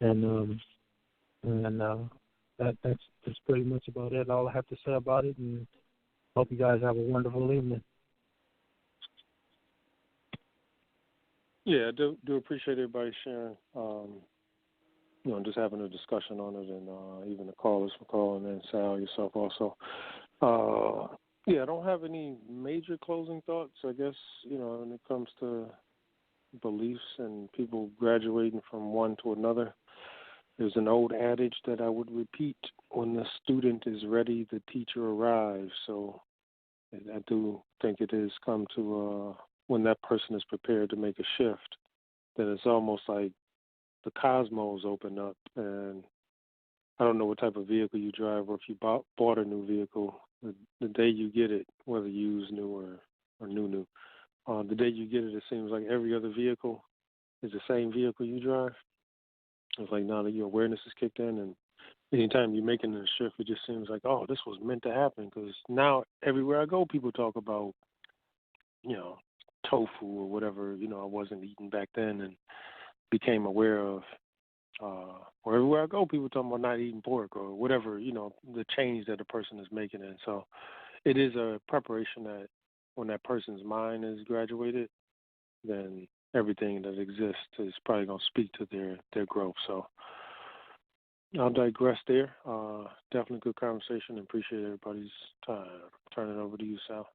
And that's pretty much about it. All I have to say about it, and hope you guys have a wonderful evening. Yeah, I do appreciate everybody sharing. Just having a discussion on it, and even the callers for calling in, Sal, yourself also. I don't have any major closing thoughts. I guess when it comes to beliefs and people graduating from one to another. There's an old adage that I would repeat: when the student is ready, the teacher arrives. So I do think it has come to when that person is prepared to make a shift, then it's almost like the cosmos open up. And I don't know what type of vehicle you drive, or if you bought a new vehicle, the day you get it, whether used, new, or new, the day you get it, it seems like every other vehicle is the same vehicle you drive. It's like now that your awareness is kicked in, and anytime you're making a shift, it just seems like, oh, this was meant to happen. Because now everywhere I go, people talk about, tofu or whatever, I wasn't eating back then and became aware of. Or everywhere I go, people talking about not eating pork or whatever, the change that a person is making. And so it is a preparation that when that person's mind is graduated, then everything that exists is probably going to speak to their growth. So I'll digress there. Definitely good conversation, and appreciate everybody's time. Turn it over to you, Sal.